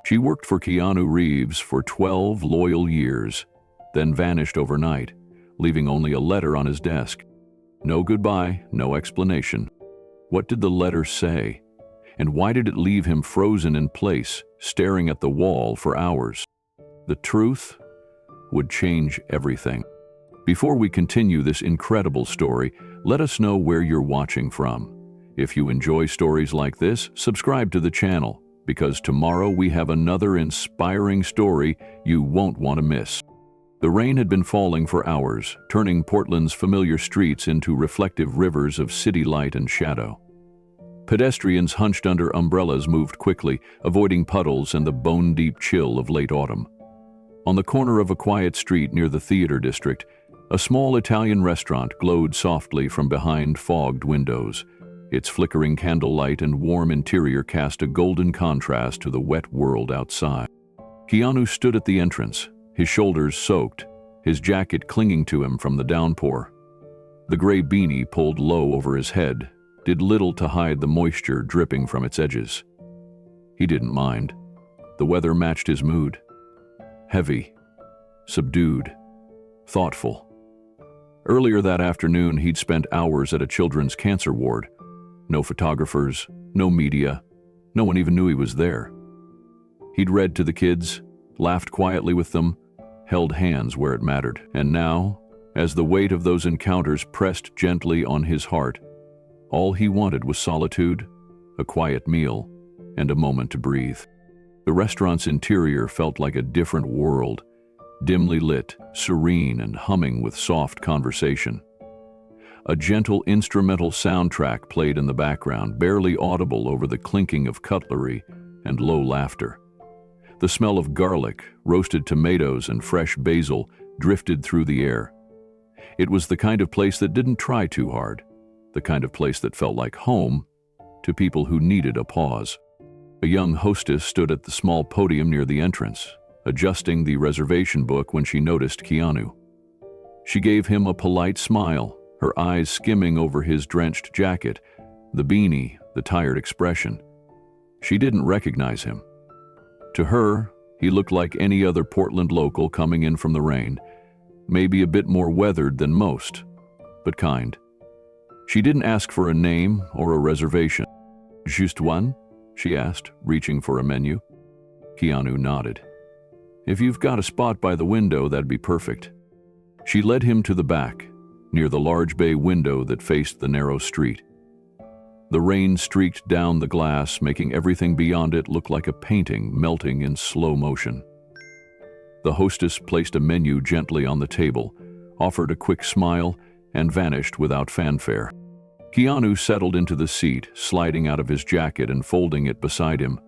She worked for Keanu Reeves for 12 loyal years, then vanished overnight, leaving only a letter on his desk. No goodbye, no explanation. What did the letter say? And why did it leave him frozen in place, staring at the wall for hours? The truth would change everything. Before we continue this incredible story, let us know where you're watching from. If you enjoy stories like this, subscribe to the channel, because tomorrow we have another inspiring story you won't want to miss. The rain had been falling for hours, turning Portland's familiar streets into reflective rivers of city light and shadow. Pedestrians hunched under umbrellas moved quickly, avoiding puddles and the bone-deep chill of late autumn. On the corner of a quiet street near the theater district, a small Italian restaurant glowed softly from behind fogged windows. Its flickering candlelight and warm interior cast a golden contrast to the wet world outside. Keanu stood at the entrance, his shoulders soaked, his jacket clinging to him from the downpour. The gray beanie pulled low over his head did little to hide the moisture dripping from its edges. He didn't mind. The weather matched his mood. Heavy, subdued, thoughtful. Earlier that afternoon, he'd spent hours at a children's cancer ward. No photographers, no media, no one even knew he was there. He'd read to the kids, laughed quietly with them, held hands where it mattered. And now, as the weight of those encounters pressed gently on his heart, all he wanted was solitude, a quiet meal, and a moment to breathe. The restaurant's interior felt like a different world, dimly lit, serene, and humming with soft conversation. A gentle instrumental soundtrack played in the background, barely audible over the clinking of cutlery and low laughter. The smell of garlic, roasted tomatoes, and fresh basil drifted through the air. It was the kind of place that didn't try too hard, the kind of place that felt like home to people who needed a pause. A young hostess stood at the small podium near the entrance, adjusting the reservation book when she noticed Keanu. She gave him a polite smile, her eyes skimming over his drenched jacket, the beanie, the tired expression. She didn't recognize him. To her, he looked like any other Portland local coming in from the rain, maybe a bit more weathered than most, but kind. She didn't ask for a name or a reservation. Juste one? She asked, reaching for a menu. Keanu nodded. If you've got a spot by the window, that'd be perfect. She led him to the back, near the large bay window that faced the narrow street. The rain streaked down the glass, making everything beyond it look like a painting melting in slow motion. The hostess placed a menu gently on the table, offered a quick smile, and vanished without fanfare. Keanu settled into the seat, sliding out of his jacket and folding it beside him.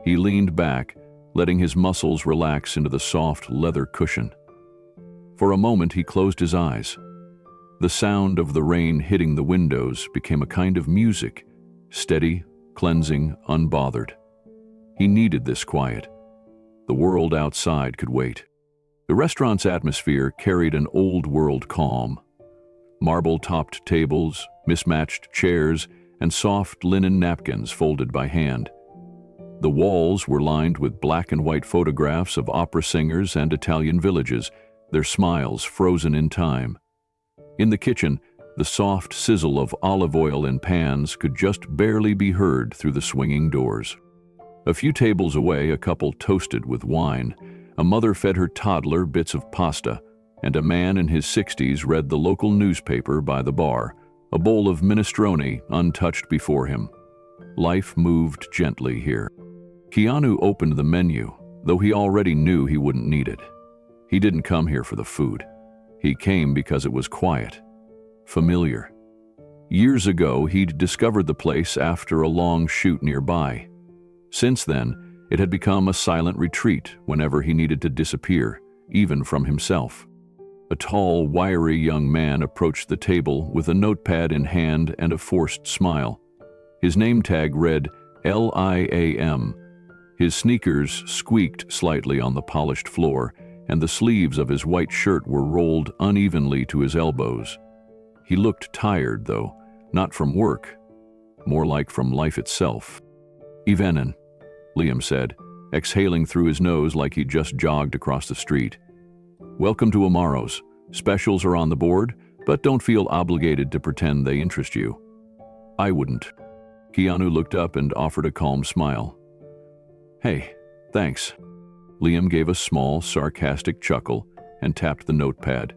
He leaned back, letting his muscles relax into the soft leather cushion. For a moment, he closed his eyes. The sound of the rain hitting the windows became a kind of music, steady, cleansing, unbothered. He needed this quiet. The world outside could wait. The restaurant's atmosphere carried an old-world calm. Marble-topped tables, mismatched chairs, and soft linen napkins folded by hand. The walls were lined with black and white photographs of opera singers and Italian villages, their smiles frozen in time. In the kitchen, the soft sizzle of olive oil in pans could just barely be heard through the swinging doors. A few tables away, a couple toasted with wine. A mother fed her toddler bits of pasta, and a man in his 60s read the local newspaper by the bar, a bowl of minestrone untouched before him. Life moved gently here. Keanu opened the menu, though he already knew he wouldn't need it. He didn't come here for the food. He came because it was quiet, familiar. Years ago, he'd discovered the place after a long shoot nearby. Since then, it had become a silent retreat whenever he needed to disappear, even from himself. A tall, wiry young man approached the table with a notepad in hand and a forced smile. His name tag read L-I-A-M. His sneakers squeaked slightly on the polished floor, and the sleeves of his white shirt were rolled unevenly to his elbows. He looked tired, though, not from work, more like from life itself. "Evenin," Liam said, exhaling through his nose like he'd just jogged across the street. "Welcome to Amaro's. Specials are on the board, but don't feel obligated to pretend they interest you." "I wouldn't." Keanu looked up and offered a calm smile. "Hey, thanks." Liam gave a small, sarcastic chuckle and tapped the notepad.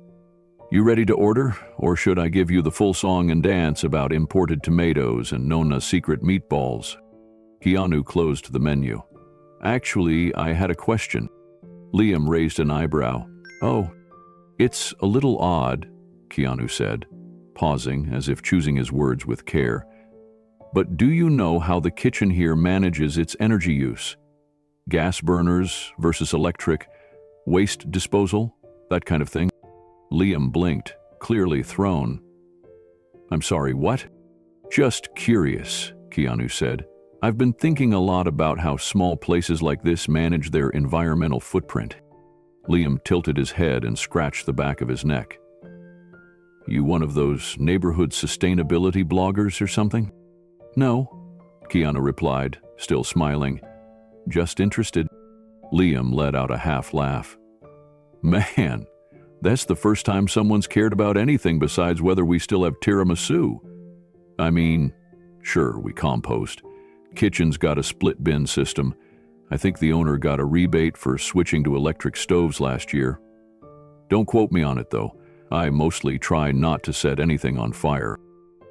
"You ready to order, or should I give you the full song and dance about imported tomatoes and Nona's secret meatballs?" Keanu closed the menu. "Actually, I had a question." Liam raised an eyebrow. "Oh, it's a little odd," Keanu said, pausing as if choosing his words with care. "But do you know how the kitchen here manages its energy use? Gas burners versus electric, waste disposal, that kind of thing?" Liam blinked, clearly thrown. "I'm sorry, what?" "Just curious," Keanu said. "I've been thinking a lot about how small places like this manage their environmental footprint." Liam tilted his head and scratched the back of his neck. "You one of those neighborhood sustainability bloggers or something?" "No," Keanu replied, still smiling. "Just interested." Liam let out a half laugh. "Man, that's the first time someone's cared about anything besides whether we still have tiramisu. I mean, sure, we compost. Kitchen's got a split bin system. I think the owner got a rebate for switching to electric stoves last year. Don't quote me on it, though. I mostly try not to set anything on fire."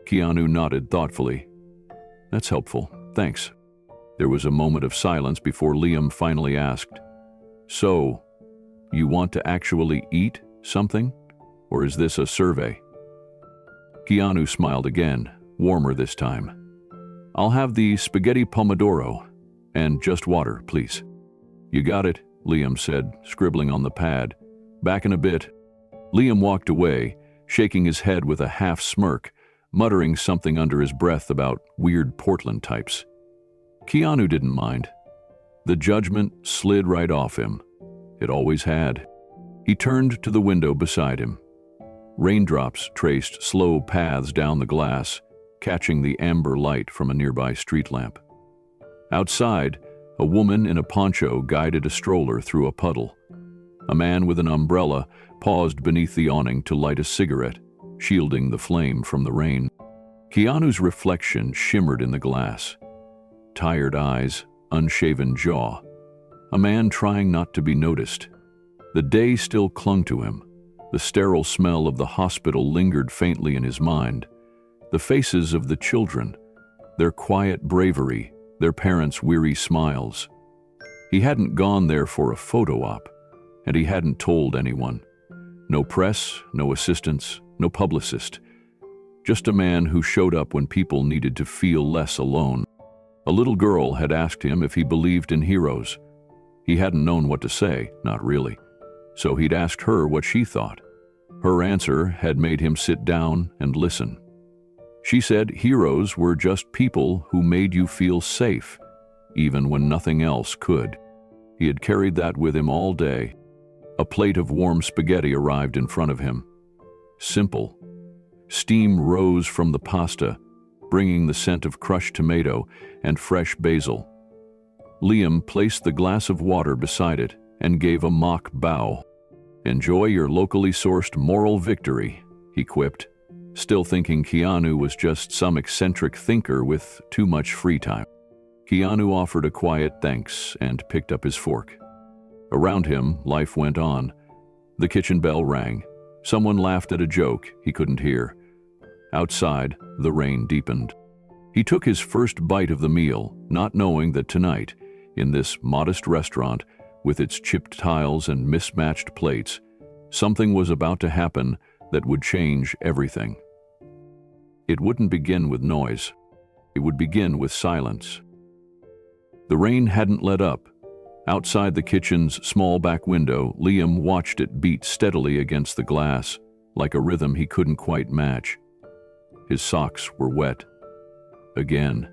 Keanu nodded thoughtfully. "That's helpful, thanks." There was a moment of silence before Liam finally asked, "So, you want to actually eat something? Or is this a survey?" Keanu smiled again, warmer this time. "I'll have the spaghetti pomodoro, and just water, please." "You got it," Liam said, scribbling on the pad. "Back in a bit." Liam walked away, shaking his head with a half smirk, muttering something under his breath about weird Portland types. Keanu didn't mind. The judgment slid right off him. It always had. He turned to the window beside him. Raindrops traced slow paths down the glass, catching the amber light from a nearby street lamp. Outside, a woman in a poncho guided a stroller through a puddle. A man with an umbrella paused beneath the awning to light a cigarette, shielding the flame from the rain. Keanu's reflection shimmered in the glass. Tired eyes, unshaven jaw. A man trying not to be noticed. The day still clung to him. The sterile smell of the hospital lingered faintly in his mind. The faces of the children, their quiet bravery, their parents' weary smiles. He hadn't gone there for a photo op, and he hadn't told anyone. No press, no assistants, no publicist. Just a man who showed up when people needed to feel less alone. A little girl had asked him if he believed in heroes. He hadn't known what to say, not really. So he'd asked her what she thought. Her answer had made him sit down and listen. She said heroes were just people who made you feel safe, even when nothing else could. He had carried that with him all day. A plate of warm spaghetti arrived in front of him. Simple. Steam rose from the pasta, bringing the scent of crushed tomato and fresh basil. Liam placed the glass of water beside it and gave a mock bow. "Enjoy your locally sourced moral victory," he quipped, still thinking Keanu was just some eccentric thinker with too much free time. Keanu offered a quiet thanks and picked up his fork. Around him, life went on. The kitchen bell rang. Someone laughed at a joke he couldn't hear. Outside, the rain deepened. He took his first bite of the meal, not knowing that tonight, in this modest restaurant, with its chipped tiles and mismatched plates, something was about to happen that would change everything. It wouldn't begin with noise. It would begin with silence. The rain hadn't let up. Outside the kitchen's small back window, Liam watched it beat steadily against the glass, like a rhythm he couldn't quite match. His socks were wet. Again.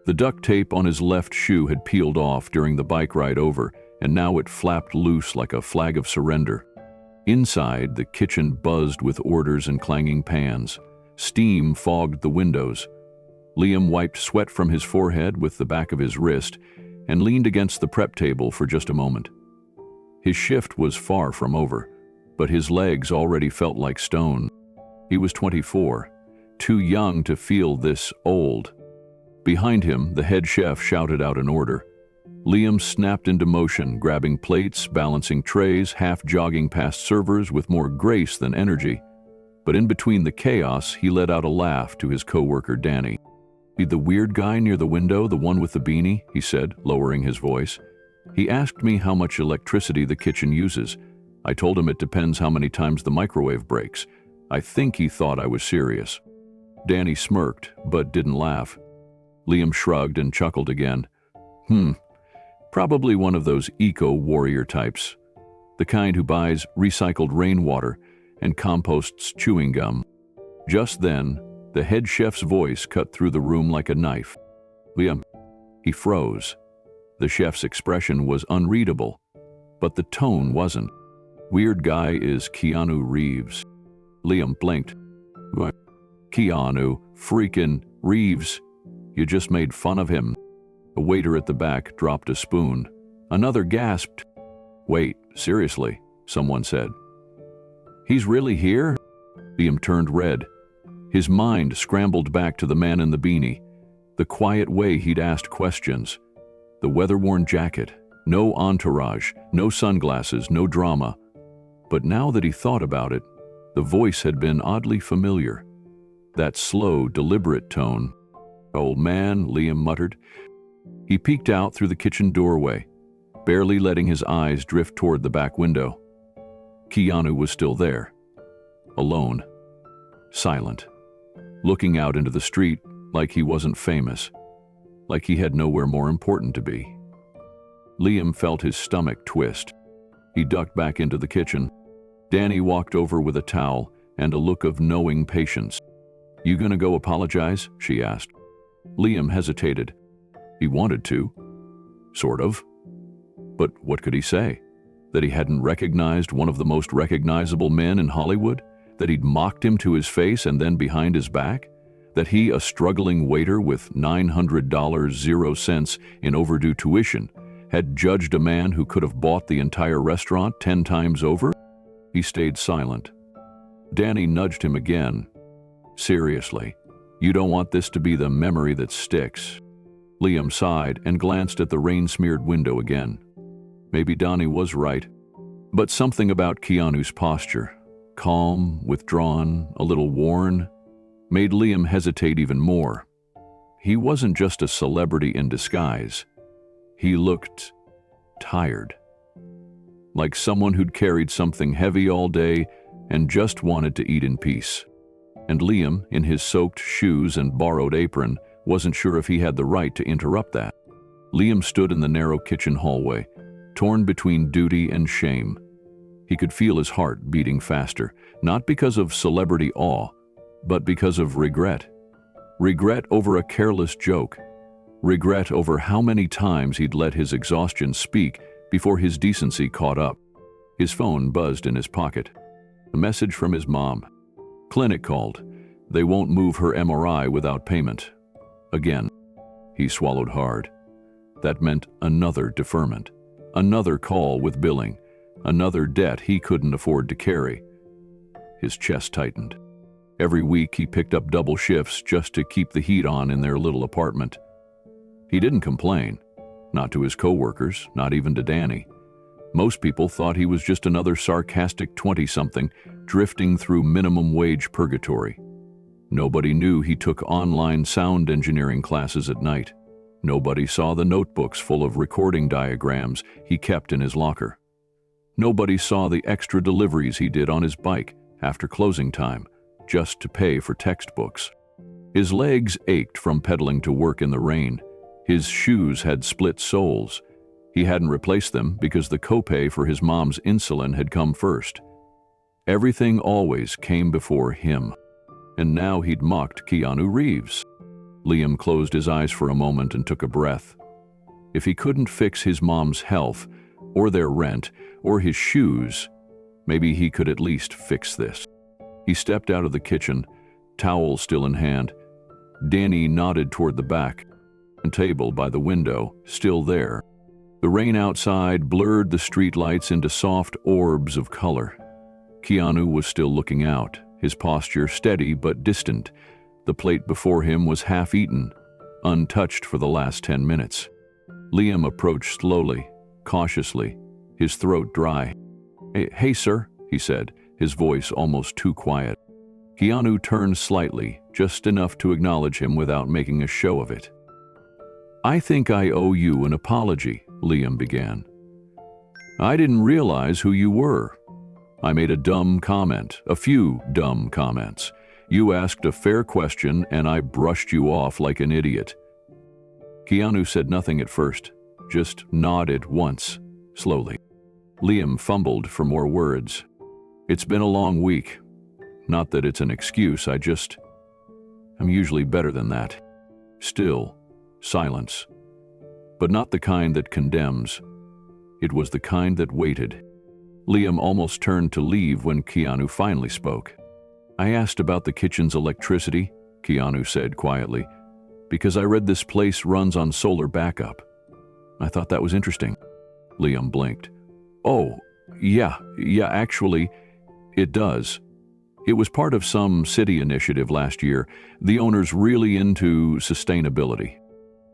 The duct tape on his left shoe had peeled off during the bike ride over, and now it flapped loose like a flag of surrender. Inside, the kitchen buzzed with orders and clanging pans. Steam fogged the windows. Liam wiped sweat from his forehead with the back of his wrist and leaned against the prep table for just a moment. His shift was far from over, but his legs already felt like stone. He was 24, too young to feel this old. Behind him, the head chef shouted out an order. Liam snapped into motion, grabbing plates, balancing trays, half-jogging past servers with more grace than energy. But in between the chaos, he let out a laugh to his coworker Danny. "Be the weird guy near the window, the one with the beanie," he said, lowering his voice. "He asked me how much electricity the kitchen uses. I told him it depends how many times the microwave breaks. I think he thought I was serious." Danny smirked, but didn't laugh. Liam shrugged and chuckled again. Probably one of those eco-warrior types. The kind who buys recycled rainwater and composts chewing gum. Just then, the head chef's voice cut through the room like a knife. "Liam." He froze. The chef's expression was unreadable, but the tone wasn't. "Weird guy is Keanu Reeves." Liam blinked. "What? Keanu freaking Reeves? You just made fun of him." A waiter at the back dropped a spoon. Another gasped. "Wait, seriously," someone said. "He's really here?" Liam turned red. His mind scrambled back to the man in the beanie, the quiet way he'd asked questions, the weather-worn jacket, no entourage, no sunglasses, no drama. But now that he thought about it, the voice had been oddly familiar. That slow, deliberate tone. "Old man," Liam muttered. He peeked out through the kitchen doorway, barely letting his eyes drift toward the back window. Keanu was still there, alone, silent, looking out into the street like he wasn't famous, like he had nowhere more important to be. Liam felt his stomach twist. He ducked back into the kitchen. Danny walked over with a towel and a look of knowing patience. "You gonna go apologize?" she asked. Liam hesitated. He wanted to. Sort of. But what could he say? That he hadn't recognized one of the most recognizable men in Hollywood? That he'd mocked him to his face and then behind his back? That he, a struggling waiter with $900.00 in overdue tuition, had judged a man who could have bought the entire restaurant 10 times over? He stayed silent. Danny nudged him again. "Seriously, you don't want this to be the memory that sticks." Liam sighed and glanced at the rain-smeared window again. Maybe Donnie was right. But something about Keanu's posture, calm, withdrawn, a little worn, made Liam hesitate even more. He wasn't just a celebrity in disguise. He looked tired. Like someone who'd carried something heavy all day and just wanted to eat in peace. And Liam, in his soaked shoes and borrowed apron, wasn't sure if he had the right to interrupt that. Liam stood in the narrow kitchen hallway, torn between duty and shame. He could feel his heart beating faster, not because of celebrity awe, but because of regret. Regret over a careless joke. Regret over how many times he'd let his exhaustion speak before his decency caught up. His phone buzzed in his pocket. A message from his mom. Clinic called. They won't move her MRI without payment. Again. He swallowed hard. That meant another deferment. Another call with billing. Another debt he couldn't afford to carry. His chest tightened. Every week he picked up double shifts just to keep the heat on in their little apartment. He didn't complain. Not to his coworkers, not even to Danny. Most people thought he was just another sarcastic 20-something drifting through minimum wage purgatory. Nobody knew he took online sound engineering classes at night. Nobody saw the notebooks full of recording diagrams he kept in his locker. Nobody saw the extra deliveries he did on his bike after closing time, just to pay for textbooks. His legs ached from pedaling to work in the rain. His shoes had split soles. He hadn't replaced them because the copay for his mom's insulin had come first. Everything always came before him. And now he'd mocked Keanu Reeves. Liam closed his eyes for a moment and took a breath. If he couldn't fix his mom's health, or their rent, or his shoes, maybe he could at least fix this. He stepped out of the kitchen, towel still in hand. Danny nodded toward the back. table by the window, still there. The rain outside blurred the streetlights into soft orbs of color. Keanu was still looking out, his posture steady but distant. The plate before him was half-eaten, untouched for the last 10 minutes. Liam approached slowly, cautiously, his throat dry. Hey, sir," he said, his voice almost too quiet. Keanu turned slightly, just enough to acknowledge him without making a show of it. "I think I owe you an apology," Liam began. "I didn't realize who you were. I made a dumb comment, a few dumb comments. You asked a fair question and I brushed you off like an idiot." Keanu said nothing at first, just nodded once, slowly. Liam fumbled for more words. "It's been a long week. Not that it's an excuse, I'm usually better than that." Still, silence. But not the kind that condemns. It was the kind that waited. Liam almost turned to leave when Keanu finally spoke. "I asked about the kitchen's electricity," Keanu said quietly, "because I read this place runs on solar backup. I thought that was interesting." Liam blinked. "Oh, yeah, actually, it does. It was part of some city initiative last year. The owner's really into sustainability."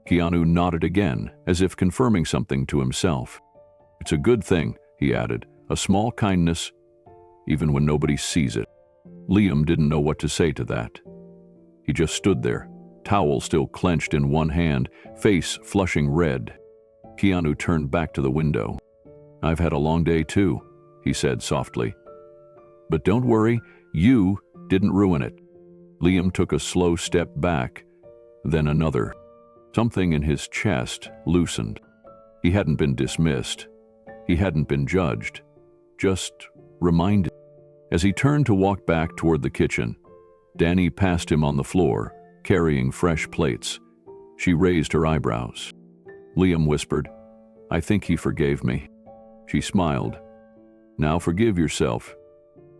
Keanu nodded again, as if confirming something to himself. "It's a good thing," he added, "a small kindness, even when nobody sees it." Liam didn't know what to say to that. He just stood there, towel still clenched in one hand, face flushing red. Keanu turned back to the window. "I've had a long day too," he said softly. "But don't worry, you didn't ruin it." Liam took a slow step back, then another. Something in his chest loosened. He hadn't been dismissed. He hadn't been judged. Just reminded. As he turned to walk back toward the kitchen, Danny passed him on the floor, carrying fresh plates. She raised her eyebrows. Liam whispered, "I think he forgave me." She smiled. "Now forgive yourself."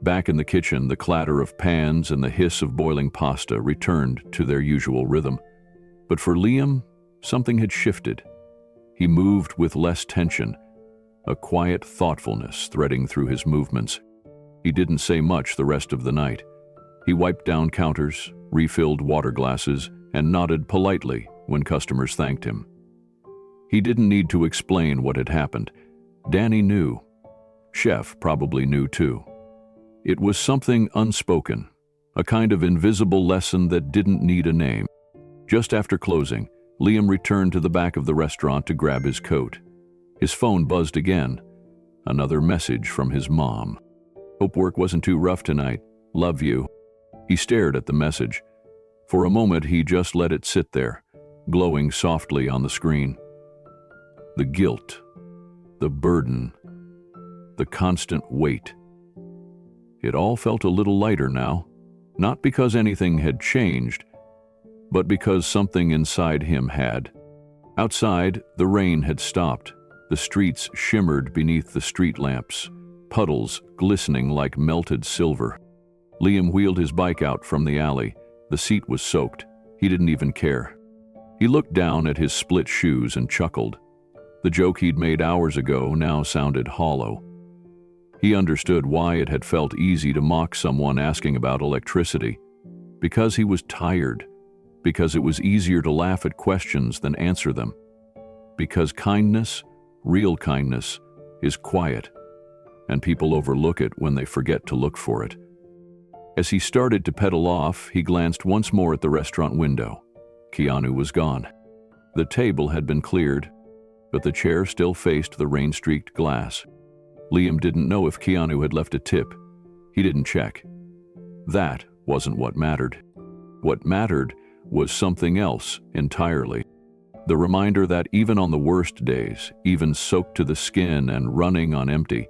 Back in the kitchen, the clatter of pans and the hiss of boiling pasta returned to their usual rhythm. But for Liam, something had shifted. He moved with less tension, a quiet thoughtfulness threading through his movements. He didn't say much the rest of the night. He wiped down counters, refilled water glasses, and nodded politely when customers thanked him. He didn't need to explain what had happened. Danny knew. Chef probably knew too. It was something unspoken, a kind of invisible lesson that didn't need a name. Just after closing, Liam returned to the back of the restaurant to grab his coat. His phone buzzed again. Another message from his mom. "Hope work wasn't too rough tonight. Love you." He stared at the message. For a moment, he just let it sit there, glowing softly on the screen. The guilt, the burden, the constant weight. It all felt a little lighter now, not because anything had changed, but because something inside him had. Outside, the rain had stopped. The streets shimmered beneath the street lamps, puddles glistening like melted silver. Liam wheeled his bike out from the alley. The seat was soaked. He didn't even care. He looked down at his split shoes and chuckled. The joke he'd made hours ago now sounded hollow. He understood why it had felt easy to mock someone asking about electricity. Because he was tired. Because it was easier to laugh at questions than answer them. Because kindness, real kindness, is quiet, and people overlook it when they forget to look for it. As he started to pedal off, he glanced once more at the restaurant window. Keanu was gone. The table had been cleared, but the chair still faced the rain-streaked glass. Liam didn't know if Keanu had left a tip. He didn't check. That wasn't what mattered. What mattered was something else entirely. The reminder that even on the worst days, even soaked to the skin and running on empty,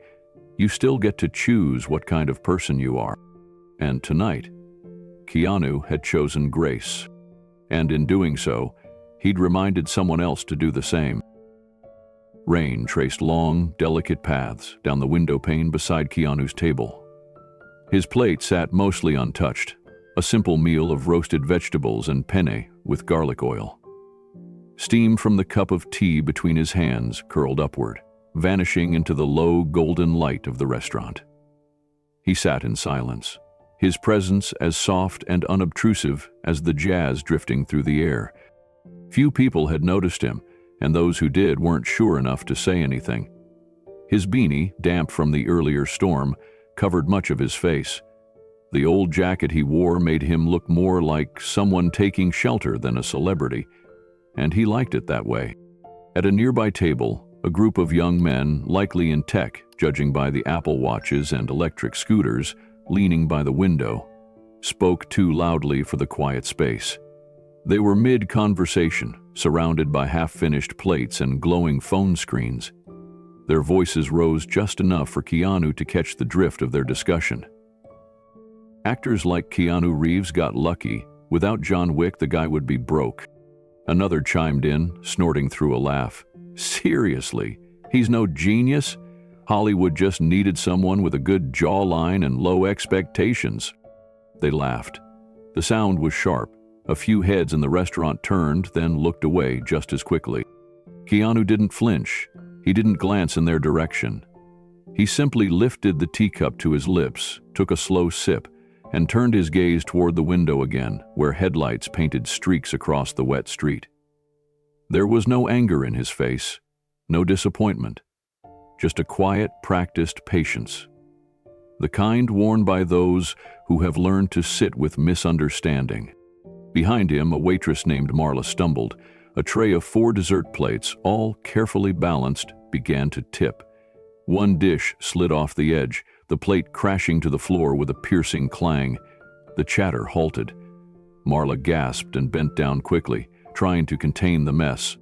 you still get to choose what kind of person you are. And tonight, Keanu had chosen grace. And in doing so, he'd reminded someone else to do the same. Rain traced long, delicate paths down the window pane beside Keanu's table. His plate sat mostly untouched, a simple meal of roasted vegetables and penne with garlic oil. Steam from the cup of tea between his hands curled upward, vanishing into the low golden light of the restaurant. He sat in silence, his presence as soft and unobtrusive as the jazz drifting through the air. Few people had noticed him, and those who did weren't sure enough to say anything. His beanie, damp from the earlier storm, covered much of his face. The old jacket he wore made him look more like someone taking shelter than a celebrity, and he liked it that way. At a nearby table, a group of young men, likely in tech, judging by the Apple Watches and electric scooters, leaning by the window, spoke too loudly for the quiet space. They were mid-conversation, surrounded by half-finished plates and glowing phone screens. Their voices rose just enough for Keanu to catch the drift of their discussion. Actors like Keanu Reeves got lucky. Without John Wick, the guy would be broke. Another chimed in, snorting through a laugh. Seriously, he's no genius? Hollywood just needed someone with a good jawline and low expectations. They laughed. The sound was sharp. A few heads in the restaurant turned, then looked away just as quickly. Keanu didn't flinch. He didn't glance in their direction. He simply lifted the teacup to his lips, took a slow sip, and turned his gaze toward the window again, where headlights painted streaks across the wet street. There was no anger in his face, no disappointment, just a quiet, practiced patience. The kind worn by those who have learned to sit with misunderstanding. Behind him, a waitress named Marla stumbled. A tray of 4 dessert plates, all carefully balanced, began to tip. One dish slid off the edge, the plate crashing to the floor with a piercing clang. The chatter halted. Marla gasped and bent down quickly, trying to contain the mess.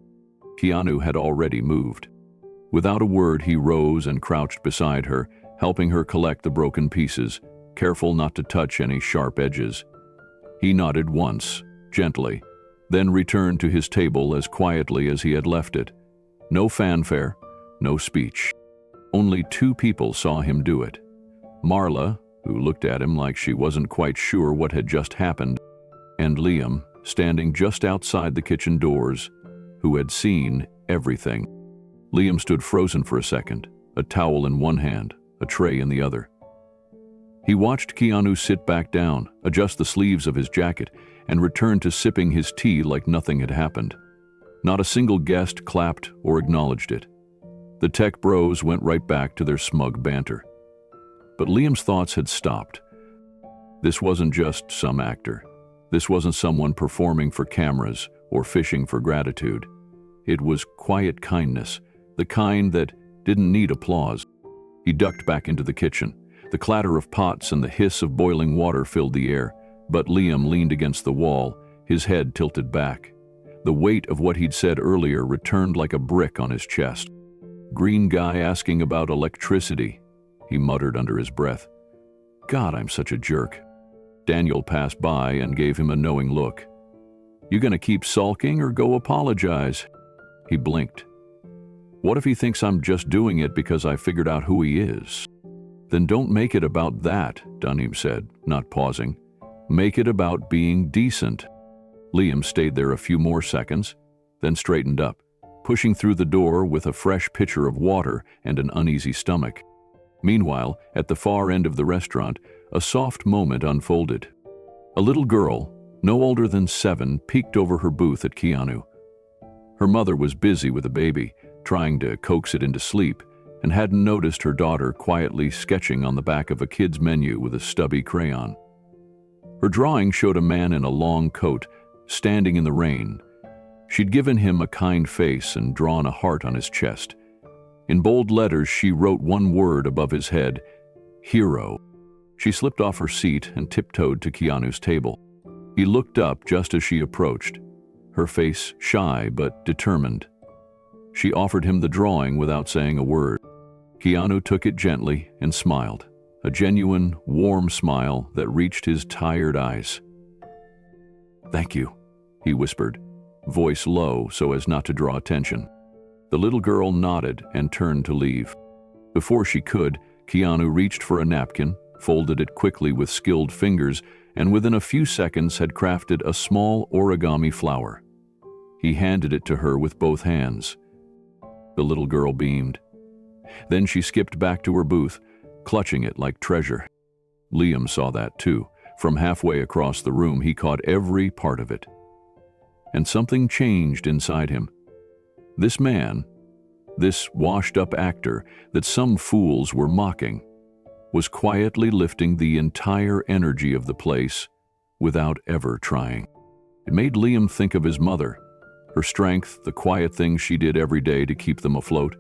Keanu had already moved. Without a word, he rose and crouched beside her, helping her collect the broken pieces, careful not to touch any sharp edges. He nodded once, gently, then returned to his table as quietly as he had left it. No fanfare, no speech. Only 2 people saw him do it. Marla, who looked at him like she wasn't quite sure what had just happened, and Liam, standing just outside the kitchen doors, who had seen everything. Liam stood frozen for a second, a towel in one hand, a tray in the other. He watched Keanu sit back down, adjust the sleeves of his jacket, and return to sipping his tea like nothing had happened. Not a single guest clapped or acknowledged it. The tech bros went right back to their smug banter. But Liam's thoughts had stopped. This wasn't just some actor. This wasn't someone performing for cameras or fishing for gratitude. It was quiet kindness, the kind that didn't need applause. He ducked back into the kitchen. The clatter of pots and the hiss of boiling water filled the air, but Liam leaned against the wall, his head tilted back. The weight of what he'd said earlier returned like a brick on his chest. "Green guy asking about electricity," he muttered under his breath. "God, I'm such a jerk." Daniel passed by and gave him a knowing look. "You gonna keep sulking or go apologize?" He blinked. "What if he thinks I'm just doing it because I figured out who he is?" "Then don't make it about that," Dunham said, not pausing. "Make it about being decent." Liam stayed there a few more seconds, then straightened up, pushing through the door with a fresh pitcher of water and an uneasy stomach. Meanwhile, at the far end of the restaurant, a soft moment unfolded. A little girl, no older than 7, peeked over her booth at Keanu. Her mother was busy with a baby, trying to coax it into sleep, and hadn't noticed her daughter quietly sketching on the back of a kid's menu with a stubby crayon. Her drawing showed a man in a long coat, standing in the rain. She'd given him a kind face and drawn a heart on his chest. In bold letters, she wrote one word above his head: hero. She slipped off her seat and tiptoed to Keanu's table. He looked up just as she approached, her face shy but determined. She offered him the drawing without saying a word. Keanu took it gently and smiled, a genuine, warm smile that reached his tired eyes. "Thank you," he whispered, voice low so as not to draw attention. The little girl nodded and turned to leave. Before she could, Keanu reached for a napkin, folded it quickly with skilled fingers, and within a few seconds had crafted a small origami flower. He handed it to her with both hands. The little girl beamed. Then she skipped back to her booth, clutching it like treasure. Liam saw that too. From halfway across the room, he caught every part of it. And something changed inside him. This man, this washed-up actor that some fools were mocking, was quietly lifting the entire energy of the place without ever trying. It made Liam think of his mother, her strength, the quiet things she did every day to keep them afloat.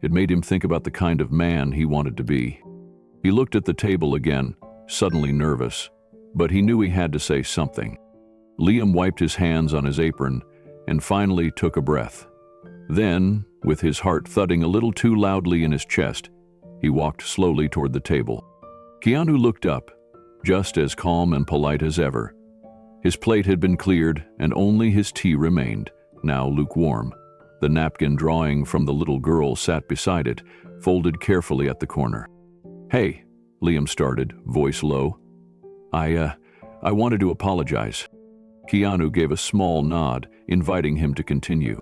It made him think about the kind of man he wanted to be. He looked at the table again, suddenly nervous, but he knew he had to say something. Liam wiped his hands on his apron and finally took a breath. Then, with his heart thudding a little too loudly in his chest, he walked slowly toward the table. Keanu looked up, just as calm and polite as ever. His plate had been cleared, and only his tea remained, now lukewarm. The napkin drawing from the little girl sat beside it, folded carefully at the corner. "Hey," Liam started, voice low. I wanted to apologize." Keanu gave a small nod, inviting him to continue.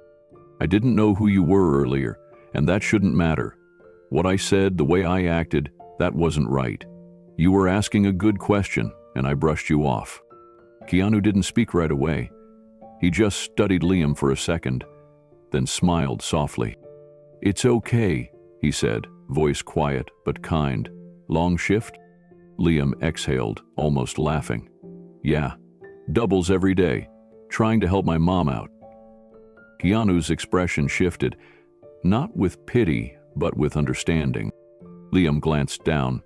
"I didn't know who you were earlier, and that shouldn't matter. What I said, the way I acted, that wasn't right. You were asking a good question, and I brushed you off." Keanu didn't speak right away. He just studied Liam for a second, then smiled softly. "It's okay," he said, voice quiet but kind. "Long shift?" Liam exhaled, almost laughing. "Yeah, doubles every day, trying to help my mom out." Keanu's expression shifted, not with pity, but with understanding. Liam glanced down.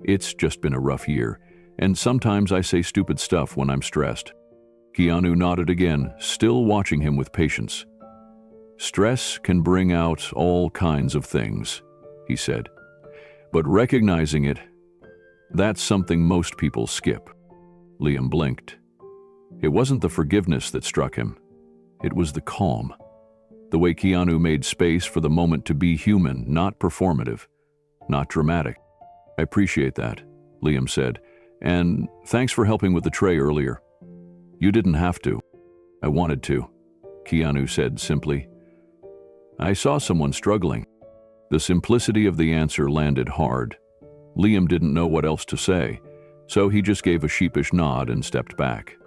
"It's just been a rough year, and sometimes I say stupid stuff when I'm stressed." Keanu nodded again, still watching him with patience. "Stress can bring out all kinds of things," he said. "But recognizing it, that's something most people skip." Liam blinked. It wasn't the forgiveness that struck him. It was the calm. The way Keanu made space for the moment to be human, not performative, not dramatic. "I appreciate that," Liam said, "and thanks for helping with the tray earlier." "You didn't have to." "I wanted to," Keanu said simply. "I saw someone struggling." The simplicity of the answer landed hard. Liam didn't know what else to say, so he just gave a sheepish nod and stepped back.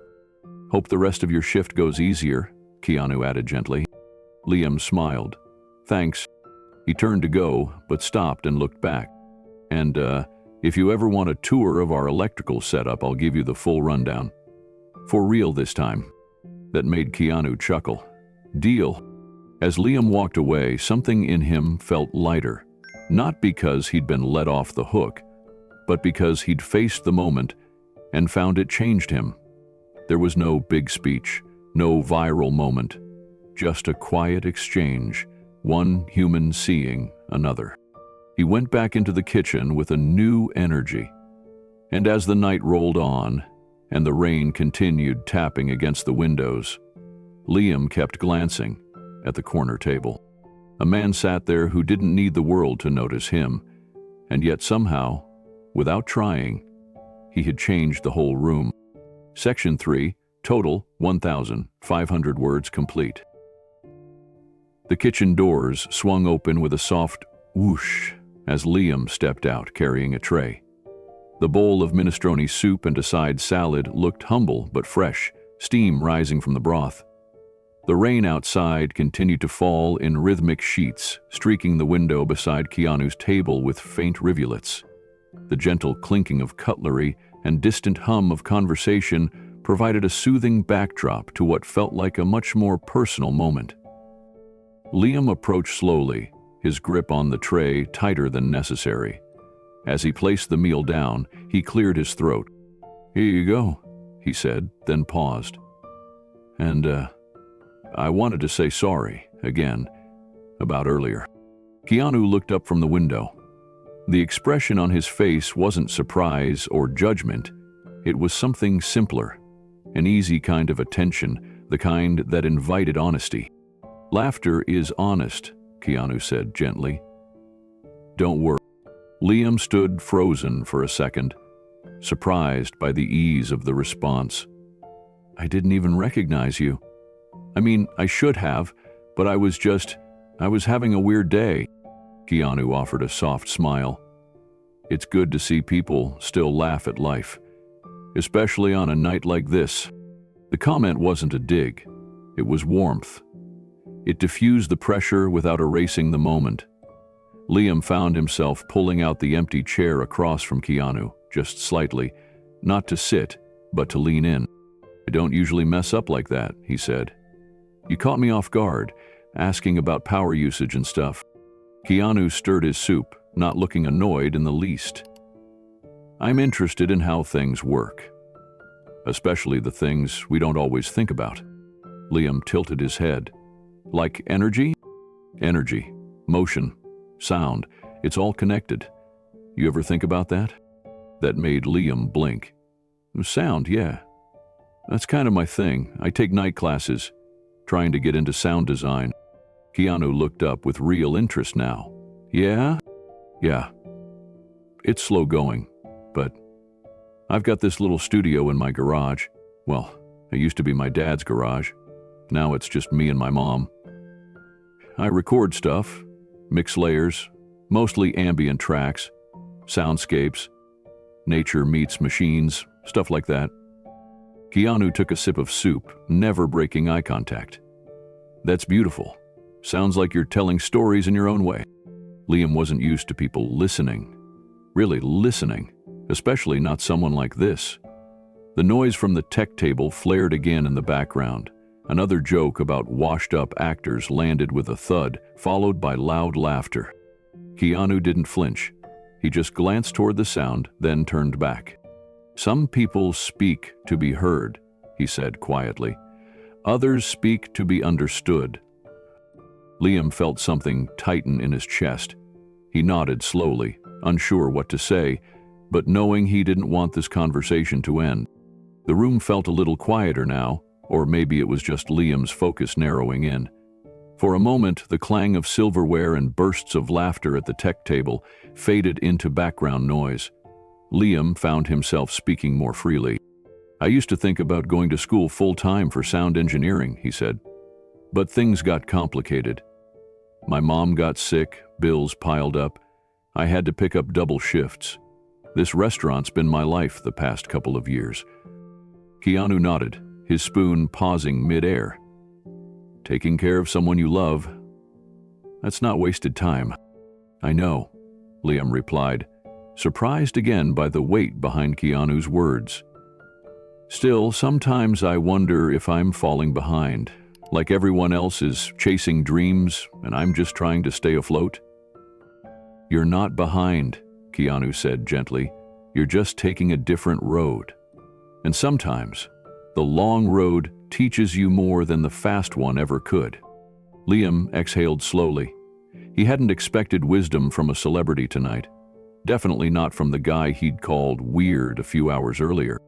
"Hope the rest of your shift goes easier," Keanu added gently. Liam smiled. "Thanks." He turned to go, but stopped and looked back. "And, if you ever want a tour of our electrical setup, I'll give you the full rundown. For real this time." That made Keanu chuckle. "Deal." As Liam walked away, something in him felt lighter. Not because he'd been let off the hook, but because he'd faced the moment and found it changed him. There was no big speech, no viral moment, just a quiet exchange, one human seeing another. He went back into the kitchen with a new energy. And as the night rolled on, and the rain continued tapping against the windows, Liam kept glancing at the corner table. A man sat there who didn't need the world to notice him, and yet somehow, without trying, he had changed the whole room. Section 3, total 1,500 words complete. The kitchen doors swung open with a soft whoosh as Liam stepped out carrying a tray. The bowl of minestrone soup and a side salad looked humble but fresh, steam rising from the broth. The rain outside continued to fall in rhythmic sheets, streaking the window beside Keanu's table with faint rivulets. The gentle clinking of cutlery and distant hum of conversation provided a soothing backdrop to what felt like a much more personal moment. Liam approached slowly, his grip on the tray tighter than necessary. As he placed the meal down, he cleared his throat. "Here you go," he said, then paused. "And, I wanted to say sorry, again, about earlier." Keanu looked up from the window. The expression on his face wasn't surprise or judgment. It was something simpler, an easy kind of attention, the kind that invited honesty. "Laughter is honest," Keanu said gently. "Don't worry." Liam stood frozen for a second, surprised by the ease of the response. "I didn't even recognize you." I mean, I should have, but I was having a weird day. Keanu offered a soft smile. It's good to see people still laugh at life, especially on a night like this. The comment wasn't a dig. It was warmth. It diffused the pressure without erasing the moment. Liam found himself pulling out the empty chair across from Keanu, just slightly, not to sit, but to lean in. I don't usually mess up like that, he said. You caught me off guard, asking about power usage and stuff. Keanu stirred his soup, not looking annoyed in the least. I'm interested in how things work, especially the things we don't always think about. Liam tilted his head. Like energy? Energy, motion, sound, it's all connected. You ever think about that? That made Liam blink. Sound, yeah. That's kind of my thing. I take night classes, trying to get into sound design. Keanu looked up with real interest now. Yeah? Yeah. It's slow going, but I've got this little studio in my garage. Well, it used to be my dad's garage. Now it's just me and my mom. I record stuff, mix layers, mostly ambient tracks, soundscapes, nature meets machines, stuff like that. Keanu took a sip of soup, never breaking eye contact. That's beautiful. Sounds like you're telling stories in your own way. Liam wasn't used to people listening. Really listening, especially not someone like this. The noise from the tech table flared again in the background. Another joke about washed-up actors landed with a thud, followed by loud laughter. Keanu didn't flinch. He just glanced toward the sound, then turned back. Some people speak to be heard, he said quietly. Others speak to be understood. Liam felt something tighten in his chest. He nodded slowly, unsure what to say, but knowing he didn't want this conversation to end. The room felt a little quieter now, or maybe it was just Liam's focus narrowing in. For a moment, the clang of silverware and bursts of laughter at the tech table faded into background noise. Liam found himself speaking more freely. I used to think about going to school full-time for sound engineering, he said. But things got complicated. My mom got sick, bills piled up. I had to pick up double shifts. This restaurant's been my life the past couple of years. Keanu nodded, his spoon pausing mid-air. Taking care of someone you love, that's not wasted time. I know, Liam replied, surprised again by the weight behind Keanu's words. Still, sometimes I wonder if I'm falling behind, like everyone else is chasing dreams and I'm just trying to stay afloat. You're not behind, Keanu said gently. You're just taking a different road. And sometimes, the long road teaches you more than the fast one ever could. Liam exhaled slowly. He hadn't expected wisdom from a celebrity tonight. Definitely not from the guy he'd called weird a few hours earlier.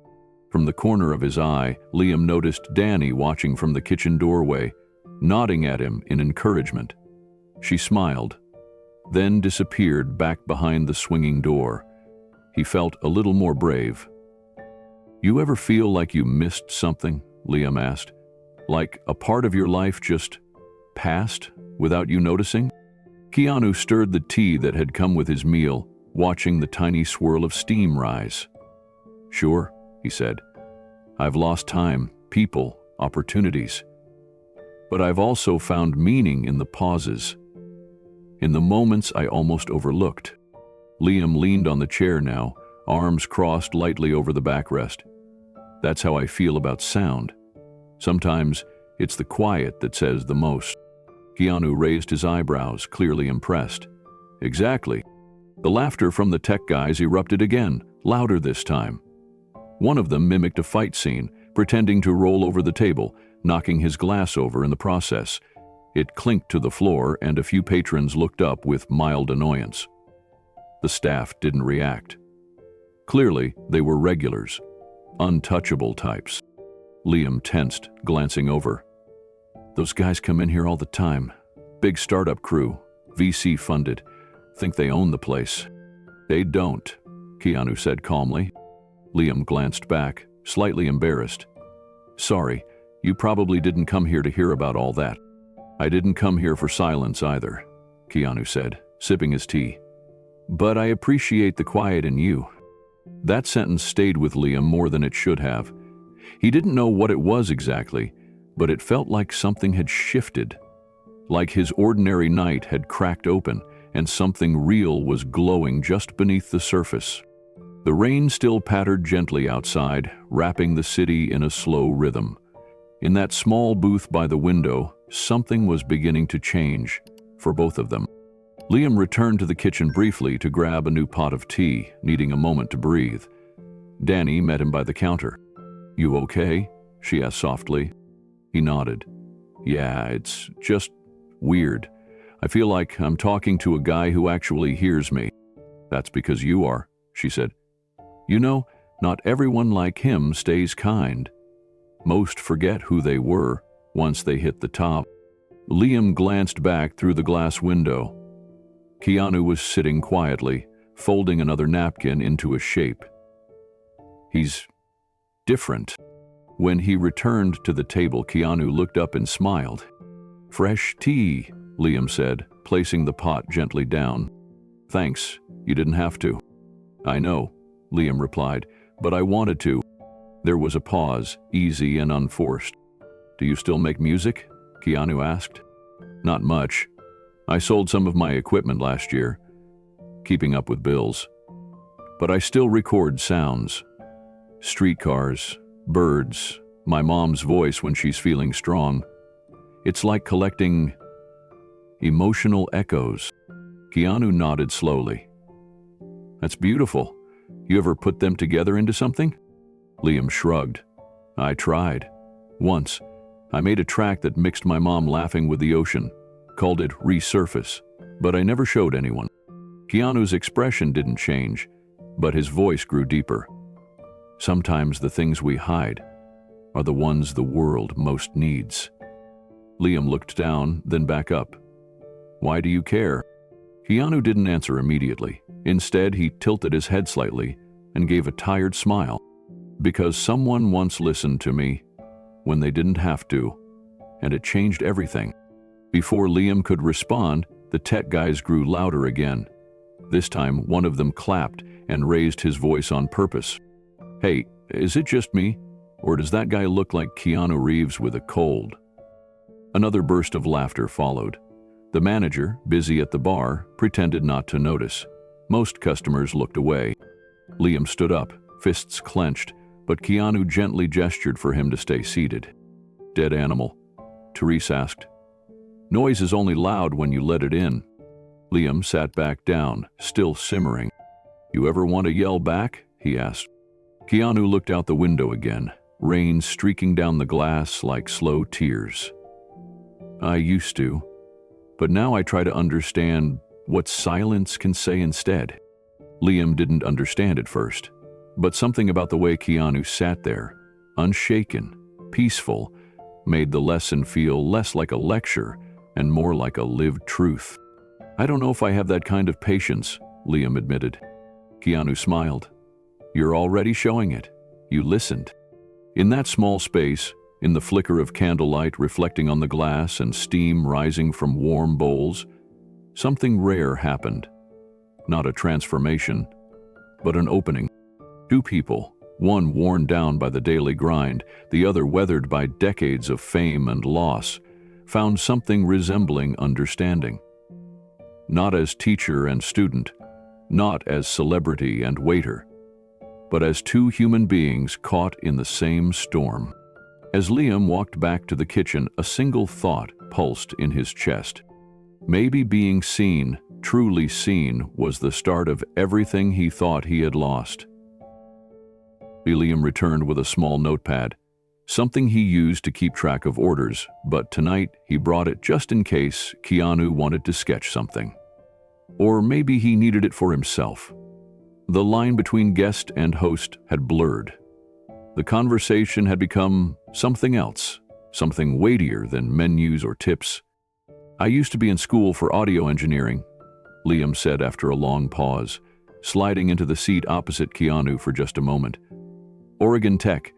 From the corner of his eye, Liam noticed Danny watching from the kitchen doorway, nodding at him in encouragement. She smiled, then disappeared back behind the swinging door. He felt a little more brave. You ever feel like you missed something? Liam asked. Like a part of your life just passed without you noticing? Keanu stirred the tea that had come with his meal, watching the tiny swirl of steam rise. Sure, he said. I've lost time, people, opportunities. But I've also found meaning in the pauses, in the moments I almost overlooked. Liam leaned on the chair now, arms crossed lightly over the backrest. That's how I feel about sound. Sometimes it's the quiet that says the most. Keanu raised his eyebrows, clearly impressed. Exactly. The laughter from the tech guys erupted again, louder this time. One of them mimicked a fight scene, pretending to roll over the table, knocking his glass over in the process. It clinked to the floor, and a few patrons looked up with mild annoyance. The staff didn't react. Clearly, they were regulars, untouchable types. Liam tensed, glancing over. Those guys come in here all the time. Big startup crew, VC funded. Think they own the place. They don't, Keanu said calmly. Liam glanced back, slightly embarrassed. Sorry, You probably didn't come here to hear about all that. I didn't come here for silence either, Keanu said, sipping his tea. But I appreciate the quiet in you. That sentence stayed with Liam more than it should have. He didn't know what it was exactly, but it felt like something had shifted. Like his ordinary night had cracked open and something real was glowing just beneath the surface. The rain still pattered gently outside, wrapping the city in a slow rhythm. In that small booth by the window, something was beginning to change for both of them. Liam returned to the kitchen briefly to grab a new pot of tea, needing a moment to breathe. Danny met him by the counter. "You okay?" she asked softly. He nodded. "Yeah, it's just weird. I feel like I'm talking to a guy who actually hears me." "That's because you are," she said. "You know, not everyone like him stays kind. Most forget who they were once they hit the top." Liam glanced back through the glass window. Keanu was sitting quietly, folding another napkin into a shape. He's different. When he returned to the table, Keanu looked up and smiled. "Fresh tea," Liam said, placing the pot gently down. "Thanks, you didn't have to." "I know," Liam replied, "but I wanted to." There was a pause, easy and unforced. "Do you still make music?" Keanu asked. "Not much. I sold some of my equipment last year, keeping up with bills. But I still record sounds. Streetcars, birds, my mom's voice when she's feeling strong. It's like collecting emotional echoes." Keanu nodded slowly. "That's beautiful. You ever put them together into something?" Liam shrugged. "I tried. Once, I made a track that mixed my mom laughing with the ocean, called it Resurface, but I never showed anyone." Keanu's expression didn't change, but his voice grew deeper. "Sometimes the things we hide are the ones the world most needs." Liam looked down, then back up. "Why do you care?" Keanu didn't answer immediately. Instead, he tilted his head slightly and gave a tired smile. "Because someone once listened to me when they didn't have to, and it changed everything." Before Liam could respond, the tech guys grew louder again. This time, one of them clapped and raised his voice on purpose. "Hey, is it just me? Or does that guy look like Keanu Reeves with a cold?" Another burst of laughter followed. The manager, busy at the bar, pretended not to notice. Most customers looked away. Liam stood up, fists clenched, but Keanu gently gestured for him to stay seated. "Dead animal?" Therese asked. "Noise is only loud when you let it in." Liam sat back down, still simmering. "You ever want to yell back?" he asked. Keanu looked out the window again, rain streaking down the glass like slow tears. "I used to, but now I try to understand what silence can say instead." Liam didn't understand at first, but something about the way Keanu sat there, unshaken, peaceful, made the lesson feel less like a lecture and more like a lived truth. "I don't know if I have that kind of patience," Liam admitted. Keanu smiled. "You're already showing it. You listened." In that small space, in the flicker of candlelight reflecting on the glass and steam rising from warm bowls, something rare happened. Not a transformation, but an opening. Two people, one worn down by the daily grind, the other weathered by decades of fame and loss, found something resembling understanding. Not as teacher and student, not as celebrity and waiter, but as two human beings caught in the same storm. As Liam walked back to the kitchen, a single thought pulsed in his chest. Maybe being seen, truly seen, was the start of everything he thought he had lost. Liam returned with a small notepad, something he used to keep track of orders, but tonight he brought it just in case Keanu wanted to sketch something. Or maybe he needed it for himself. The line between guest and host had blurred. The conversation had become something else, something weightier than menus or tips. "I used to be in school for audio engineering," Liam said after a long pause, sliding into the seat opposite Keanu for just a moment. "Oregon Tech.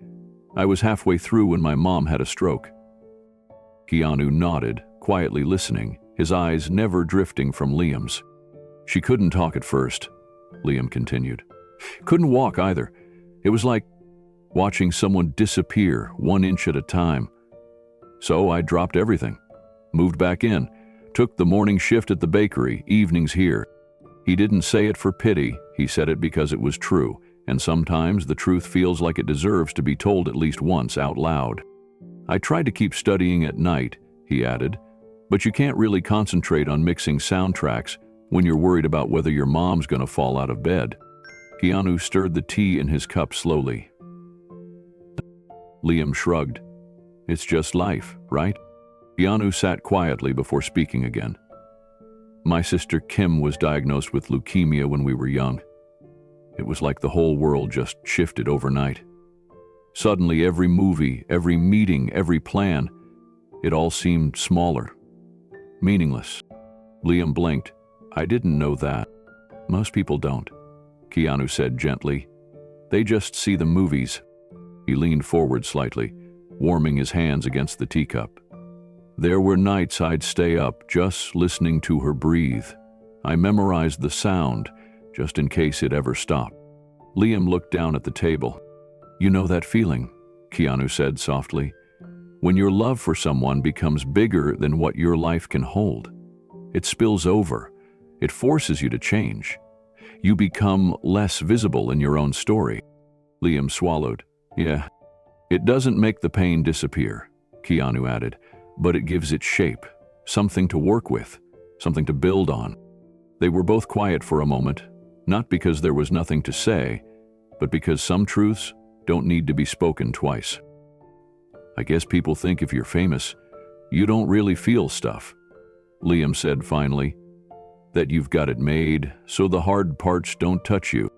I was halfway through when my mom had a stroke." Keanu nodded, quietly listening, his eyes never drifting from Liam's. "She couldn't talk at first," Liam continued. "Couldn't walk either. It was like watching someone disappear 1 inch at a time. So I dropped everything, moved back in, took the morning shift at the bakery, evenings here." He didn't say it for pity, he said it because it was true, and sometimes the truth feels like it deserves to be told at least once out loud. "I tried to keep studying at night," he added, "but you can't really concentrate on mixing soundtracks when you're worried about whether your mom's gonna fall out of bed." Keanu stirred the tea in his cup slowly. Liam shrugged. "It's just life, right?" Keanu sat quietly before speaking again. "My sister Kim was diagnosed with leukemia when we were young. It was like the whole world just shifted overnight. Suddenly every movie, every meeting, every plan, it all seemed smaller, meaningless." Liam blinked. "I didn't know that." "Most people don't," Keanu said gently. "They just see the movies." He leaned forward slightly, warming his hands against the teacup. "There were nights I'd stay up just listening to her breathe. I memorized the sound, just in case it ever stopped." Liam looked down at the table. "You know that feeling," Keanu said softly, "when your love for someone becomes bigger than what your life can hold. It spills over. It forces you to change. You become less visible in your own story." Liam swallowed. "Yeah. It doesn't make the pain disappear," Keanu added, "but it gives it shape, something to work with, something to build on." They were both quiet for a moment, not because there was nothing to say, but because some truths don't need to be spoken twice. "I guess people think if you're famous, you don't really feel stuff," Liam said finally. "That you've got it made, so the hard parts don't touch you."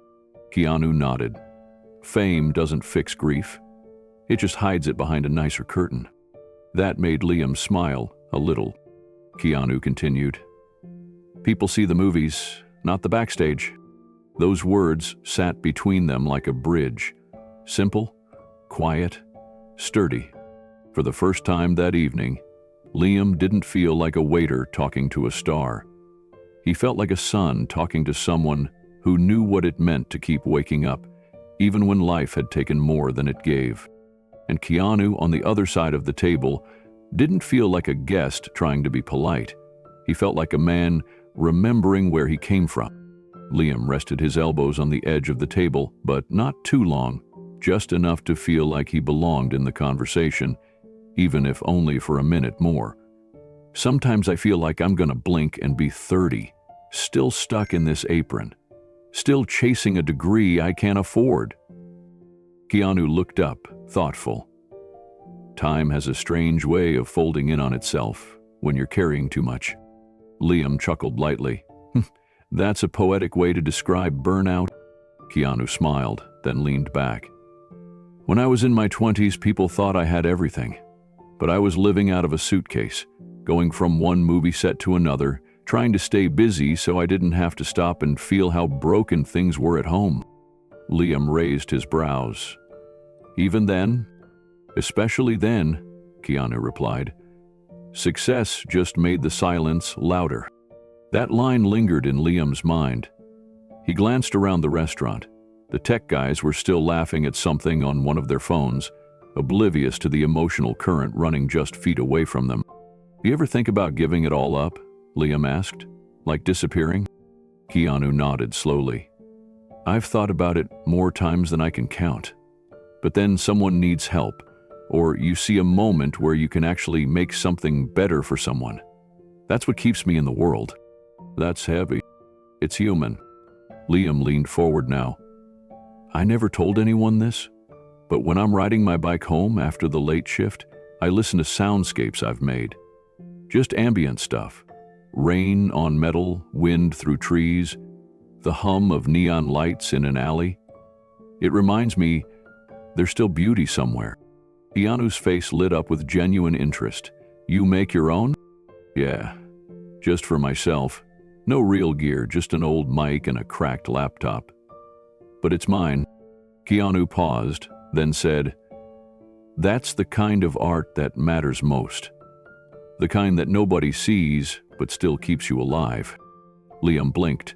Keanu nodded. "Fame doesn't fix grief. It just hides it behind a nicer curtain." That made Liam smile a little. Keanu continued. "People see the movies, not the backstage." Those words sat between them like a bridge. Simple, quiet, sturdy. For the first time that evening, Liam didn't feel like a waiter talking to a star. He felt like a son talking to someone who knew what it meant to keep waking up, even when life had taken more than it gave. And Keanu, on the other side of the table, didn't feel like a guest trying to be polite. He felt like a man remembering where he came from. Liam rested his elbows on the edge of the table, but not too long, just enough to feel like he belonged in the conversation, even if only for a minute more. "Sometimes I feel like I'm gonna blink and be 30, still stuck in this apron, still chasing a degree I can't afford." Keanu looked up, thoughtful. "Time has a strange way of folding in on itself when you're carrying too much." Liam chuckled lightly. "That's a poetic way to describe burnout." Keanu smiled, then leaned back. "When I was in my 20s, people thought I had everything. But I was living out of a suitcase, going from one movie set to another, trying to stay busy so I didn't have to stop and feel how broken things were at home." Liam raised his brows. "Even then?" "Especially then," Keanu replied. Success just made the silence louder. That line lingered in Liam's mind. He glanced around the restaurant. The tech guys were still laughing at something on one of their phones, oblivious to the emotional current running just feet away from them. "Do you ever think about giving it all up?" Liam asked. "Like disappearing?" Keanu nodded slowly. "I've thought about it more times than I can count. But then someone needs help, or you see a moment where you can actually make something better for someone. That's what keeps me in the world." "That's heavy." "It's human." Liam leaned forward now. "I never told anyone this, but when I'm riding my bike home after the late shift, I listen to soundscapes I've made. Just ambient stuff. Rain on metal, wind through trees, the hum of neon lights in an alley. It reminds me there's still beauty somewhere." Keanu's face lit up with genuine interest. "You make your own?" "Yeah, just for myself. No real gear, just an old mic and a cracked laptop. But it's mine." Keanu paused, then said, That's the kind of art that matters most. The kind that nobody sees, but still keeps you alive. Liam blinked.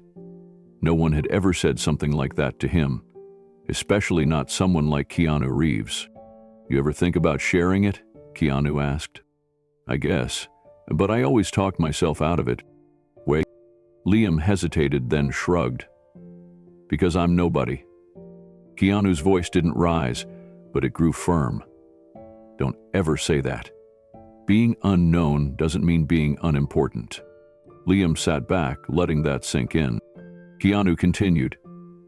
No one had ever said something like that to him, especially not someone like Keanu Reeves. You ever think about sharing it? Keanu asked. I guess, but I always talk myself out of it. Wait. Liam hesitated, then shrugged. Because I'm nobody. Keanu's voice didn't rise, but it grew firm. Don't ever say that. Being unknown doesn't mean being unimportant. Liam sat back, letting that sink in. Keanu continued,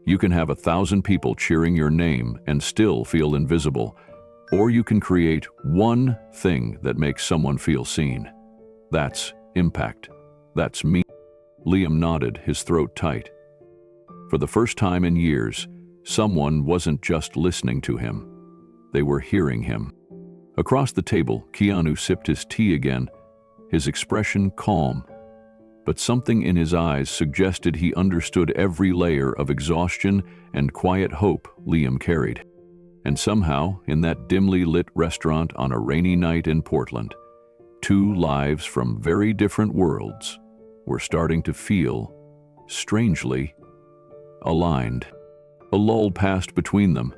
you can have 1,000 people cheering your name and still feel invisible, or you can create one thing that makes someone feel seen. That's impact. That's me. Liam nodded, his throat tight. For the first time in years, someone wasn't just listening to him. They were hearing him. Across the table, Keanu sipped his tea again, his expression calm. But something in his eyes suggested he understood every layer of exhaustion and quiet hope Liam carried. And somehow, in that dimly lit restaurant on a rainy night in Portland, two lives from very different worlds were starting to feel, strangely, aligned. A lull passed between them,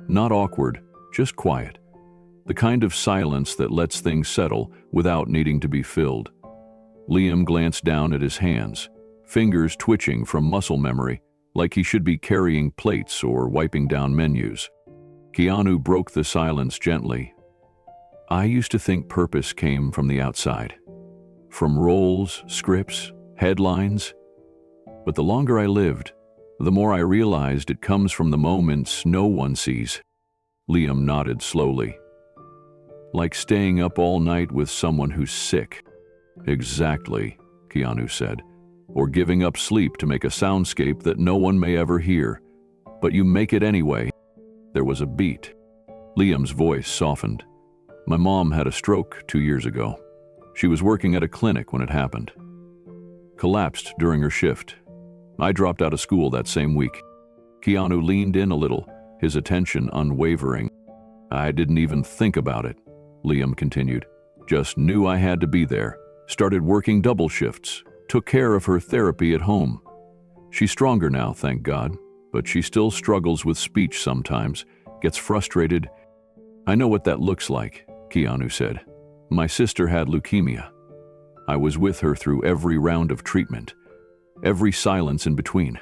not awkward, just quiet. The kind of silence that lets things settle without needing to be filled. Liam glanced down at his hands, fingers twitching from muscle memory, like he should be carrying plates or wiping down menus. Keanu broke the silence gently. I used to think purpose came from the outside. From roles, scripts, headlines. But the longer I lived, the more I realized it comes from the moments no one sees. Liam nodded slowly. Like staying up all night with someone who's sick. Exactly, Keanu said. Or giving up sleep to make a soundscape that no one may ever hear. But you make it anyway. There was a beat. Liam's voice softened. My mom had a stroke 2 years ago. She was working at a clinic when it happened. Collapsed during her shift. I dropped out of school that same week. Keanu leaned in a little, his attention unwavering. I didn't even think about it, Liam continued. Just knew I had to be there. Started working double shifts. Took care of her therapy at home. She's stronger now, thank God, but she still struggles with speech sometimes, gets frustrated. I know what that looks like, Keanu said. My sister had leukemia. I was with her through every round of treatment, every silence in between.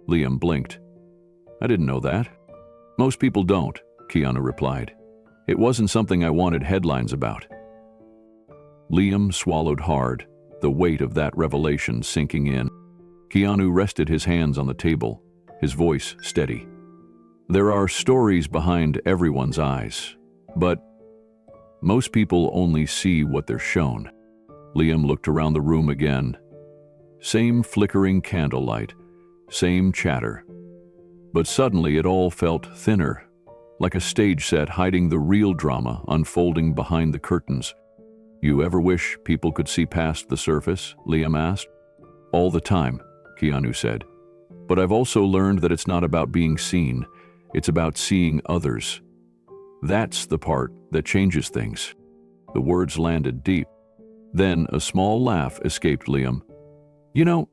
Liam blinked. I didn't know that. Most people don't, Keanu replied. It wasn't something I wanted headlines about. Liam swallowed hard, the weight of that revelation sinking in. Keanu rested his hands on the table, his voice steady. There are stories behind everyone's eyes, but most people only see what they're shown. Liam looked around the room again. Same flickering candlelight, same chatter. But suddenly it all felt thinner, like a stage set hiding the real drama unfolding behind the curtains. You ever wish people could see past the surface? Liam asked. All the time, Keanu said. But I've also learned that it's not about being seen, it's about seeing others. That's the part that changes things. The words landed deep. Then a small laugh escaped Liam. You know,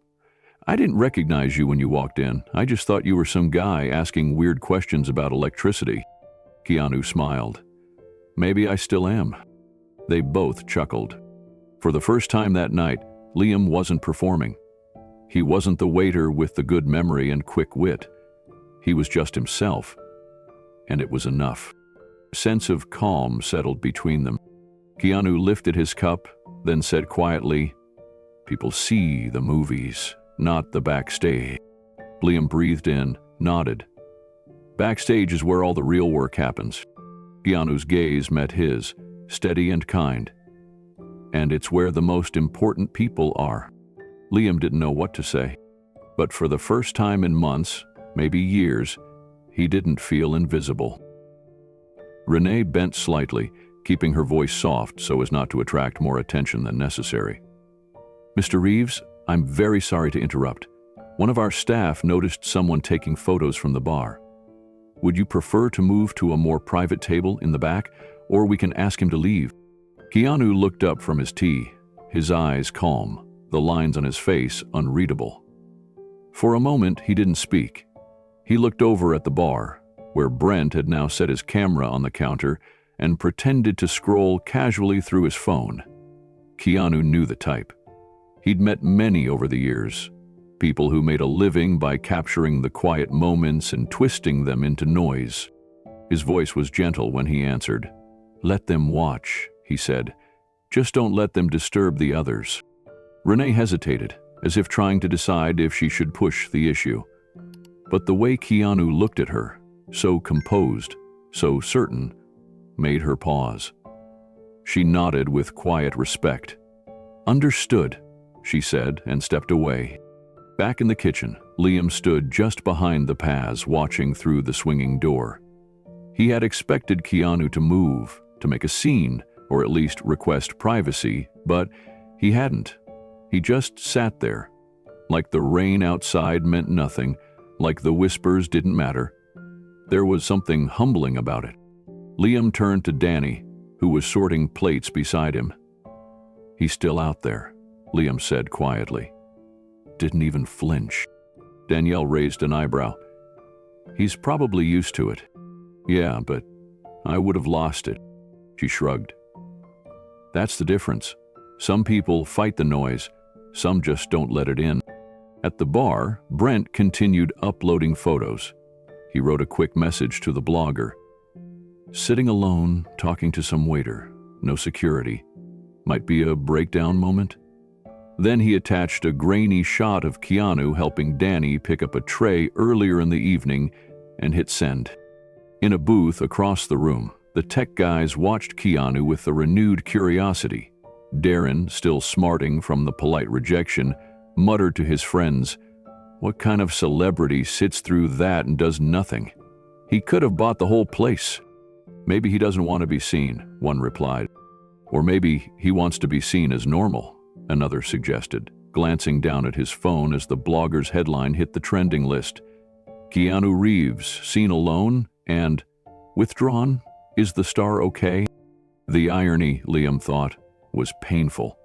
I didn't recognize you when you walked in. I just thought you were some guy asking weird questions about electricity. Keanu smiled. Maybe I still am. They both chuckled. For the first time that night, Liam wasn't performing. He wasn't the waiter with the good memory and quick wit. He was just himself. And it was enough. A sense of calm settled between them. Keanu lifted his cup, then said quietly, People see the movies, not the backstage. Liam breathed in, nodded. Backstage is where all the real work happens. Keanu's gaze met his, steady and kind. And it's where the most important people are. Liam didn't know what to say. But for the first time in months, maybe years, he didn't feel invisible. Renee bent slightly, keeping her voice soft so as not to attract more attention than necessary. Mr. Reeves, I'm very sorry to interrupt. One of our staff noticed someone taking photos from the bar. Would you prefer to move to a more private table in the back, or we can ask him to leave?" Keanu looked up from his tea, his eyes calm, the lines on his face unreadable. For a moment, he didn't speak. He looked over at the bar, where Brent had now set his camera on the counter and pretended to scroll casually through his phone. Keanu knew the type. He'd met many over the years, people who made a living by capturing the quiet moments and twisting them into noise. His voice was gentle when he answered. "Let them watch," he said. "Just don't let them disturb the others." Renee hesitated, as if trying to decide if she should push the issue. But the way Keanu looked at her, so composed, so certain, made her pause. She nodded with quiet respect. "Understood," she said, and stepped away. Back in the kitchen, Liam stood just behind the Paz, watching through the swinging door. He had expected Keanu to move, to make a scene, or at least request privacy, but he hadn't. He just sat there, like the rain outside meant nothing, like the whispers didn't matter. There was something humbling about it. Liam turned to Danny, who was sorting plates beside him. "He's still out there," Liam said quietly. Didn't even flinch. Danielle raised an eyebrow. "He's probably used to it." "Yeah, but I would have lost it," she shrugged. "That's the difference. Some people fight the noise, some just don't let it in." At the bar, Brent continued uploading photos. He wrote a quick message to the blogger. "Sitting alone, talking to some waiter. No security. Might be a breakdown moment." Then he attached a grainy shot of Keanu helping Danny pick up a tray earlier in the evening and hit send. In a booth across the room, the tech guys watched Keanu with a renewed curiosity. Darren, still smarting from the polite rejection, muttered to his friends, "What kind of celebrity sits through that and does nothing? He could have bought the whole place." "Maybe he doesn't want to be seen," one replied. "Or maybe he wants to be seen as normal," another suggested, glancing down at his phone as the blogger's headline hit the trending list. "Keanu Reeves, seen alone," and "Withdrawn? Is the star okay?" The irony, Liam thought, was painful.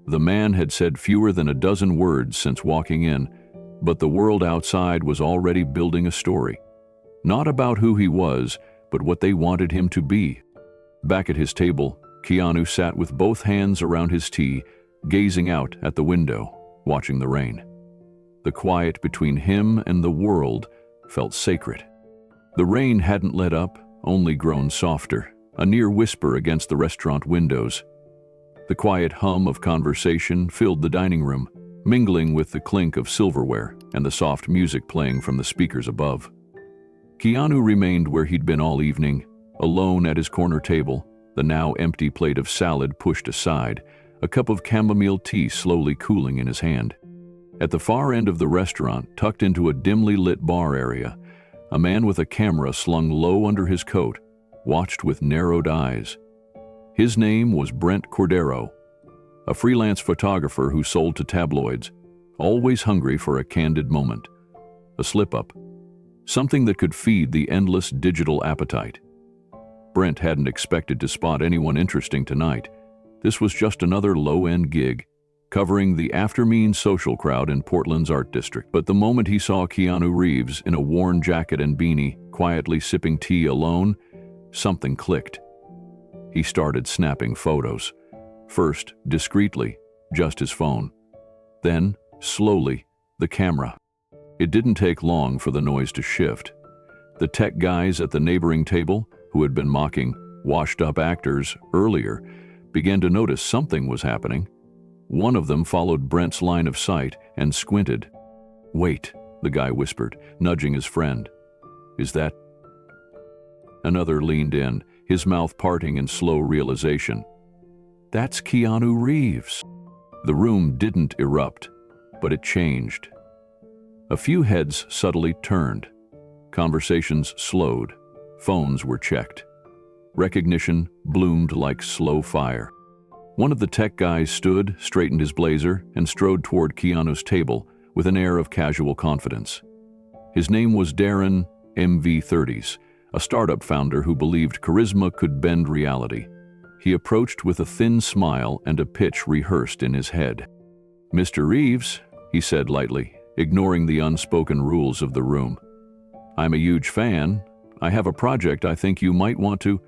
The man had said fewer than a dozen words since walking in, but the world outside was already building a story. Not about who he was, but what they wanted him to be. Back at his table, Keanu sat with both hands around his tea, gazing out at the window, watching the rain. The quiet between him and the world felt sacred. The rain hadn't let up, only grown softer, a near whisper against the restaurant windows. The quiet hum of conversation filled the dining room, mingling with the clink of silverware and the soft music playing from the speakers above. Keanu remained where he'd been all evening, alone at his corner table, the now empty plate of salad pushed aside, a cup of chamomile tea slowly cooling in his hand. At the far end of the restaurant, tucked into a dimly lit bar area, a man with a camera slung low under his coat watched with narrowed eyes. His name was Brent Cordero, a freelance photographer who sold to tabloids, always hungry for a candid moment, a slip-up, something that could feed the endless digital appetite. Brent hadn't expected to spot anyone interesting tonight. This was just another low-end gig, covering the after-mean social crowd in Portland's art district. But the moment he saw Keanu Reeves in a worn jacket and beanie, quietly sipping tea alone, something clicked. He started snapping photos. First, discreetly, just his phone. Then, slowly, the camera. It didn't take long for the noise to shift. The tech guys at the neighboring table, who had been mocking washed-up actors earlier, began to notice something was happening. One of them followed Brent's line of sight and squinted. "Wait," the guy whispered, nudging his friend. "Is that?" Another leaned in, his mouth parting in slow realization. "That's Keanu Reeves." The room didn't erupt, but it changed. A few heads subtly turned. Conversations slowed. Phones were checked. Recognition bloomed like slow fire. One of the tech guys stood, straightened his blazer, and strode toward Keanu's table with an air of casual confidence. His name was Darren MV30s, a startup founder who believed charisma could bend reality. He approached with a thin smile and a pitch rehearsed in his head. "Mr. Reeves," he said lightly, ignoring the unspoken rules of the room. "I'm a huge fan. I have a project I think you might want to—"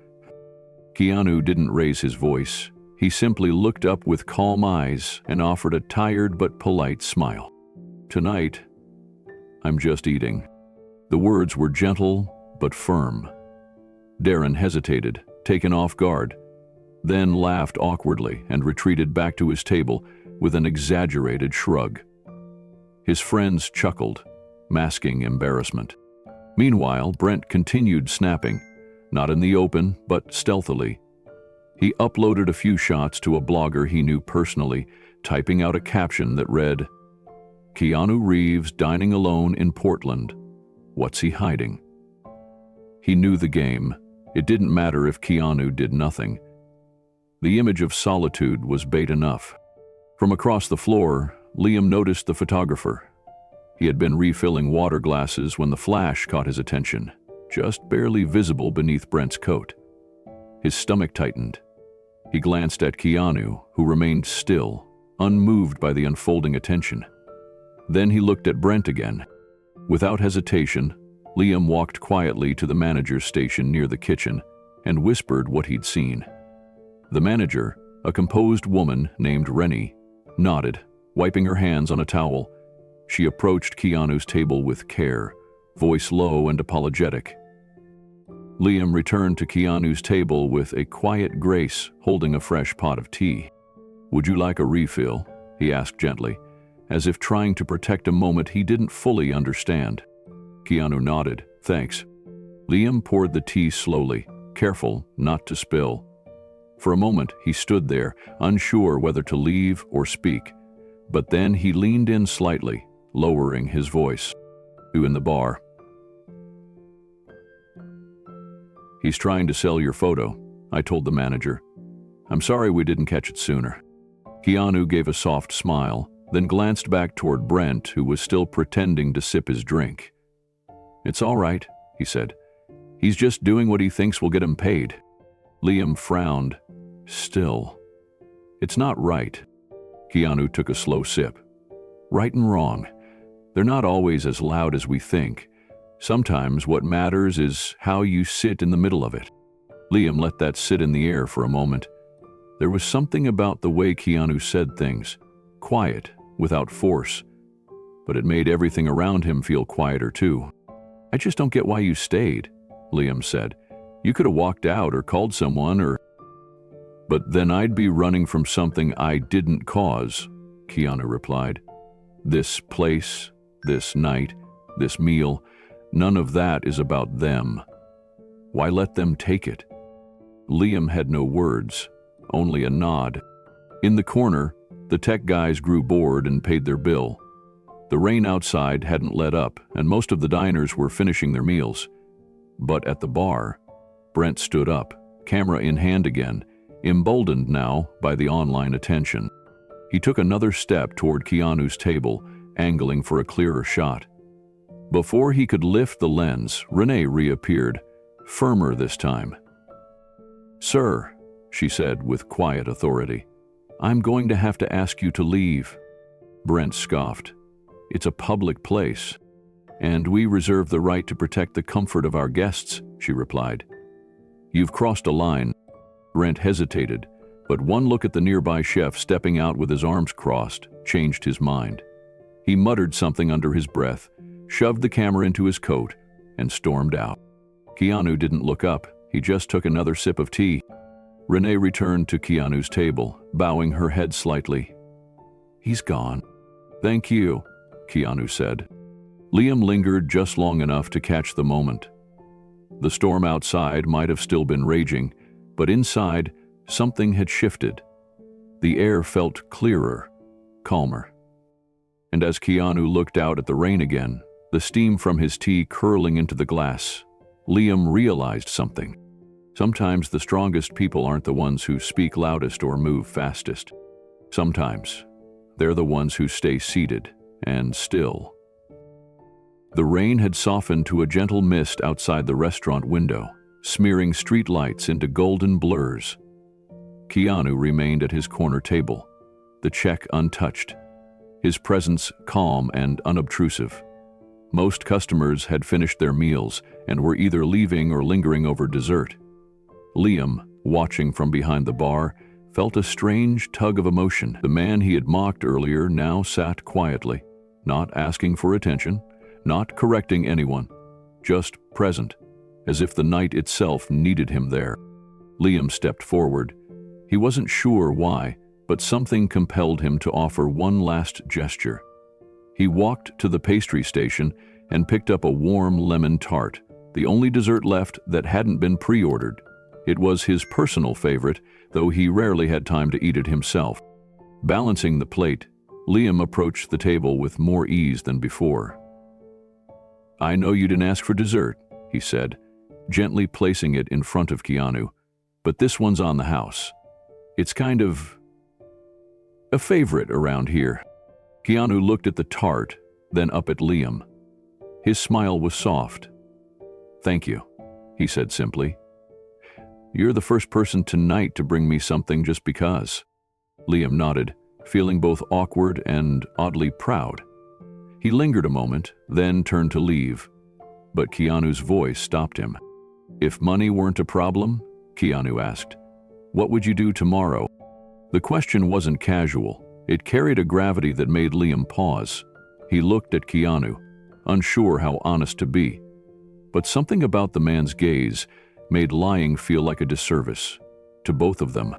Keanu didn't raise his voice. He simply looked up with calm eyes and offered a tired but polite smile. "Tonight, I'm just eating." The words were gentle but firm. Darren hesitated, taken off guard, then laughed awkwardly and retreated back to his table with an exaggerated shrug. His friends chuckled, masking embarrassment. Meanwhile, Brent continued snapping, not in the open, but stealthily. He uploaded a few shots to a blogger he knew personally, typing out a caption that read, "Keanu Reeves dining alone in Portland. What's he hiding?" He knew the game. It didn't matter if Keanu did nothing. The image of solitude was bait enough. From across the floor, Liam noticed the photographer. He had been refilling water glasses when the flash caught his attention, just barely visible beneath Brent's coat. His stomach tightened. He glanced at Keanu, who remained still, unmoved by the unfolding attention. Then he looked at Brent again. Without hesitation, Liam walked quietly to the manager's station near the kitchen and whispered what he'd seen. The manager, a composed woman named Rennie, nodded, wiping her hands on a towel. She approached Keanu's table with care, voice low and apologetic. Liam returned to Keanu's table with a quiet grace, holding a fresh pot of tea. "Would you like a refill?" he asked gently, as if trying to protect a moment he didn't fully understand. Keanu nodded, "Thanks." Liam poured the tea slowly, careful not to spill. For a moment, he stood there, unsure whether to leave or speak. But then he leaned in slightly, lowering his voice. "Who in the bar?" "He's trying to sell your photo," I told the manager. "I'm sorry we didn't catch it sooner." Keanu gave a soft smile, then glanced back toward Brent, who was still pretending to sip his drink. "It's all right," he said. "He's just doing what he thinks will get him paid." Liam frowned. "Still, it's not right." Keanu took a slow sip. "Right and wrong. They're not always as loud as we think. Sometimes what matters is how you sit in the middle of it." Liam let that sit in the air for a moment. There was something about the way Keanu said things, quiet, without force, but it made everything around him feel quieter too. "I just don't get why you stayed," Liam said. "You could have walked out or called someone or—" "But then I'd be running from something I didn't cause," Keanu replied. "This place, this night, this meal, none of that is about them. Why let them take it?" Liam had no words, only a nod. In the corner, the tech guys grew bored and paid their bill. The rain outside hadn't let up, and most of the diners were finishing their meals. But at the bar, Brent stood up, camera in hand again, emboldened now by the online attention. He took another step toward Keanu's table, angling for a clearer shot. Before he could lift the lens, Renee reappeared, firmer this time. "Sir," she said with quiet authority, "I'm going to have to ask you to leave." Brent scoffed. "It's a public place, and we reserve the right to protect the comfort of our guests," she replied. "You've crossed a line." Brent hesitated, but one look at the nearby chef stepping out with his arms crossed changed his mind. He muttered something under his breath, shoved the camera into his coat, and stormed out. Keanu didn't look up. He just took another sip of tea. Renee returned to Keanu's table, bowing her head slightly. "He's gone." "Thank you," Keanu said. Liam lingered just long enough to catch the moment. The storm outside might have still been raging, but inside, something had shifted. The air felt clearer, calmer. And as Keanu looked out at the rain again, the steam from his tea curling into the glass, Liam realized something. Sometimes the strongest people aren't the ones who speak loudest or move fastest. Sometimes they're the ones who stay seated and still. The rain had softened to a gentle mist outside the restaurant window, smearing street lights into golden blurs. Keanu remained at his corner table, the check untouched, his presence calm and unobtrusive. Most customers had finished their meals and were either leaving or lingering over dessert. Liam, watching from behind the bar, felt a strange tug of emotion. The man he had mocked earlier now sat quietly, not asking for attention, not correcting anyone, just present, as if the night itself needed him there. Liam stepped forward. He wasn't sure why, but something compelled him to offer one last gesture. He walked to the pastry station and picked up a warm lemon tart, the only dessert left that hadn't been pre-ordered. It was his personal favorite, though he rarely had time to eat it himself. Balancing the plate, Liam approached the table with more ease than before. "I know you didn't ask for dessert," he said, gently placing it in front of Keanu, "but this one's on the house. It's kind of a favorite around here." Keanu looked at the tart, then up at Liam. His smile was soft. "Thank you," he said simply. "You're the first person tonight to bring me something just because." Liam nodded, feeling both awkward and oddly proud. He lingered a moment, then turned to leave, but Keanu's voice stopped him. "If money weren't a problem," Keanu asked, "what would you do tomorrow?" The question wasn't casual. It carried a gravity that made Liam pause. He looked at Keanu, unsure how honest to be. But something about the man's gaze made lying feel like a disservice, to both of them.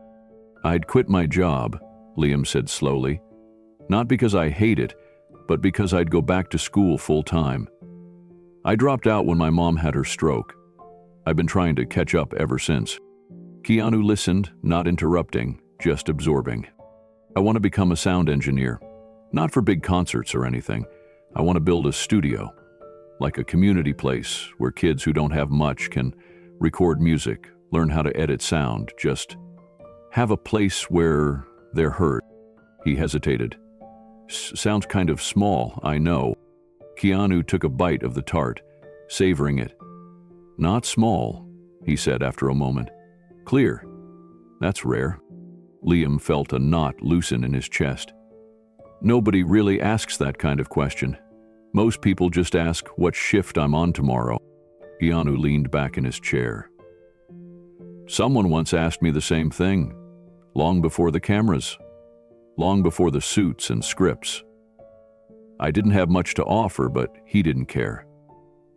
"I'd quit my job," Liam said slowly. "Not because I hate it, but because I'd go back to school full-time. I dropped out when my mom had her stroke. I've been trying to catch up ever since." Keanu listened, not interrupting, just absorbing. "I want to become a sound engineer. Not for big concerts or anything. I want to build a studio, like a community place where kids who don't have much can record music, learn how to edit sound, just have a place where they're heard." He hesitated. "Sounds kind of small, I know." Keanu took a bite of the tart, savoring it. "Not small," he said after a moment. "Clear. That's rare." Liam felt a knot loosen in his chest. Nobody really asks that kind of question. Most people just ask what shift I'm on tomorrow. Keanu leaned back in his chair. "Someone once asked me the same thing, long before the cameras, long before the suits and scripts. I didn't have much to offer, but he didn't care.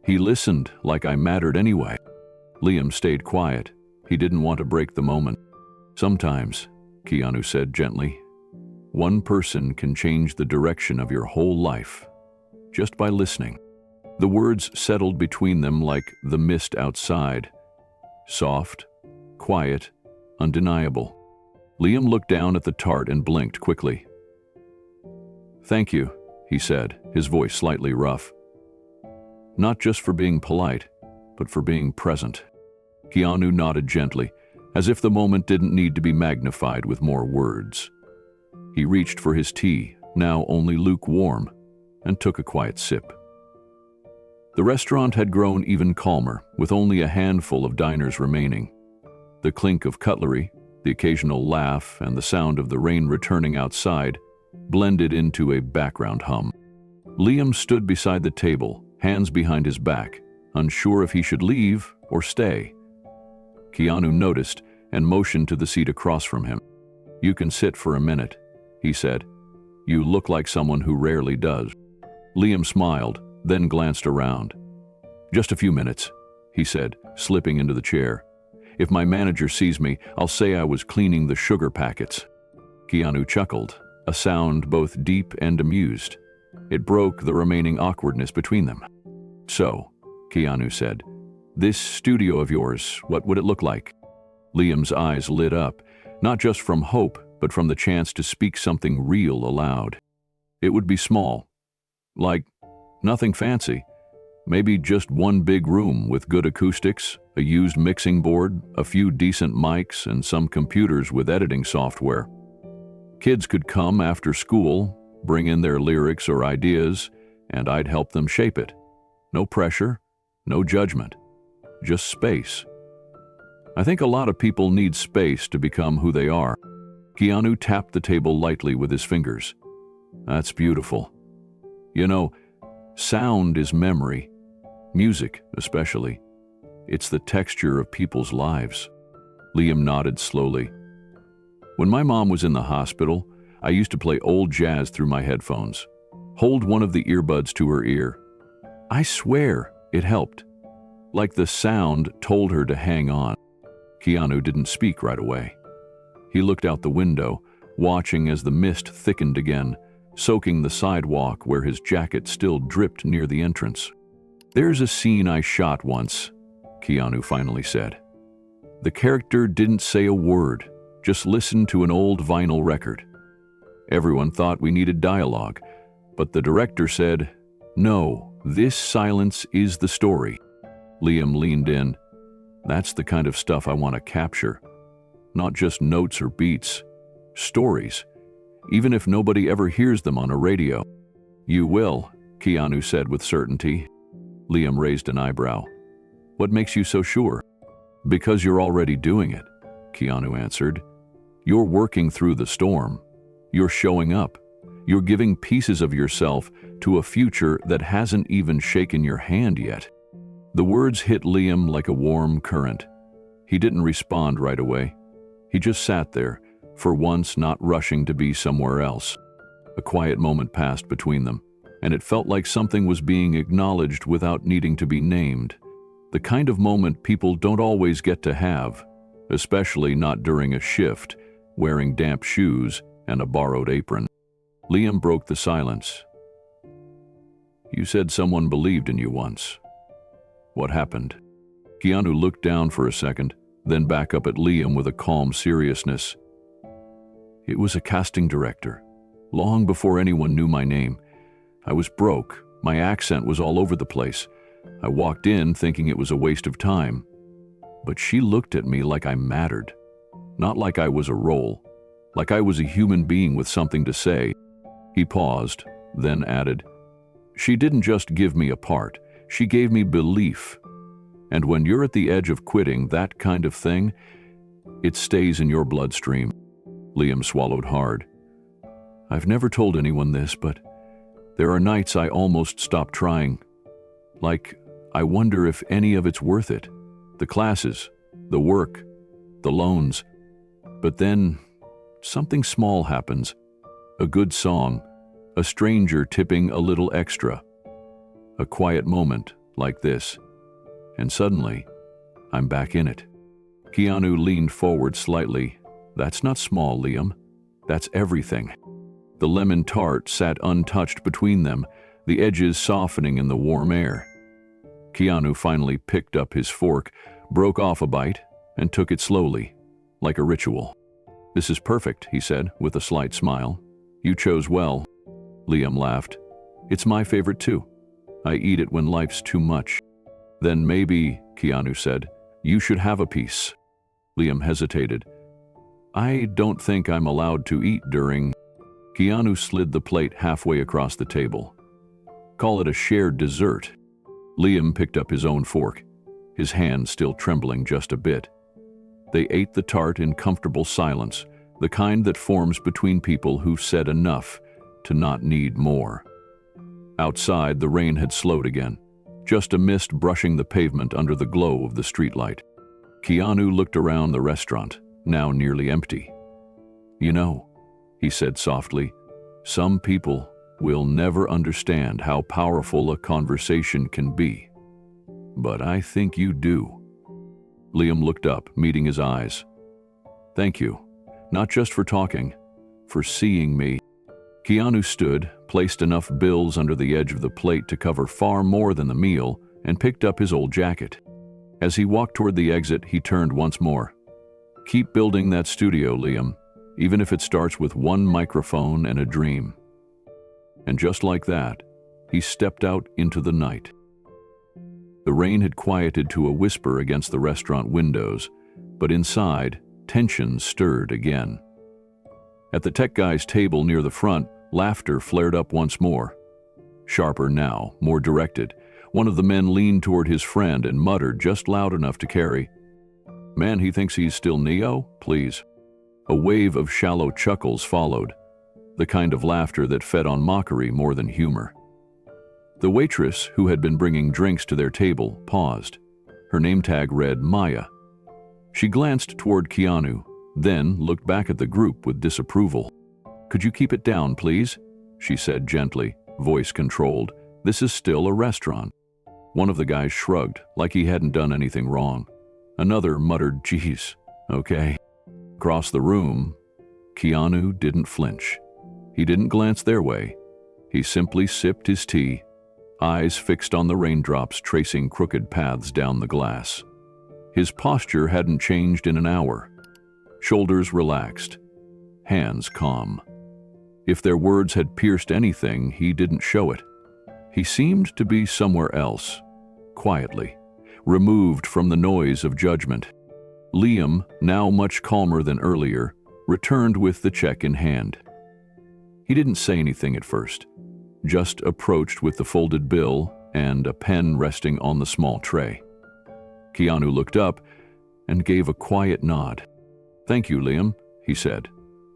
He listened like I mattered anyway." Liam stayed quiet. He didn't want to break the moment. "Sometimes," Keanu said gently, "one person can change the direction of your whole life, just by listening." The words settled between them like the mist outside. Soft, quiet, undeniable. Liam looked down at the tart and blinked quickly. "Thank you," he said, his voice slightly rough. "Not just for being polite, but for being present." Keanu nodded gently, as if the moment didn't need to be magnified with more words. He reached for his tea, now only lukewarm, and took a quiet sip. The restaurant had grown even calmer, with only a handful of diners remaining. The clink of cutlery, the occasional laugh, and the sound of the rain returning outside blended into a background hum. Liam stood beside the table, hands behind his back, unsure if he should leave or stay. Keanu noticed and motioned to the seat across from him. "You can sit for a minute," he said. "You look like someone who rarely does." Liam smiled, then glanced around. "Just a few minutes," he said, slipping into the chair. "If my manager sees me, I'll say I was cleaning the sugar packets." Keanu chuckled, a sound both deep and amused. It broke the remaining awkwardness between them. "So," Keanu said, "this studio of yours, what would it look like?" Liam's eyes lit up, not just from hope, but from the chance to speak something real aloud. "It would be small. Like, nothing fancy. Maybe just one big room with good acoustics, a used mixing board, a few decent mics, and some computers with editing software. Kids could come after school, bring in their lyrics or ideas, and I'd help them shape it. No pressure, no judgment, just space. I think a lot of people need space to become who they are. Keanu tapped the table lightly with his fingers. That's beautiful. You know, sound is memory. Music, especially. It's the texture of people's lives. Liam nodded slowly. When my mom was in the hospital, I used to play old jazz through my headphones. Hold one of the earbuds to her ear. I swear it helped. Like the sound told her to hang on. Keanu didn't speak right away. He looked out the window, watching as the mist thickened again, soaking the sidewalk where his jacket still dripped near the entrance. There's a scene I shot once, Keanu finally said. The character didn't say a word, just listened to an old vinyl record. Everyone thought we needed dialogue, but the director said, "No, this silence is the story." Liam leaned in. That's the kind of stuff I want to capture. Not just notes or beats. Stories. Even if nobody ever hears them on a radio. You will, Keanu said with certainty. Liam raised an eyebrow. What makes you so sure? Because you're already doing it, Keanu answered. You're working through the storm. You're showing up. You're giving pieces of yourself to a future that hasn't even shaken your hand yet. The words hit Liam like a warm current. He didn't respond right away. He just sat there, for once not rushing to be somewhere else. A quiet moment passed between them, and it felt like something was being acknowledged without needing to be named. The kind of moment people don't always get to have, especially not during a shift, wearing damp shoes and a borrowed apron. Liam broke the silence. You said someone believed in you once. What happened? Keanu looked down for a second, then back up at Liam with a calm seriousness. It was a casting director. Long before anyone knew my name. I was broke. My accent was all over the place. I walked in thinking it was a waste of time. But she looked at me like I mattered. Not like I was a role. Like I was a human being with something to say. He paused, then added, She didn't just give me a part. She gave me belief. And when you're at the edge of quitting that kind of thing, it stays in your bloodstream. Liam swallowed hard. I've never told anyone this, but there are nights I almost stop trying. Like, I wonder if any of it's worth it. The classes, the work, the loans. But then, something small happens. A good song, a stranger tipping a little extra. A quiet moment like this. And suddenly, I'm back in it. Keanu leaned forward slightly. That's not small, Liam. That's everything. The lemon tart sat untouched between them, the edges softening in the warm air. Keanu finally picked up his fork, broke off a bite, and took it slowly, like a ritual. This is perfect, he said, with a slight smile. You chose well. Liam laughed. It's my favorite too. I eat it when life's too much. Then maybe, Keanu said, you should have a piece. Liam hesitated. I don't think I'm allowed to eat during... Keanu slid the plate halfway across the table. Call it a shared dessert. Liam picked up his own fork, his hand still trembling just a bit. They ate the tart in comfortable silence, the kind that forms between people who've said enough to not need more. Outside, the rain had slowed again, just a mist brushing the pavement under the glow of the streetlight. Keanu looked around the restaurant, now nearly empty. You know, he said softly, some people will never understand how powerful a conversation can be. But I think you do. Liam looked up, meeting his eyes. Thank you, not just for talking, for seeing me. Keanu stood, placed enough bills under the edge of the plate to cover far more than the meal, and picked up his old jacket. As he walked toward the exit, he turned once more. Keep building that studio, Liam, even if it starts with one microphone and a dream. And just like that, he stepped out into the night. The rain had quieted to a whisper against the restaurant windows, but inside, tension stirred again. At the tech guy's table near the front, laughter flared up once more. Sharper now, more directed, One of the men leaned toward his friend and muttered just loud enough to carry, "Man, he thinks he's still Neo? Please." A wave of shallow chuckles followed, the kind of laughter that fed on mockery more than humor. The waitress, who had been bringing drinks to their table, paused. Her name tag read Maya. She glanced toward Keanu, then looked back at the group with disapproval. "Could you keep it down, please?" she said gently, voice controlled. "This is still a restaurant." One of the guys shrugged, like he hadn't done anything wrong. Another muttered, "Geez, okay." Across the room, Keanu didn't flinch. He didn't glance their way. He simply sipped his tea, eyes fixed on the raindrops tracing crooked paths down the glass. His posture hadn't changed in an hour. Shoulders relaxed, hands calm. If their words had pierced anything, he didn't show it. He seemed to be somewhere else, quietly, removed from the noise of judgment. Liam, now much calmer than earlier, returned with the check in hand. He didn't say anything at first, just approached with the folded bill and a pen resting on the small tray. Keanu looked up and gave a quiet nod. "Thank you, Liam," he said.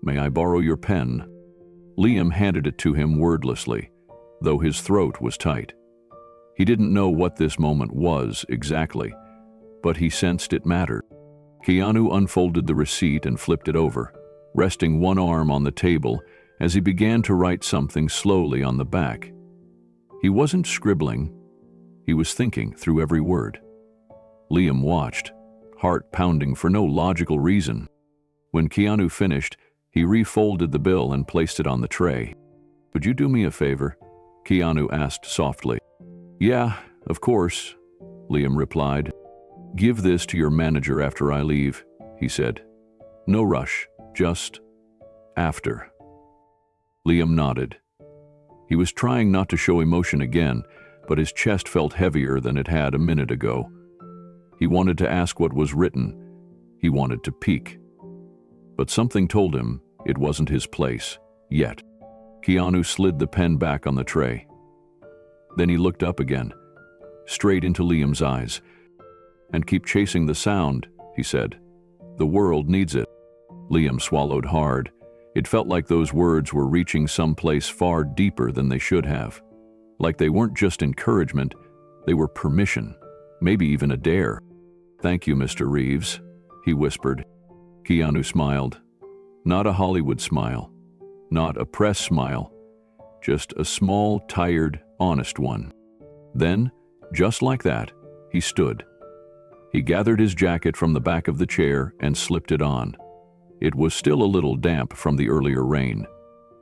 "May I borrow your pen?" Liam handed it to him wordlessly, though his throat was tight. He didn't know what this moment was exactly, but he sensed it mattered. Keanu unfolded the receipt and flipped it over, resting one arm on the table as he began to write something slowly on the back. He wasn't scribbling, he was thinking through every word. Liam watched, heart pounding for no logical reason. When Keanu finished, he refolded the bill and placed it on the tray. "Would you do me a favor?" Keanu asked softly. "Yeah, of course," Liam replied. "Give this to your manager after I leave," he said. "No rush, just after." Liam nodded. He was trying not to show emotion again, but his chest felt heavier than it had a minute ago. He wanted to ask what was written. He wanted to peek. But something told him it wasn't his place, yet. Keanu slid the pen back on the tray. Then he looked up again, straight into Liam's eyes. "And keep chasing the sound," he said. "The world needs it." Liam swallowed hard. It felt like those words were reaching someplace far deeper than they should have. Like they weren't just encouragement, they were permission, maybe even a dare. "Thank you, Mr. Reeves," he whispered. Keanu smiled. Not a Hollywood smile, not a press smile, just a small, tired, honest one. Then, just like that, he stood. He gathered his jacket from the back of the chair and slipped it on. It was still a little damp from the earlier rain.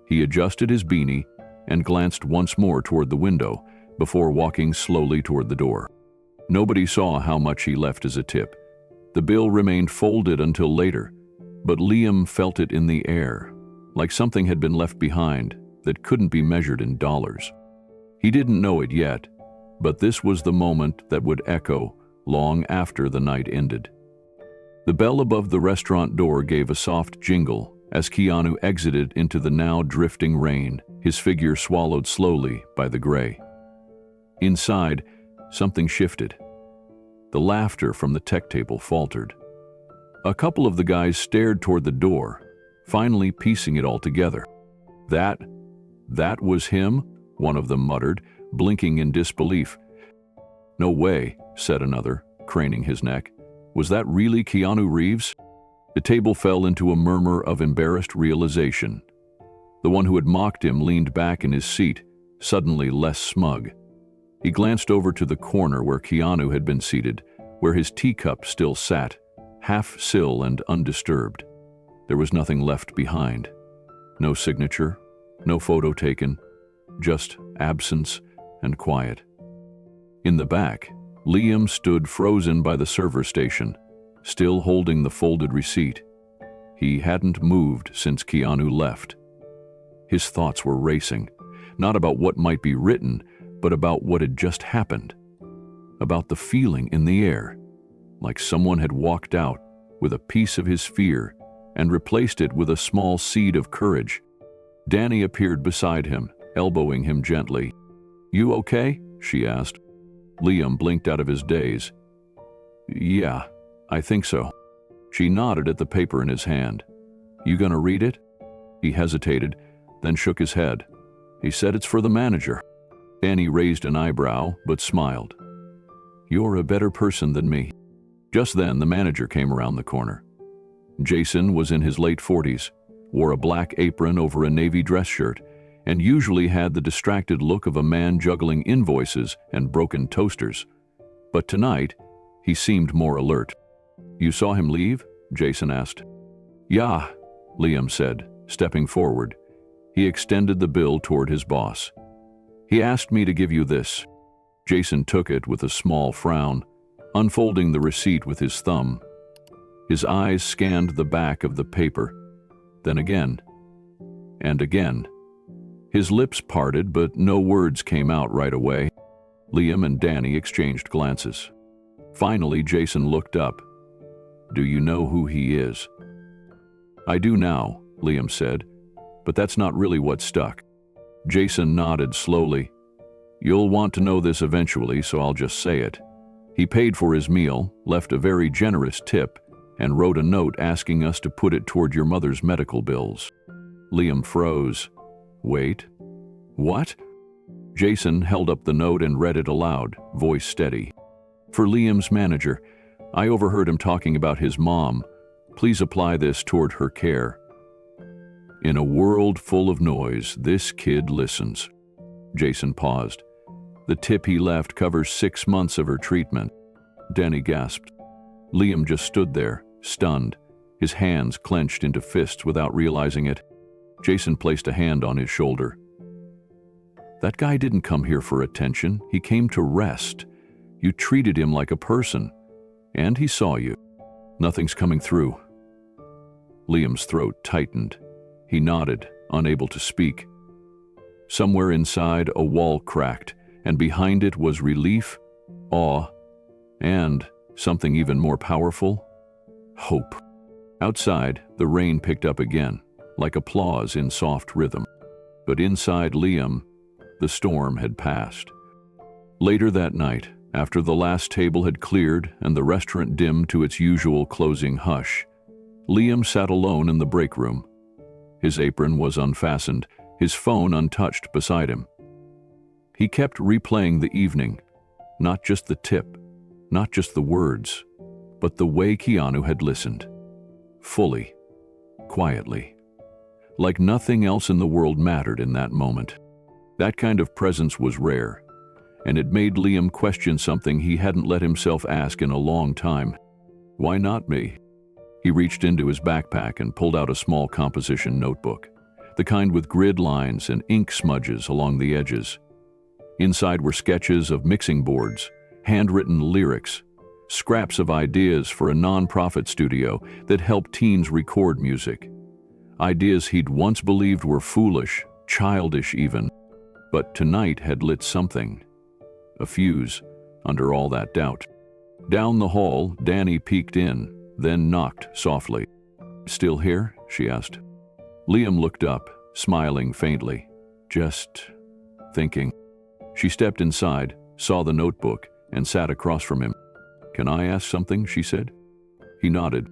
He adjusted his beanie and glanced once more toward the window before walking slowly toward the door. Nobody saw how much he left as a tip. The bill remained folded until later, but Liam felt it in the air, like something had been left behind that couldn't be measured in dollars. He didn't know it yet, but this was the moment that would echo long after the night ended. The bell above the restaurant door gave a soft jingle as Keanu exited into the now drifting rain, his figure swallowed slowly by the gray. Inside, something shifted. The laughter from the tech table faltered. A couple of the guys stared toward the door, finally piecing it all together. That was him?" one of them muttered, blinking in disbelief. "No way," said another, craning his neck. "Was that really Keanu Reeves?" The table fell into a murmur of embarrassed realization. The one who had mocked him leaned back in his seat, suddenly less smug. He glanced over to the corner where Keanu had been seated, where his teacup still sat, half still and undisturbed. There was nothing left behind. No signature, no photo taken, just absence and quiet. In the back, Liam stood frozen by the server station, still holding the folded receipt. He hadn't moved since Keanu left. His thoughts were racing, not about what might be written, but about what had just happened. About the feeling in the air, like someone had walked out with a piece of his fear and replaced it with a small seed of courage. Danny appeared beside him, elbowing him gently. "You okay?" she asked. Liam blinked out of his daze. Yeah, I think so. She nodded at the paper in his hand. You gonna read it? He hesitated, then shook his head. He said it's for the manager. Danny raised an eyebrow, but smiled. You're a better person than me. Just then, the manager came around the corner. Jason was in his late 40s, wore a black apron over a navy dress shirt, and usually had the distracted look of a man juggling invoices and broken toasters. But tonight, he seemed more alert. You saw him leave? Jason asked. Yeah, Liam said, stepping forward. He extended the bill toward his boss. He asked me to give you this. Jason took it with a small frown, unfolding the receipt with his thumb. His eyes scanned the back of the paper, then again, and again. His lips parted, but no words came out right away. Liam and Danny exchanged glances. Finally, Jason looked up. Do you know who he is? I do now, Liam said, but that's not really what stuck. Jason nodded slowly. You'll want to know this eventually, so I'll just say it. He paid for his meal, left a very generous tip, and wrote a note asking us to put it toward your mother's medical bills. Liam froze. Wait. What? Jason held up the note and read it aloud, voice steady. For Liam's manager, I overheard him talking about his mom. Please apply this toward her care. In a world full of noise, this kid listens. Jason paused. The tip he left covers 6 months of her treatment. Danny gasped. Liam just stood there, stunned, his hands clenched into fists without realizing it. Jason placed a hand on his shoulder. That guy didn't come here for attention. He came to rest. You treated him like a person, and he saw you. Nothing's coming through. Liam's throat tightened. He nodded, unable to speak. Somewhere inside, a wall cracked, and behind it was relief, awe, and something even more powerful, hope. Outside, the rain picked up again, like applause in soft rhythm. But inside Liam, the storm had passed. Later that night, after the last table had cleared and the restaurant dimmed to its usual closing hush, Liam sat alone in the break room. His apron was unfastened, his phone untouched beside him. He kept replaying the evening, not just the tip, not just the words, but the way Keanu had listened. Fully, quietly. Like nothing else in the world mattered in that moment. That kind of presence was rare, and it made Liam question something he hadn't let himself ask in a long time. Why not me? He reached into his backpack and pulled out a small composition notebook, the kind with grid lines and ink smudges along the edges. Inside were sketches of mixing boards, handwritten lyrics, scraps of ideas for a non-profit studio that helped teens record music. Ideas he'd once believed were foolish, childish even, but tonight had lit something. A fuse, under all that doubt. Down the hall, Danny peeked in, then knocked softly. Still here? She asked. Liam looked up, smiling faintly. Just thinking. She stepped inside, saw the notebook, and sat across from him. Can I ask something? She said. He nodded.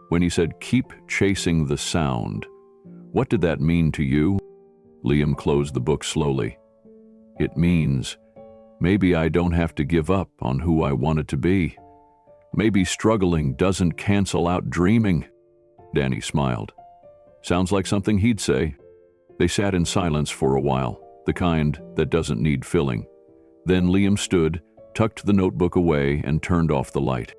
When he said, keep chasing the sound, what did that mean to you? Liam closed the book slowly. It means maybe I don't have to give up on who I wanted to be. Maybe struggling doesn't cancel out dreaming. Danny smiled. Sounds like something he'd say. They sat in silence for a while, the kind that doesn't need filling. Then Liam stood, tucked the notebook away, and turned off the light.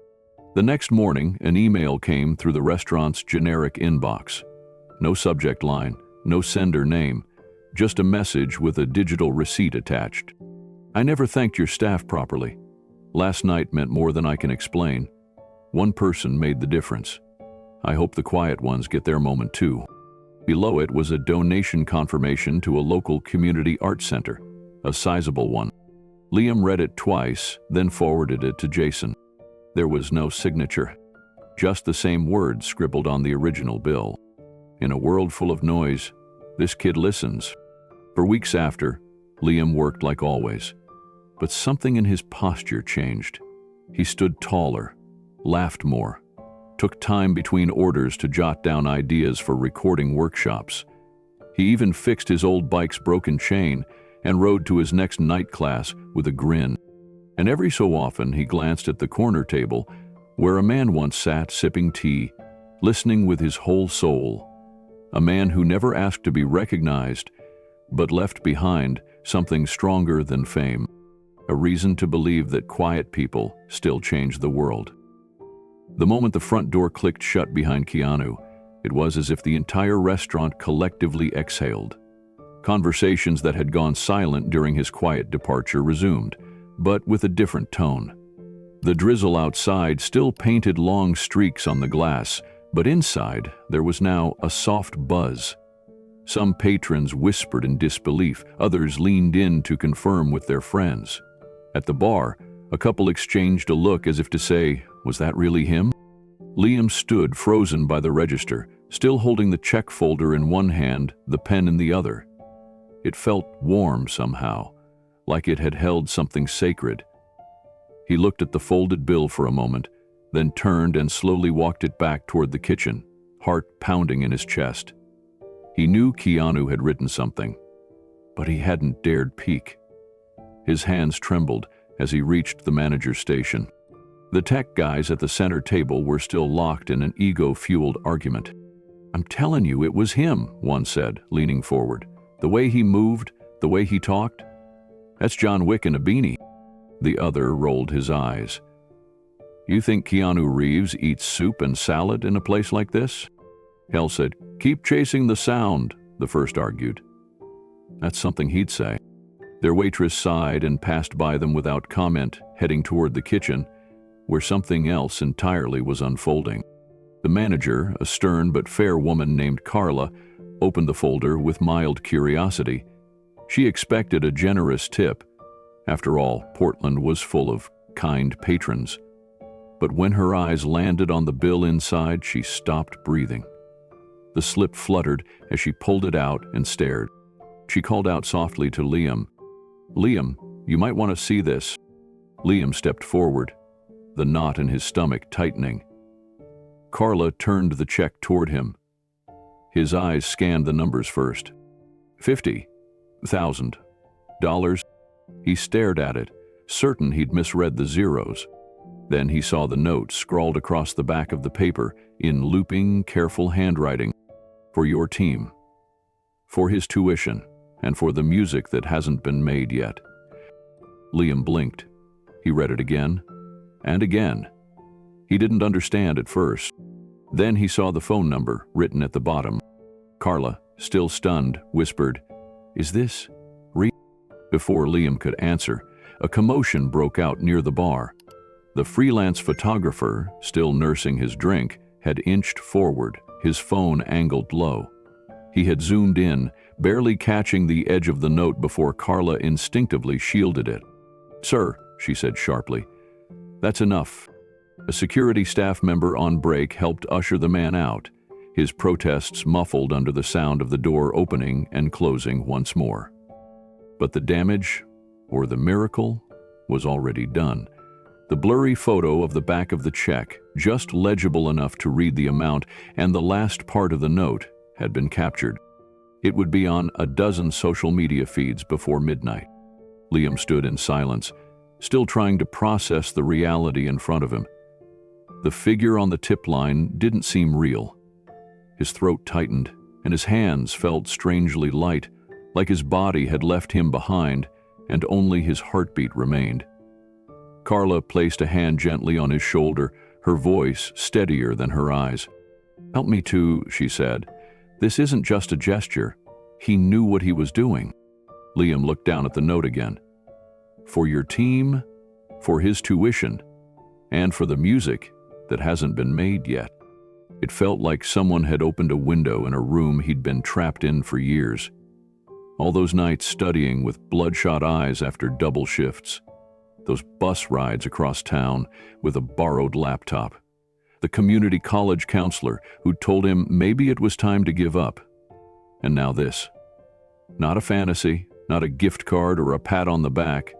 The next morning, an email came through the restaurant's generic inbox. No subject line, no sender name, just a message with a digital receipt attached. I never thanked your staff properly. Last night meant more than I can explain. One person made the difference. I hope the quiet ones get their moment too. Below it was a donation confirmation to a local community arts center, a sizable one. Liam read it twice, then forwarded it to Jason. There was no signature, just the same words scribbled on the original bill. In a world full of noise, this kid listens. For weeks after, Liam worked like always. But something in his posture changed. He stood taller, laughed more, took time between orders to jot down ideas for recording workshops. He even fixed his old bike's broken chain and rode to his next night class with a grin. And every so often he glanced at the corner table where a man once sat sipping tea, listening with his whole soul. A man who never asked to be recognized, but left behind something stronger than fame. A reason to believe that quiet people still change the world. The moment the front door clicked shut behind Keanu, it was as if the entire restaurant collectively exhaled. Conversations that had gone silent during his quiet departure resumed, but with a different tone. The drizzle outside still painted long streaks on the glass, but inside there was now a soft buzz. Some patrons whispered in disbelief, others leaned in to confirm with their friends. At the bar, a couple exchanged a look as if to say, "Was that really him?" Liam stood frozen by the register, still holding the check folder in one hand, the pen in the other. It felt warm somehow, like it had held something sacred. He looked at the folded bill for a moment, then turned and slowly walked it back toward the kitchen, heart pounding in his chest. He knew Keanu had written something, but he hadn't dared peek. His hands trembled as he reached the manager's station. The tech guys at the center table were still locked in an ego-fueled argument. "I'm telling you, it was him," one said, leaning forward. "The way he moved, the way he talked. That's John Wick in a beanie." The other rolled his eyes. "You think Keanu Reeves eats soup and salad in a place like this?" Hell said, "Keep chasing the sound," the first argued. That's something he'd say. Their waitress sighed and passed by them without comment, heading toward the kitchen, where something else entirely was unfolding. The manager, a stern but fair woman named Carla, opened the folder with mild curiosity. She expected a generous tip. After all, Portland was full of kind patrons. But when her eyes landed on the bill inside, she stopped breathing. The slip fluttered as she pulled it out and stared. She called out softly to Liam, "Liam, you might want to see this." Liam stepped forward, the knot in his stomach tightening. Carla turned the check toward him. His eyes scanned the numbers first. $50,000. He stared at it, certain he'd misread the zeros. Then he saw the note scrawled across the back of the paper in looping, careful handwriting. "For your team. For his tuition, and for the music that hasn't been made yet." Liam blinked. He read it again, and again. He didn't understand at first. Then he saw the phone number written at the bottom. Carla, still stunned, whispered, "Is this Reeves?" Before Liam could answer, a commotion broke out near the bar. The freelance photographer, still nursing his drink, had inched forward, his phone angled low. He had zoomed in, barely catching the edge of the note before Carla instinctively shielded it. "Sir," she said sharply, "that's enough." A security staff member on break helped usher the man out, his protests muffled under the sound of the door opening and closing once more. But the damage, or the miracle, was already done. The blurry photo of the back of the check, just legible enough to read the amount, and the last part of the note had been captured. It would be on a dozen social media feeds before midnight. Liam stood in silence, still trying to process the reality in front of him. The figure on the tip line didn't seem real. His throat tightened, and his hands felt strangely light, like his body had left him behind, and only his heartbeat remained. Carla placed a hand gently on his shoulder, her voice steadier than her eyes. "Help me to," she said. "This isn't just a gesture. He knew what he was doing." Liam looked down at the note again. "For your team, for his tuition, and for the music that hasn't been made yet." It felt like someone had opened a window in a room he'd been trapped in for years. All those nights studying with bloodshot eyes after double shifts. Those bus rides across town with a borrowed laptop. The community college counselor who told him maybe it was time to give up. And now this. Not a fantasy, not a gift card or a pat on the back.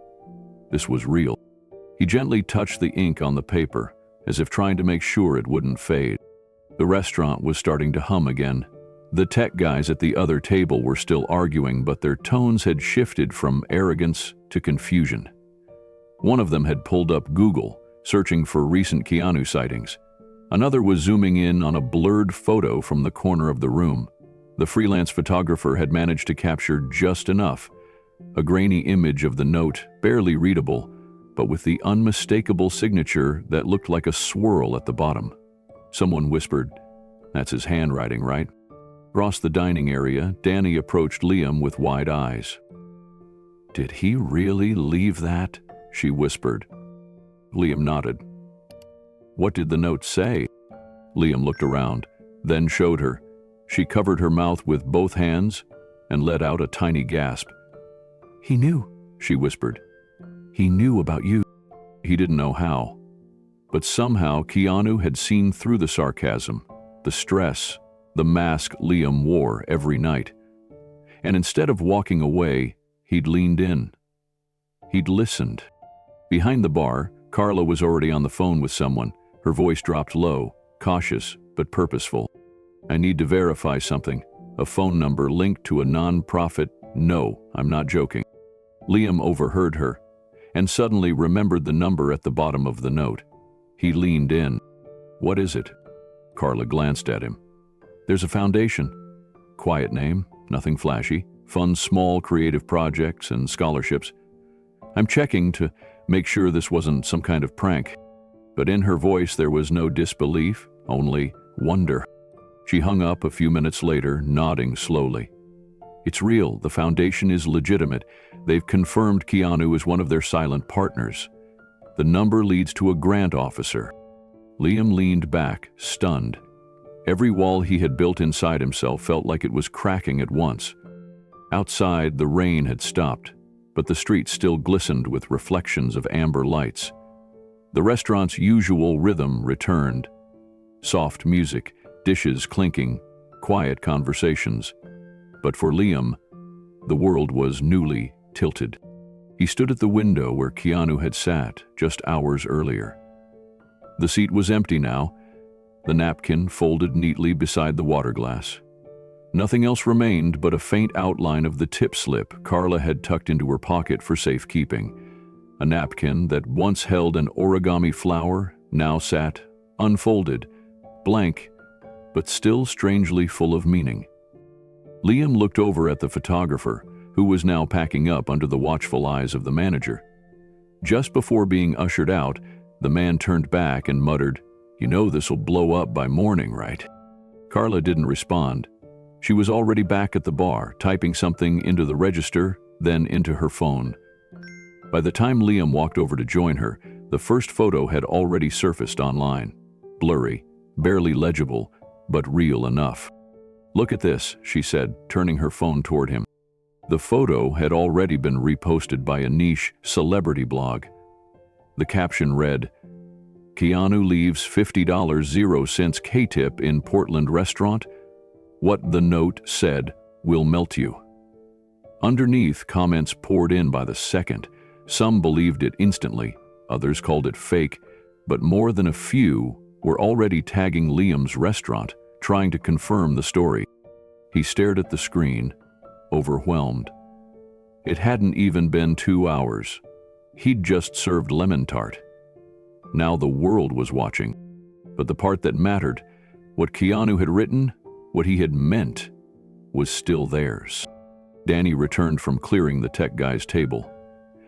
This was real. He gently touched the ink on the paper, as if trying to make sure it wouldn't fade. The restaurant was starting to hum again. The tech guys at the other table were still arguing, but their tones had shifted from arrogance to confusion. One of them had pulled up Google, searching for recent Keanu sightings. Another was zooming in on a blurred photo from the corner of the room. The freelance photographer had managed to capture just enough. A grainy image of the note, barely readable, but with the unmistakable signature that looked like a swirl at the bottom. Someone whispered, "That's his handwriting, right?" Across the dining area, Danny approached Liam with wide eyes. "Did he really leave that?" she whispered. Liam nodded. "What did the note say?" Liam looked around, then showed her. She covered her mouth with both hands and let out a tiny gasp. "He knew," she whispered. "He knew about you." He didn't know how. But somehow Keanu had seen through the sarcasm, the stress, the mask Liam wore every night. And instead of walking away, he'd leaned in. He'd listened. Behind the bar, Carla was already on the phone with someone. Her voice dropped low, cautious but purposeful. "I need to verify something. A phone number linked to a non-profit." "No, I'm not joking." Liam overheard her, and suddenly remembered the number at the bottom of the note. He leaned in. "What is it?" Carla glanced at him. "There's a foundation. Quiet name, nothing flashy. Funds small creative projects and scholarships. I'm checking to make sure this wasn't some kind of prank." But in her voice there was no disbelief, only wonder. She hung up a few minutes later, nodding slowly. "It's real. The foundation is legitimate. They've confirmed Keanu is one of their silent partners. The number leads to a grant officer." Liam leaned back, stunned. Every wall he had built inside himself felt like it was cracking at once. Outside, the rain had stopped, but the street still glistened with reflections of amber lights. The restaurant's usual rhythm returned. Soft music, dishes clinking, quiet conversations. But for Liam, the world was newly tilted. He stood at the window where Keanu had sat just hours earlier. The seat was empty now, the napkin folded neatly beside the water glass. Nothing else remained but a faint outline of the tip slip Carla had tucked into her pocket for safekeeping. A napkin that once held an origami flower now sat, unfolded, blank, but still strangely full of meaning. Liam looked over at the photographer, who was now packing up under the watchful eyes of the manager. Just before being ushered out, the man turned back and muttered, "You know this'll blow up by morning, right?" Carla didn't respond. She was already back at the bar, typing something into the register, then into her phone. By the time Liam walked over to join her, the first photo had already surfaced online. Blurry, barely legible, but real enough. "Look at this," she said, turning her phone toward him. The photo had already been reposted by a niche celebrity blog. The caption read, "Keanu leaves $50 0 K-tip in Portland restaurant. What the note said will melt you." Underneath, comments poured in by the second. Some believed it instantly, others called it fake, but more than a few were already tagging Liam's restaurant, trying to confirm the story. He stared at the screen, overwhelmed. It hadn't even been 2 hours. He'd just served lemon tart. Now the world was watching. But the part that mattered, what Keanu had written, what he had meant, was still theirs. Danny returned from clearing the tech guy's table.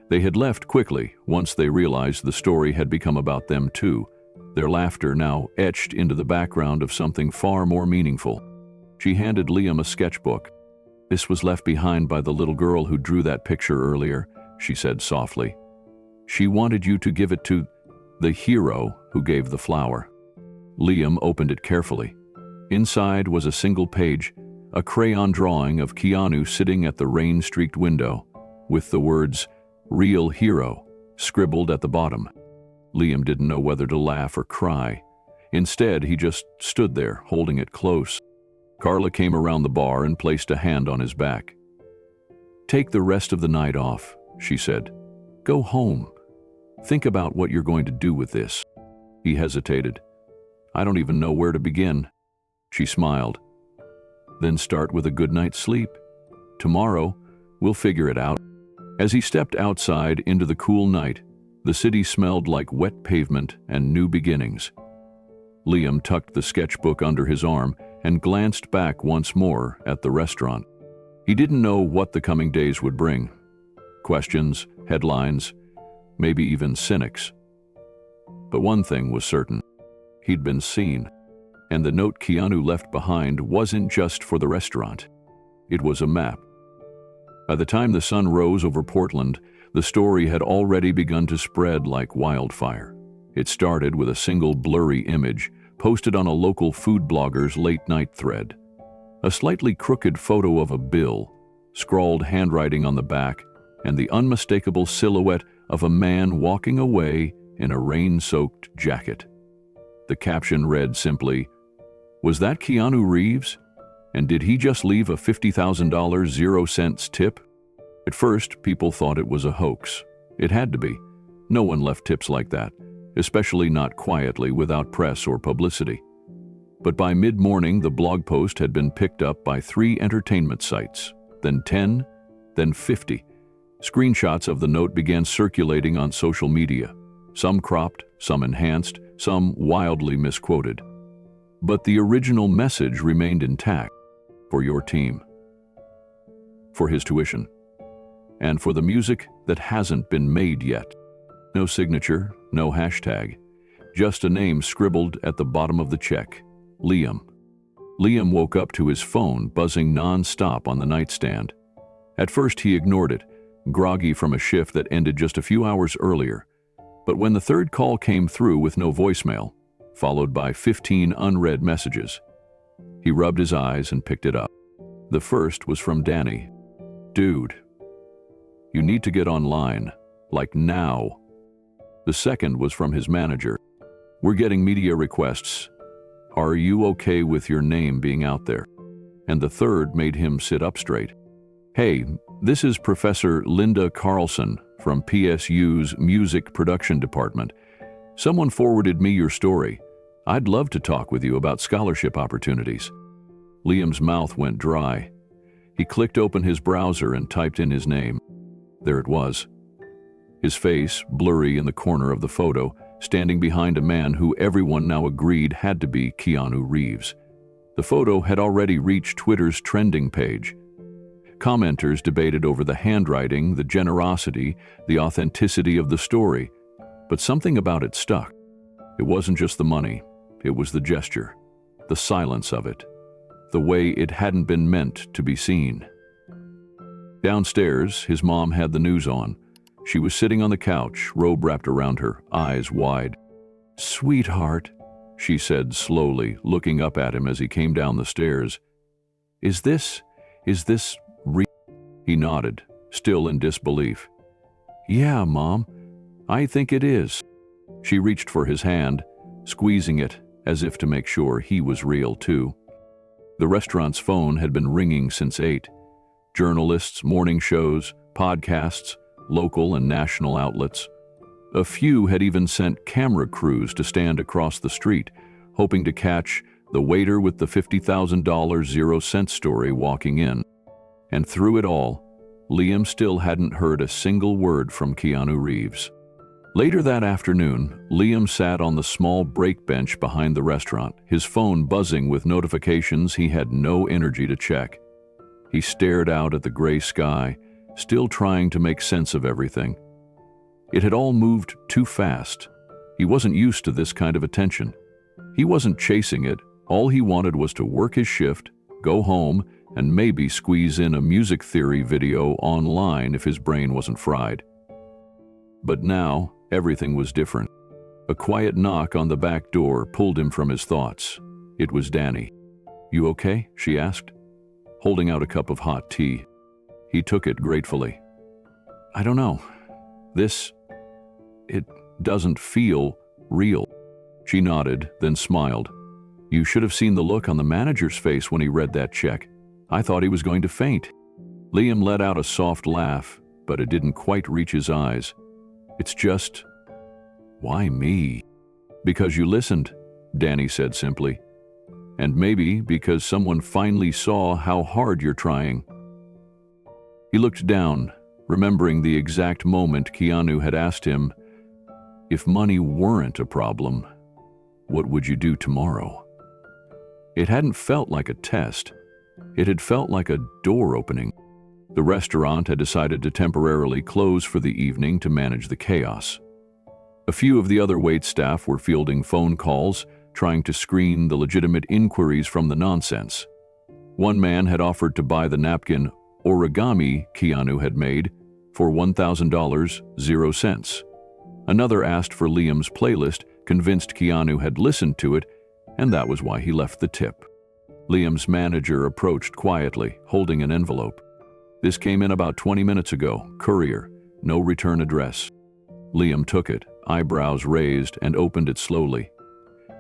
They had left quickly once they realized the story had become about them too, their laughter now etched into the background of something far more meaningful. She handed Liam a sketchbook. "This was left behind by the little girl who drew that picture earlier," she said softly. "She wanted you to give it to the hero who gave the flower." Liam opened it carefully. Inside was a single page, a crayon drawing of Keanu sitting at the rain-streaked window, with the words, "Real hero," scribbled at the bottom. Liam didn't know whether to laugh or cry. Instead, he just stood there, holding it close. Carla came around the bar and placed a hand on his back. "Take the rest of the night off," she said. "Go home, Think about what you're going to do with this." He hesitated. "I don't even know where to begin." She smiled. "Then start with a good night's sleep. Tomorrow, we'll figure it out." As he stepped outside into the cool night, the city smelled like wet pavement and new beginnings. Liam tucked the sketchbook under his arm and glanced back once more at the restaurant. He didn't know what the coming days would bring. Questions, headlines, maybe even cynics. But one thing was certain. He'd been seen. And the note Keanu left behind wasn't just for the restaurant. It was a map. By the time the sun rose over Portland, the story had already begun to spread like wildfire. It started with a single blurry image posted on a local food blogger's late-night thread. A slightly crooked photo of a bill, scrawled handwriting on the back, and the unmistakable silhouette of a man walking away in a rain-soaked jacket. The caption read simply, "Was that Keanu Reeves? And did he just leave a $50,000 0-cents tip?" At first, people thought it was a hoax. It had to be. No one left tips like that, especially not quietly without press or publicity. But by mid-morning, the blog post had been picked up by 3 entertainment sites, then 10, then 50. Screenshots of the note began circulating on social media, some cropped, some enhanced, some wildly misquoted. But the original message remained intact: for your team, for his tuition, and for the music that hasn't been made yet. No signature, no hashtag, just a name scribbled at the bottom of the check: Liam. Liam woke up to his phone buzzing non-stop on the nightstand. At first he ignored it, groggy from a shift that ended just a few hours earlier. But when the third call came through with no voicemail, followed by 15 unread messages, he rubbed his eyes and picked it up. The first was from Danny. "Dude, you need to get online, like now." The second was from his manager. "We're getting media requests. Are you okay with your name being out there?" And the third made him sit up straight. "Hey, this is Professor Linda Carlson from PSU's Music Production Department. Someone forwarded me your story. I'd love to talk with you about scholarship opportunities." Liam's mouth went dry. He clicked open his browser and typed in his name. There it was. His face, blurry in the corner of the photo, standing behind a man who everyone now agreed had to be Keanu Reeves. The photo had already reached Twitter's trending page. Commenters debated over the handwriting, the generosity, the authenticity of the story, but something about it stuck. It wasn't just the money, it was the gesture, the silence of it, the way it hadn't been meant to be seen. Downstairs, his mom had the news on. She was sitting on the couch, robe wrapped around her, eyes wide. "Sweetheart," she said slowly, looking up at him as he came down the stairs. Is this real?" He nodded, still in disbelief. "Yeah, Mom, I think it is." She reached for his hand, squeezing it as if to make sure he was real too. The restaurant's phone had been ringing since 8. Journalists, morning shows, podcasts, local and national outlets. A few had even sent camera crews to stand across the street, hoping to catch the waiter with the $50,000 0-cent story walking in. And through it all, Liam still hadn't heard a single word from Keanu Reeves. Later that afternoon, Liam sat on the small break bench behind the restaurant, his phone buzzing with notifications he had no energy to check. He stared out at the gray sky, still trying to make sense of everything. It had all moved too fast. He wasn't used to this kind of attention. He wasn't chasing it. All he wanted was to work his shift, go home, and maybe squeeze in a music theory video online if his brain wasn't fried. But now, everything was different. A quiet knock on the back door pulled him from his thoughts. It was Danny. "You okay?" she asked, holding out a cup of hot tea. He took it gratefully. "I don't know. It doesn't feel real." She nodded, then smiled. "You should have seen the look on the manager's face when he read that check. I thought he was going to faint." Liam let out a soft laugh, but it didn't quite reach his eyes. Why me? Because you listened, Danny said simply. And maybe because someone finally saw how hard you're trying. He looked down, remembering the exact moment Keanu had asked him, if money weren't a problem, what would you do tomorrow? It hadn't felt like a test. It had felt like a door opening. The restaurant had decided to temporarily close for the evening to manage the chaos. A few of the other waitstaff were fielding phone calls, trying to screen the legitimate inquiries from the nonsense. One man had offered to buy the napkin origami Keanu had made for $1,000, 0 cents. Another asked for Liam's playlist, convinced Keanu had listened to it, and that was why he left the tip. Liam's manager approached quietly, holding an envelope. This came in about 20 minutes ago, courier, no return address. Liam took it, eyebrows raised, and opened it slowly.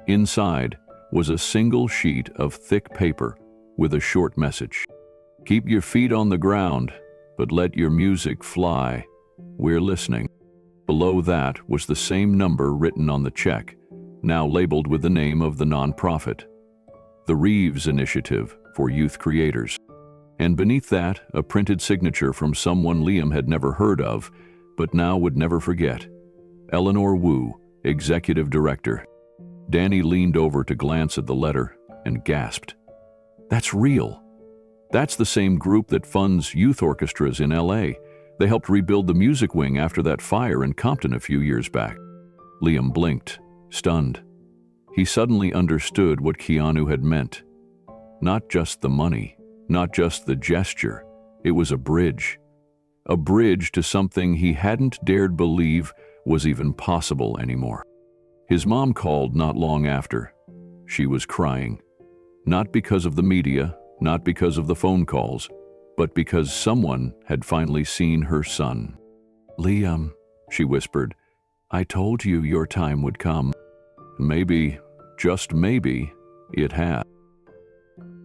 Inside was a single sheet of thick paper with a short message. Keep your feet on the ground, but let your music fly. We're listening. Below that was the same number written on the check, now labeled with the name of the nonprofit, the Reeves Initiative for Youth Creators. And beneath that, a printed signature from someone Liam had never heard of, but now would never forget. Eleanor Wu, Executive Director. Danny leaned over to glance at the letter and gasped. That's real. That's the same group that funds youth orchestras in LA. They helped rebuild the music wing after that fire in Compton a few years back. Liam blinked, stunned. He suddenly understood what Keanu had meant. Not just the money, not just the gesture. It was a bridge. A bridge to something he hadn't dared believe was even possible anymore. His mom called not long after. She was crying. Not because of the media, not because of the phone calls, but because someone had finally seen her son. Liam, she whispered, I told you your time would come. Maybe, just maybe, it had.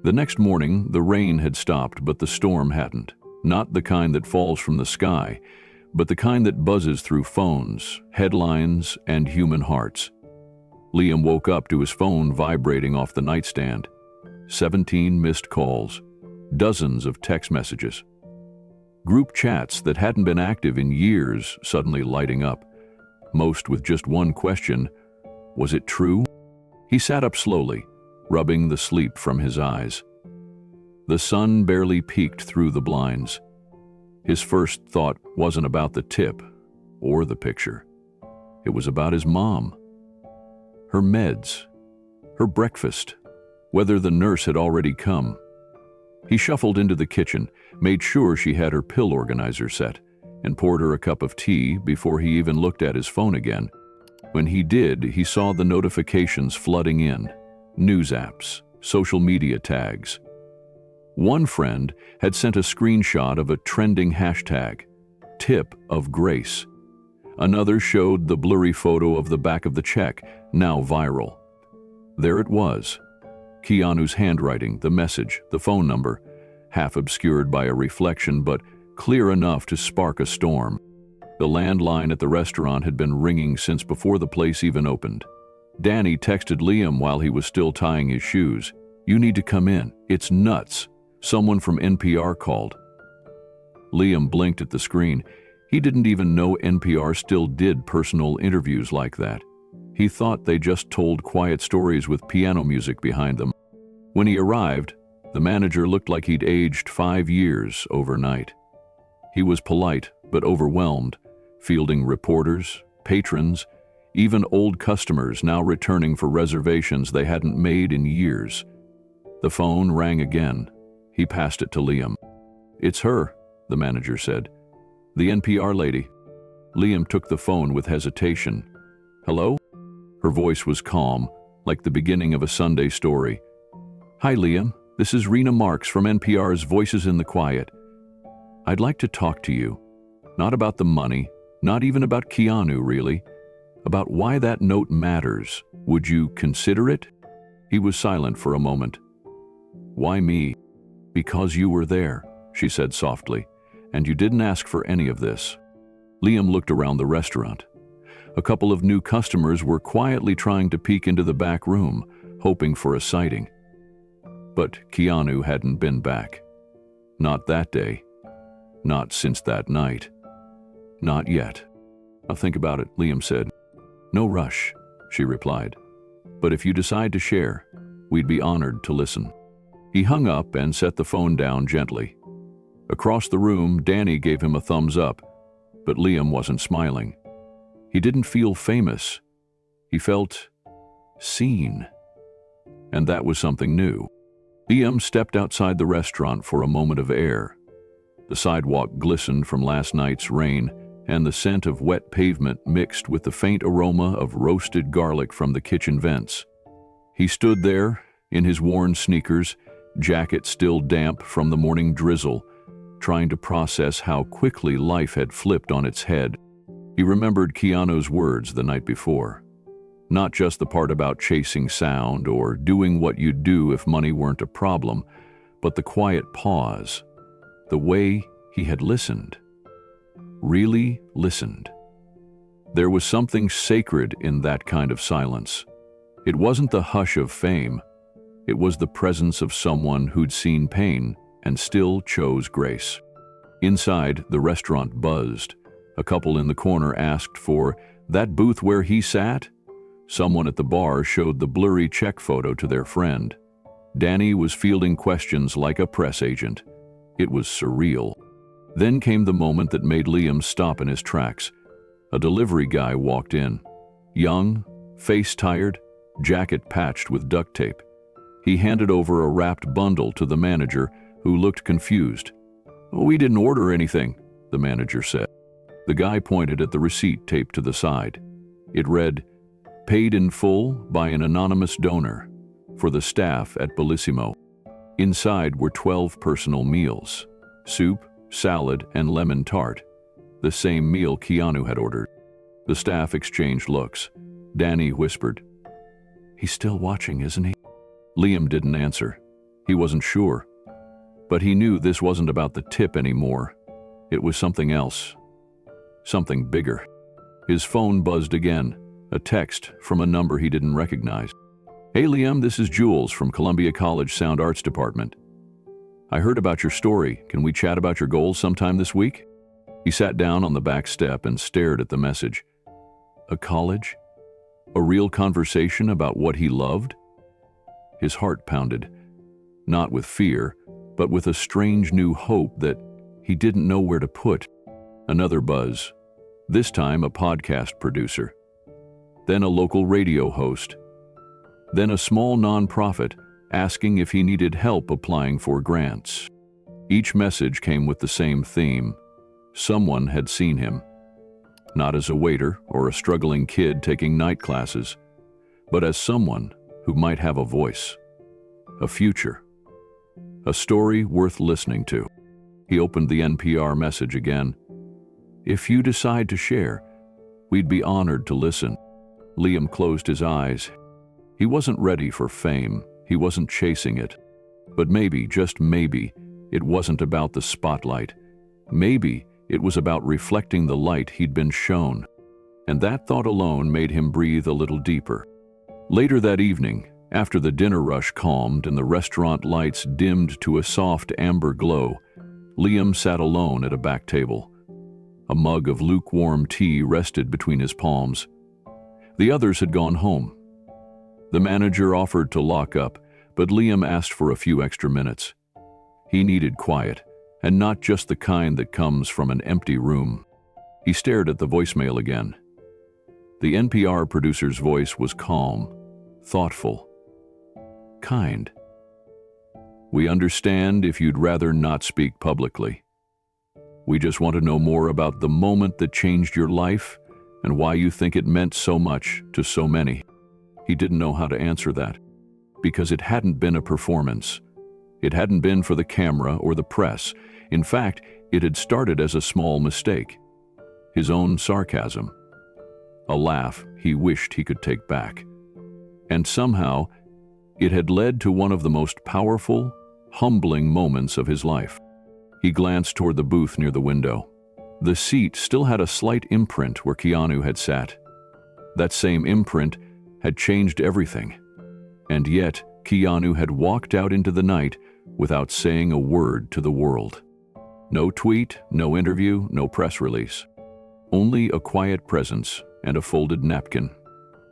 The next morning, the rain had stopped, but the storm hadn't. Not the kind that falls from the sky, but the kind that buzzes through phones, headlines, and human hearts. Liam woke up to his phone vibrating off the nightstand. 17 missed calls, dozens of text messages. Group chats that hadn't been active in years suddenly lighting up, most with just one question, was it true? He sat up slowly, rubbing the sleep from his eyes. The sun barely peeked through the blinds. His first thought wasn't about the tip or the picture. It was about his mom. Her meds, her breakfast, whether the nurse had already come. He shuffled into the kitchen, made sure she had her pill organizer set, and poured her a cup of tea before he even looked at his phone again. When he did, he saw the notifications flooding in, news apps, social media tags. One friend had sent a screenshot of a trending hashtag, tip of grace. Another showed the blurry photo of the back of the check, now viral. There it was. Keanu's handwriting, the message, the phone number, half obscured by a reflection but clear enough to spark a storm. The landline at the restaurant had been ringing since before the place even opened. Danny texted Liam while he was still tying his shoes. You need to come in. It's nuts. Someone from NPR called. Liam blinked at the screen. He didn't even know NPR still did personal interviews like that. He thought they just told quiet stories with piano music behind them. When he arrived, the manager looked like he'd aged 5 years overnight. He was polite but overwhelmed, fielding reporters, patrons, even old customers now returning for reservations they hadn't made in years. The phone rang again. He passed it to Liam. It's her, the manager said. The NPR lady. Liam took the phone with hesitation. Hello? Her voice was calm, like the beginning of a Sunday story. Hi, Liam. This is Rena Marks from NPR's Voices in the Quiet. I'd like to talk to you. Not about the money, not even about Keanu, really. About why that note matters. Would you consider it? He was silent for a moment. Why me? Because you were there, she said softly, and you didn't ask for any of this. Liam looked around the restaurant. A couple of new customers were quietly trying to peek into the back room, hoping for a sighting. But Keanu hadn't been back. Not that day. Not since that night. Not yet. "I'll think about it," Liam said. "No rush," she replied. "But if you decide to share, we'd be honored to listen." He hung up and set the phone down gently. Across the room, Danny gave him a thumbs up, but Liam wasn't smiling. He didn't feel famous. He felt seen. And that was something new. Liam stepped outside the restaurant for a moment of air. The sidewalk glistened from last night's rain, and the scent of wet pavement mixed with the faint aroma of roasted garlic from the kitchen vents. He stood there, in his worn sneakers, jacket still damp from the morning drizzle, trying to process how quickly life had flipped on its head. He remembered Keanu's words the night before. Not just the part about chasing sound or doing what you'd do if money weren't a problem, but the quiet pause, the way he had listened. Really listened. There was something sacred in that kind of silence. It wasn't the hush of fame. It was the presence of someone who'd seen pain and still chose grace. Inside, the restaurant buzzed. A couple in the corner asked for that booth where he sat. Someone at the bar showed the blurry check photo to their friend. Danny was fielding questions like a press agent. It was surreal. Then came the moment that made Liam stop in his tracks. A delivery guy walked in. Young, face tired, jacket patched with duct tape. He handed over a wrapped bundle to the manager, who looked confused. "We didn't order anything," the manager said. The guy pointed at the receipt taped to the side. It read, "Paid in full by an anonymous donor for the staff at Bellissimo." Inside were 12 personal meals: soup, salad, and lemon tart, the same meal Keanu had ordered. The staff exchanged looks. Danny whispered, "He's still watching, isn't he?" Liam didn't answer. He wasn't sure. But he knew this wasn't about the tip anymore. It was something else. Something bigger. His phone buzzed again, a text from a number he didn't recognize. "Hey Liam, this is Jules from Columbia College Sound Arts Department. I heard about your story. Can we chat about your goals sometime this week?" He sat down on the back step and stared at the message. A college? A real conversation about what he loved? His heart pounded, not with fear, but with a strange new hope that he didn't know where to put. Another buzz, this time a podcast producer. Then a local radio host. Then a small nonprofit asking if he needed help applying for grants. Each message came with the same theme. Someone had seen him. Not as a waiter or a struggling kid taking night classes, but as someone who might have a voice, a future, a story worth listening to. He opened the NPR message again. "If you decide to share, we'd be honored to listen." Liam closed his eyes. He wasn't ready for fame. He wasn't chasing it. But maybe, just maybe, it wasn't about the spotlight. Maybe it was about reflecting the light he'd been shown. And that thought alone made him breathe a little deeper. Later that evening, after the dinner rush calmed and the restaurant lights dimmed to a soft amber glow, Liam sat alone at a back table. A mug of lukewarm tea rested between his palms. The others had gone home. The manager offered to lock up, but Liam asked for a few extra minutes. He needed quiet, and not just the kind that comes from an empty room. He stared at the voicemail again. The NPR producer's voice was calm, thoughtful, kind. "We understand if you'd rather not speak publicly. We just want to know more about the moment that changed your life and why you think it meant so much to so many." He didn't know how to answer that, because it hadn't been a performance. It hadn't been for the camera or the press. In fact, it had started as a small mistake. His own sarcasm. A laugh he wished he could take back. And somehow, it had led to one of the most powerful, humbling moments of his life. He glanced toward the booth near the window. The seat still had a slight imprint where Keanu had sat. That same imprint had changed everything. And yet, Keanu had walked out into the night without saying a word to the world. No tweet, no interview, no press release. Only a quiet presence and a folded napkin.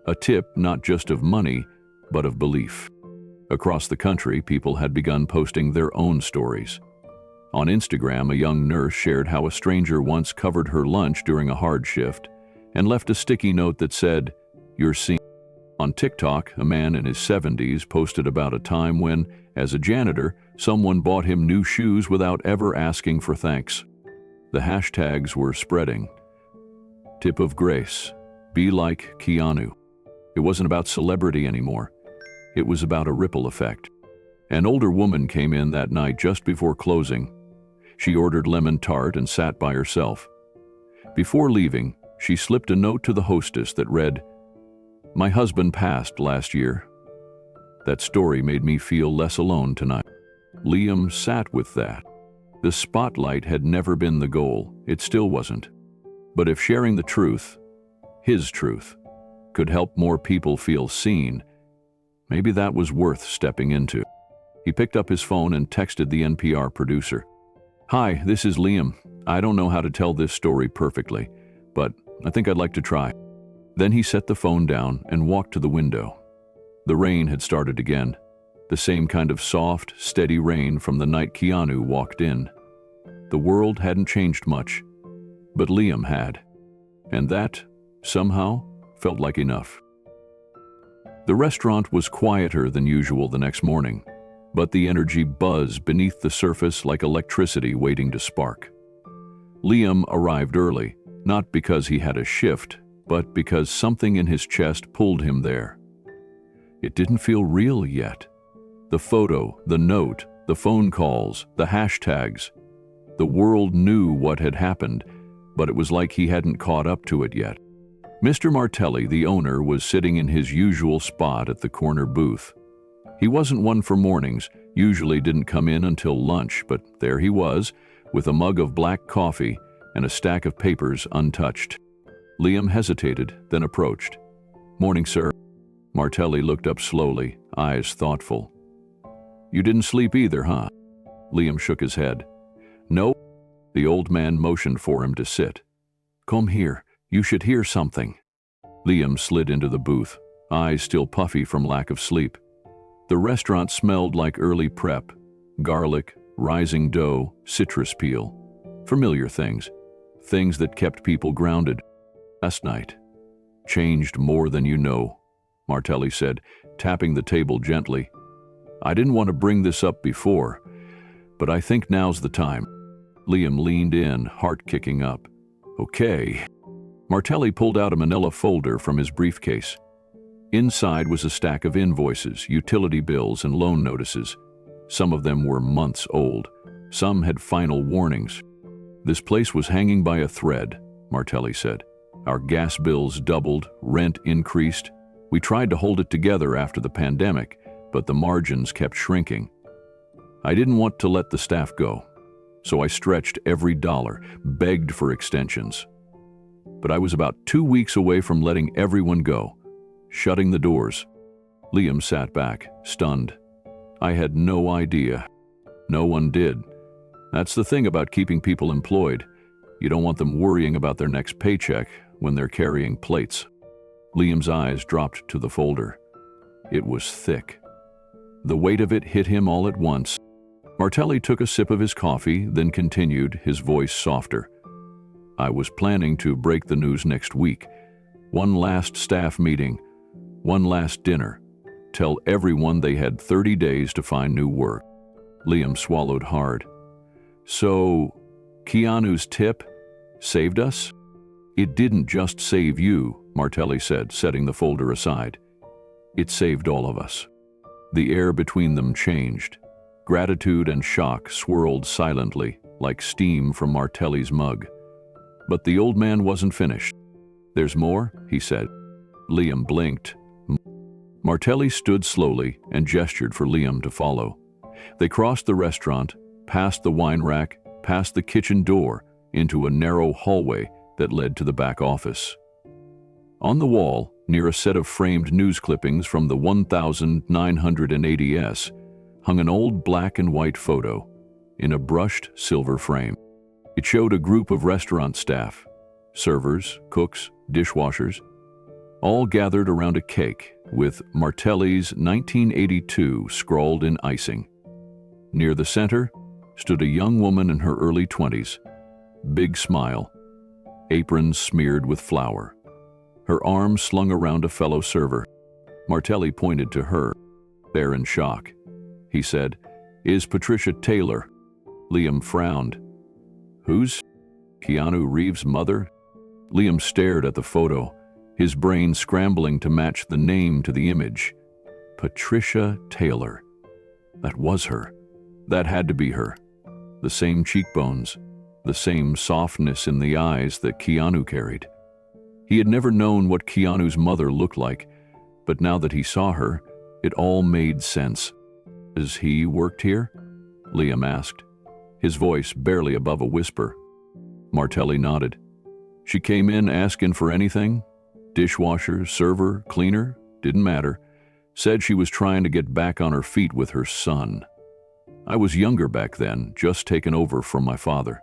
A tip not just of money, but of belief. Across the country, people had begun posting their own stories. On Instagram, a young nurse shared how a stranger once covered her lunch during a hard shift and left a sticky note that said, "You're seen." On TikTok, a man in his 70s posted about a time when, as a janitor, someone bought him new shoes without ever asking for thanks. The hashtags were spreading. Tip of grace. Be like Keanu. It wasn't about celebrity anymore. It was about a ripple effect. An older woman came in that night just before closing. She ordered lemon tart and sat by herself. Before leaving, she slipped a note to the hostess that read, "My husband passed last year." That story made me feel less alone tonight. Liam sat with that. The spotlight had never been the goal. It still wasn't. But if sharing the truth, his truth, could help more people feel seen, maybe that was worth stepping into. He picked up his phone and texted the NPR producer. "Hi, this is Liam. I don't know how to tell this story perfectly, but I think I'd like to try." Then he set the phone down and walked to the window. The rain had started again, the same kind of soft, steady rain from the night Keanu walked in. The world hadn't changed much, but Liam had, and that, somehow, felt like enough. The restaurant was quieter than usual the next morning, but the energy buzzed beneath the surface like electricity waiting to spark. Liam arrived early, not because he had a shift, but because something in his chest pulled him there. It didn't feel real yet. The photo, the note, the phone calls, the hashtags. The world knew what had happened, but it was like he hadn't caught up to it yet. Mr. Martelli, the owner, was sitting in his usual spot at the corner booth. He wasn't one for mornings, usually didn't come in until lunch, but there he was, with a mug of black coffee and a stack of papers untouched. Liam hesitated, then approached. "Morning, sir." Martelli looked up slowly, eyes thoughtful. "You didn't sleep either, huh?" Liam shook his head. "No." The old man motioned for him to sit. "Come here. You should hear something." Liam slid into the booth, eyes still puffy from lack of sleep. The restaurant smelled like early prep, garlic, rising dough, citrus peel. Familiar things, things that kept people grounded. "Last night changed more than you know," Martelli said, tapping the table gently. "I didn't want to bring this up before, but I think now's the time." Liam leaned in, heart kicking up. "Okay." Martelli pulled out a manila folder from his briefcase. Inside was a stack of invoices, utility bills, and loan notices. Some of them were months old. Some had final warnings. "This place was hanging by a thread," Martelli said. "Our gas bills doubled, rent increased. We tried to hold it together after the pandemic, but the margins kept shrinking. I didn't want to let the staff go, so I stretched every dollar, begged for extensions. But I was about 2 weeks away from letting everyone go, shutting the doors." Liam sat back, stunned. "I had no idea. No one did. That's the thing about keeping people employed. You don't want them worrying about their next paycheck when they're carrying plates." Liam's eyes dropped to the folder. It was thick. The weight of it hit him all at once. Martelli took a sip of his coffee, then continued, his voice softer. "I was planning to break the news next week. One last staff meeting, one last dinner. Tell everyone they had 30 days to find new work." Liam swallowed hard. "So, Keanu's tip saved us?" "It didn't just save you," Martelli said, setting the folder aside. "It saved all of us." The air between them changed. Gratitude and shock swirled silently, like steam from Martelli's mug. But the old man wasn't finished. "There's more," he said. Liam blinked. Martelli stood slowly and gestured for Liam to follow. They crossed the restaurant, past the wine rack, past the kitchen door, into a narrow hallway that led to the back office. On the wall, near a set of framed news clippings from the 1980s, hung an old black and white photo in a brushed silver frame. It showed a group of restaurant staff, servers, cooks, dishwashers, all gathered around a cake with Martelli's 1982 scrawled in icing. Near the center stood a young woman in her early 20s, big smile, apron smeared with flour, her arm slung around a fellow server. Martelli pointed to her, there in shock. He said, "Is Patricia Taylor?" Liam frowned. "Who's Keanu Reeves' mother?" Liam stared at the photo, his brain scrambling to match the name to the image. Patricia Taylor. That was her. That had to be her. The same cheekbones, the same softness in the eyes that Keanu carried. He had never known what Keanu's mother looked like, but now that he saw her, it all made sense. "Has he worked here?" Liam asked, his voice barely above a whisper. Martelli nodded. "She came in asking for anything? Dishwasher, server, cleaner, didn't matter. Said she was trying to get back on her feet with her son. I was younger back then, just taken over from my father.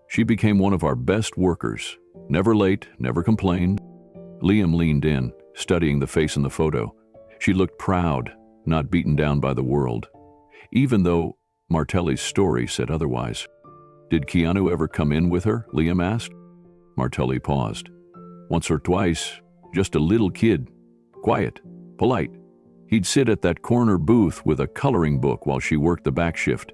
She became one of our best workers. Never late, never complained." Liam leaned in, studying the face in the photo. She looked proud, not beaten down by the world, even though Martelli's story said otherwise. "Did Keanu ever come in with her?" Liam asked. Martelli paused. "Once or twice, just a little kid. Quiet, polite. He'd sit at that corner booth with a coloring book while she worked the back shift.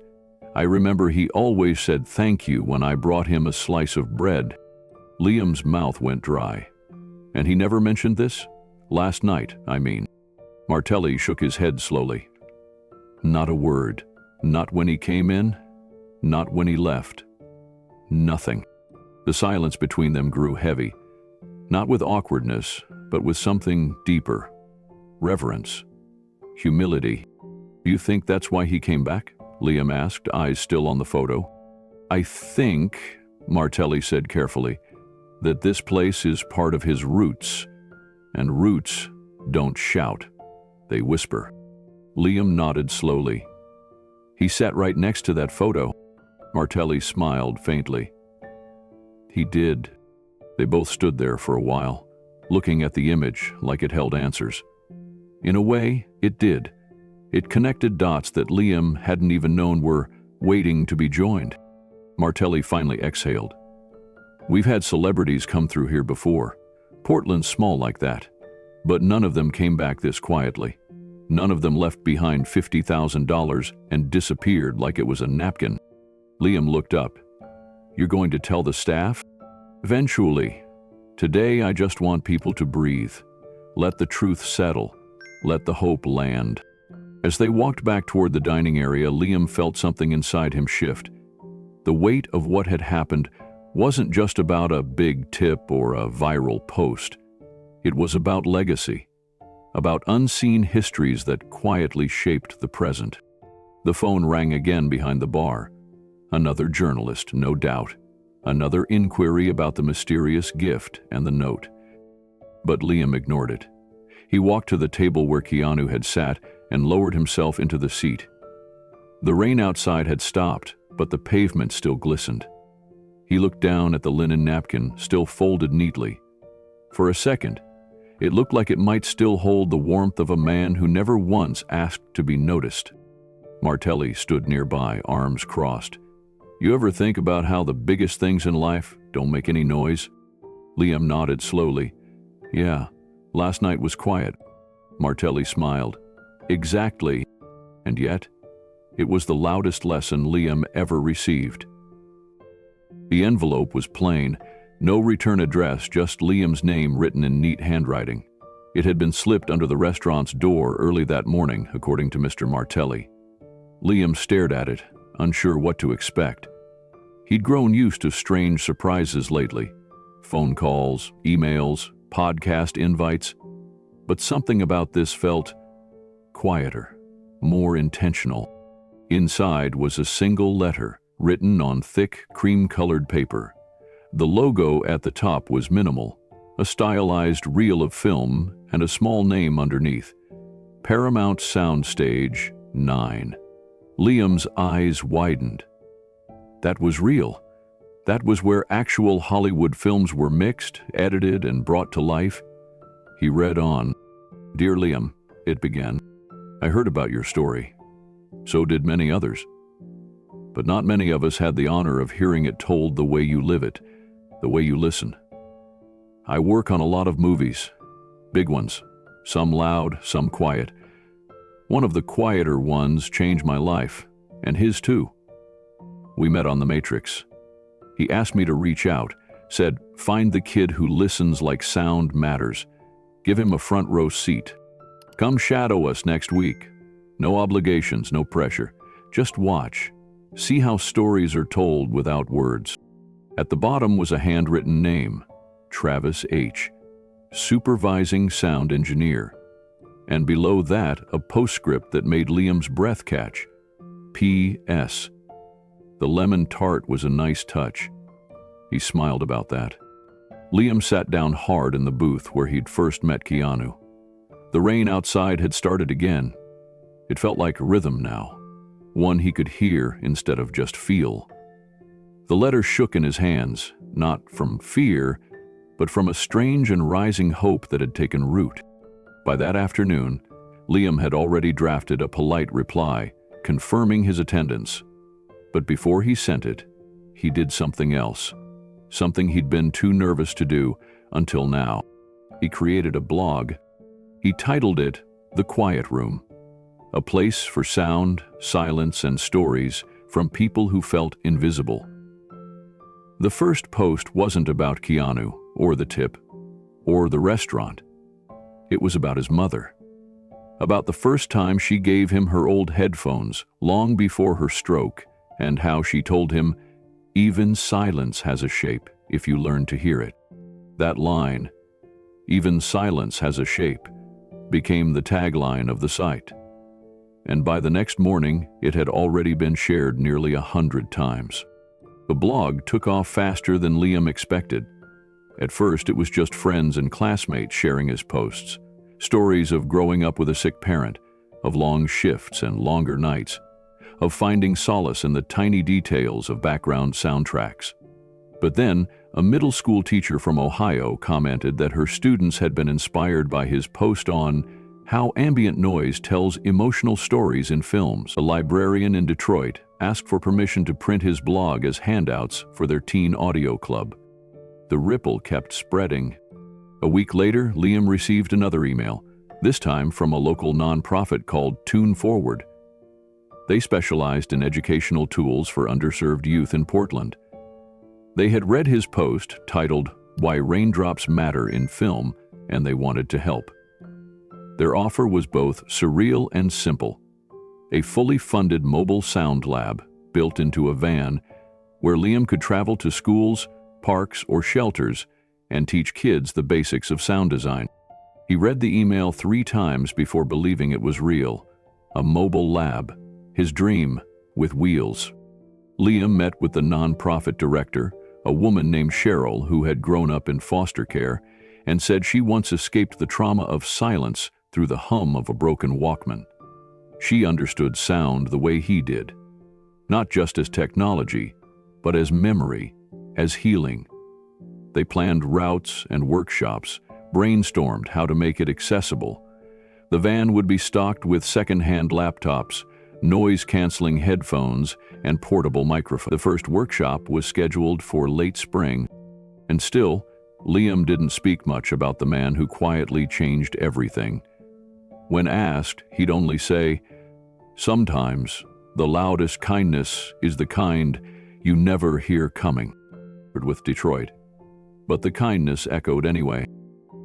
I remember he always said thank you when I brought him a slice of bread." Liam's mouth went dry. "And he never mentioned this? Last night, I mean." Martelli shook his head slowly. "Not a word. Not when he came in, not when he left. Nothing." The silence between them grew heavy, not with awkwardness, but with something deeper. Reverence. Humility. "Do you think that's why he came back?" Liam asked, eyes still on the photo. "I think," Martelli said carefully, "that this place is part of his roots, and roots don't shout, they whisper." Liam nodded slowly. "He sat right next to that photo." Martelli smiled faintly. "He did." They both stood there for a while, looking at the image like it held answers. In a way, it did. It connected dots that Liam hadn't even known were waiting to be joined. Martelli finally exhaled. "We've had celebrities come through here before. Portland's small like that. But none of them came back this quietly. None of them left behind $50,000 and disappeared like it was a napkin." Liam looked up. "You're going to tell the staff?" "Eventually. Today I just want people to breathe. Let the truth settle. Let the hope land." As they walked back toward the dining area, Liam felt something inside him shift. The weight of what had happened wasn't just about a big tip or a viral post. It was about legacy, about unseen histories that quietly shaped the present. The phone rang again behind the bar. Another journalist, no doubt. Another inquiry about the mysterious gift and the note. But Liam ignored it. He walked to the table where Keanu had sat and lowered himself into the seat. The rain outside had stopped, but the pavement still glistened. He looked down at the linen napkin, still folded neatly. For a second, it looked like it might still hold the warmth of a man who never once asked to be noticed. Martelli stood nearby, arms crossed. "You ever think about how the biggest things in life don't make any noise?" Liam nodded slowly. "Yeah, last night was quiet." Martelli smiled. "Exactly. And yet, it was the loudest lesson Liam ever received." The envelope was plain, no return address, just Liam's name written in neat handwriting. It had been slipped under the restaurant's door early that morning, according to Mr. Martelli. Liam stared at it, unsure what to expect. He'd grown used to strange surprises lately. Phone calls, emails, podcast invites. But something about this felt quieter, more intentional. Inside was a single letter, written on thick, cream-colored paper. The logo at the top was minimal, a stylized reel of film, and a small name underneath. Paramount Soundstage 9. Liam's eyes widened. That was real. That was where actual Hollywood films were mixed, edited, and brought to life. He read on. "Dear Liam," it began, "I heard about your story. So did many others. But not many of us had the honor of hearing it told the way you live it, the way you listen. I work on a lot of movies, big ones, some loud, some quiet. One of the quieter ones changed my life, and his too. We met on The Matrix. He asked me to reach out, said, find the kid who listens like sound matters. Give him a front row seat. Come shadow us next week. No obligations, no pressure. Just watch. See how stories are told without words." At the bottom was a handwritten name, Travis H., supervising sound engineer. And below that, a postscript that made Liam's breath catch. P.S. The lemon tart was a nice touch. He smiled about that. Liam sat down hard in the booth where he'd first met Keanu. The rain outside had started again. It felt like rhythm now, one he could hear instead of just feel. The letter shook in his hands, not from fear, but from a strange and rising hope that had taken root. By that afternoon, Liam had already drafted a polite reply, confirming his attendance. But before he sent it, he did something else, something he'd been too nervous to do until now. He created a blog. He titled it The Quiet Room, a place for sound, silence, and stories from people who felt invisible. The first post wasn't about Keanu, or the tip, or the restaurant. It was about his mother. About the first time she gave him her old headphones long before her stroke, and how she told him, "Even silence has a shape if you learn to hear it." That line, "Even silence has a shape," became the tagline of the site. And by the next morning, it had already been shared nearly 100 times. The blog took off faster than Liam expected. At first, it was just friends and classmates sharing his posts, stories of growing up with a sick parent, of long shifts and longer nights, of finding solace in the tiny details of background soundtracks. But then, a middle school teacher from Ohio commented that her students had been inspired by his post on how ambient noise tells emotional stories in films. A librarian in Detroit asked for permission to print his blog as handouts for their teen audio club. The ripple kept spreading. A week later, Liam received another email, this time from a local nonprofit called Tune Forward. They specialized in educational tools for underserved youth in Portland. They had read his post titled "Why Raindrops Matter in Film," and they wanted to help. Their offer was both surreal and simple: a fully funded mobile sound lab built into a van where Liam could travel to schools, parks, or shelters and teach kids the basics of sound design. He read the email 3 times before believing it was real. A mobile lab, his dream, with wheels. Liam met with the nonprofit director, a woman named Cheryl who had grown up in foster care, and said she once escaped the trauma of silence through the hum of a broken Walkman. She understood sound the way he did, not just as technology, but as memory, as healing. They planned routes and workshops, brainstormed how to make it accessible. The van would be stocked with second-hand laptops, noise-canceling headphones, and portable microphones. The first workshop was scheduled for late spring, and still, Liam didn't speak much about the man who quietly changed everything. When asked, he'd only say, "Sometimes the loudest kindness is the kind you never hear coming," with Detroit. But the kindness echoed anyway.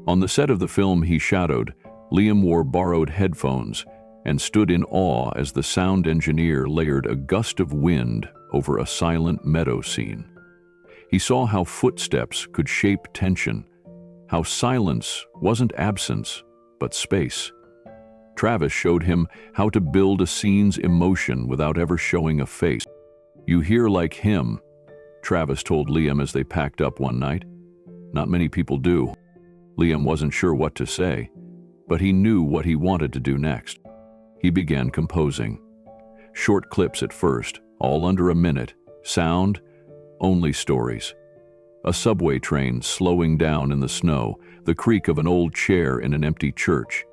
On the set of the film he shadowed, Liam wore borrowed headphones and stood in awe as the sound engineer layered a gust of wind over a silent meadow scene. He saw how footsteps could shape tension, how silence wasn't absence, but space. Travis showed him how to build a scene's emotion without ever showing a face. "You hear like him," Travis told Liam as they packed up one night. "Not many people do." Liam wasn't sure what to say, but he knew what he wanted to do next. He began composing. Short clips at first, all under a minute, sound, only stories. A subway train slowing down in the snow, the creak of an old chair in an empty church.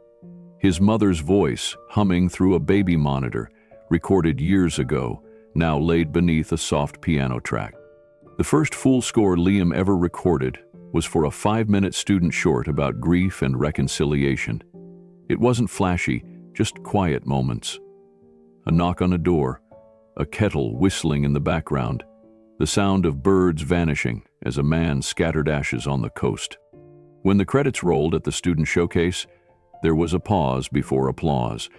His mother's voice humming through a baby monitor, recorded years ago, now laid beneath a soft piano track. The first full score Liam ever recorded was for a 5-minute student short about grief and reconciliation. It wasn't flashy, just quiet moments. A knock on a door, a kettle whistling in the background, the sound of birds vanishing as a man scattered ashes on the coast. When the credits rolled at the student showcase, there was a pause before applause,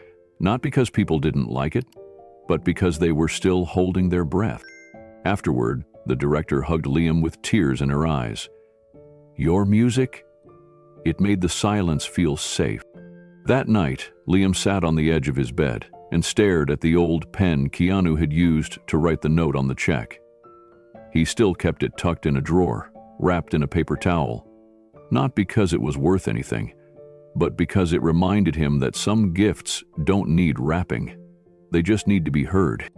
not because people didn't like it, but because they were still holding their breath. Afterward, the director hugged Liam with tears in her eyes. "Your music?" It made the silence feel safe. That night, Liam sat on the edge of his bed and stared at the old pen Keanu had used to write the note on the check. He still kept it tucked in a drawer, wrapped in a paper towel, not because it was worth anything, but because it reminded him that some gifts don't need wrapping. They just need to be heard.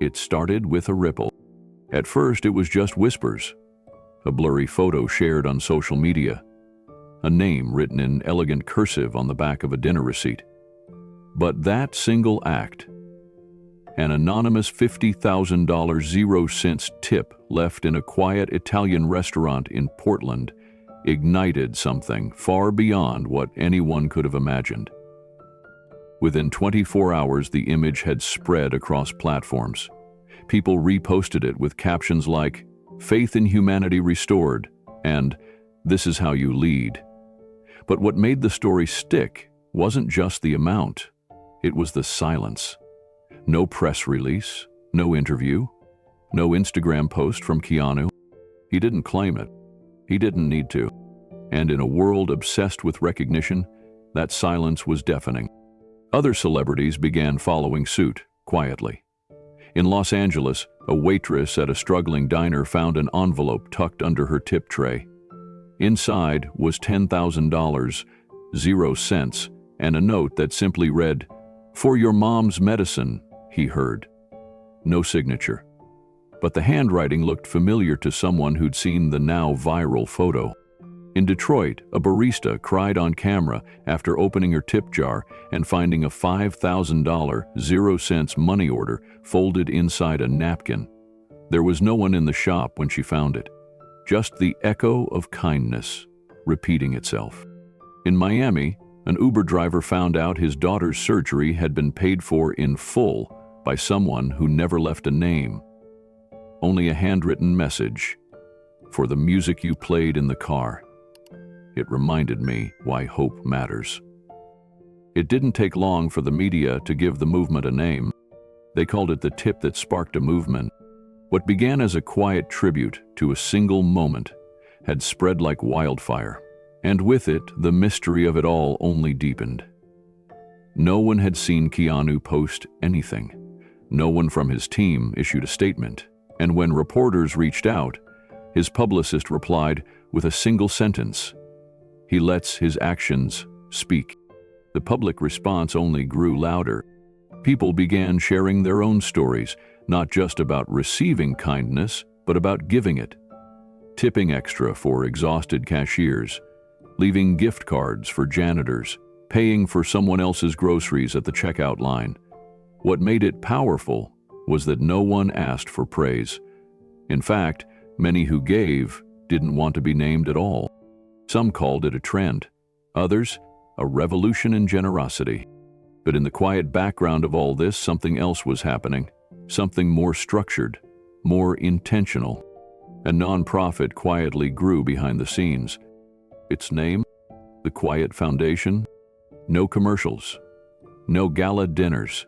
It started with a ripple. At first, it was just whispers. A blurry photo shared on social media. A name written in elegant cursive on the back of a dinner receipt. But that single act, an anonymous $50,000 0-cent tip left in a quiet Italian restaurant in Portland, ignited something far beyond what anyone could have imagined. Within 24 hours, the image had spread across platforms. People reposted it with captions like, "Faith in humanity restored," and "This is how you lead." But what made the story stick wasn't just the amount. It was the silence. No press release, no interview, no Instagram post from Keanu. He didn't claim it. He didn't need to. And in a world obsessed with recognition, that silence was deafening. Other celebrities began following suit, quietly. In Los Angeles, a waitress at a struggling diner found an envelope tucked under her tip tray. Inside was $10,000, 0 cents, and a note that simply read, "For your mom's medicine," he heard. No signature. But the handwriting looked familiar to someone who'd seen the now viral photo. In Detroit, a barista cried on camera after opening her tip jar and finding a $5,000 0 cents money order folded inside a napkin. There was no one in the shop when she found it, just the echo of kindness repeating itself. In Miami, an Uber driver found out his daughter's surgery had been paid for in full by someone who never left a name. Only a handwritten message, "For the music you played in the car." It reminded me why hope matters. It didn't take long for the media to give the movement a name. They called it the tip that sparked a movement. What began as a quiet tribute to a single moment had spread like wildfire, and with it, the mystery of it all only deepened. No one had seen Keanu post anything. No one from his team issued a statement, and when reporters reached out, his publicist replied with a single sentence: "He lets his actions speak." The public response only grew louder. People began sharing their own stories, not just about receiving kindness, but about giving it. Tipping extra for exhausted cashiers, leaving gift cards for janitors, paying for someone else's groceries at the checkout line. What made it powerful was that no one asked for praise. In fact, many who gave didn't want to be named at all. Some called it a trend, others a revolution in generosity. But in the quiet background of all this, something else was happening, something more structured, more intentional. A nonprofit quietly grew behind the scenes. Its name? The Quiet Foundation? No commercials, no gala dinners,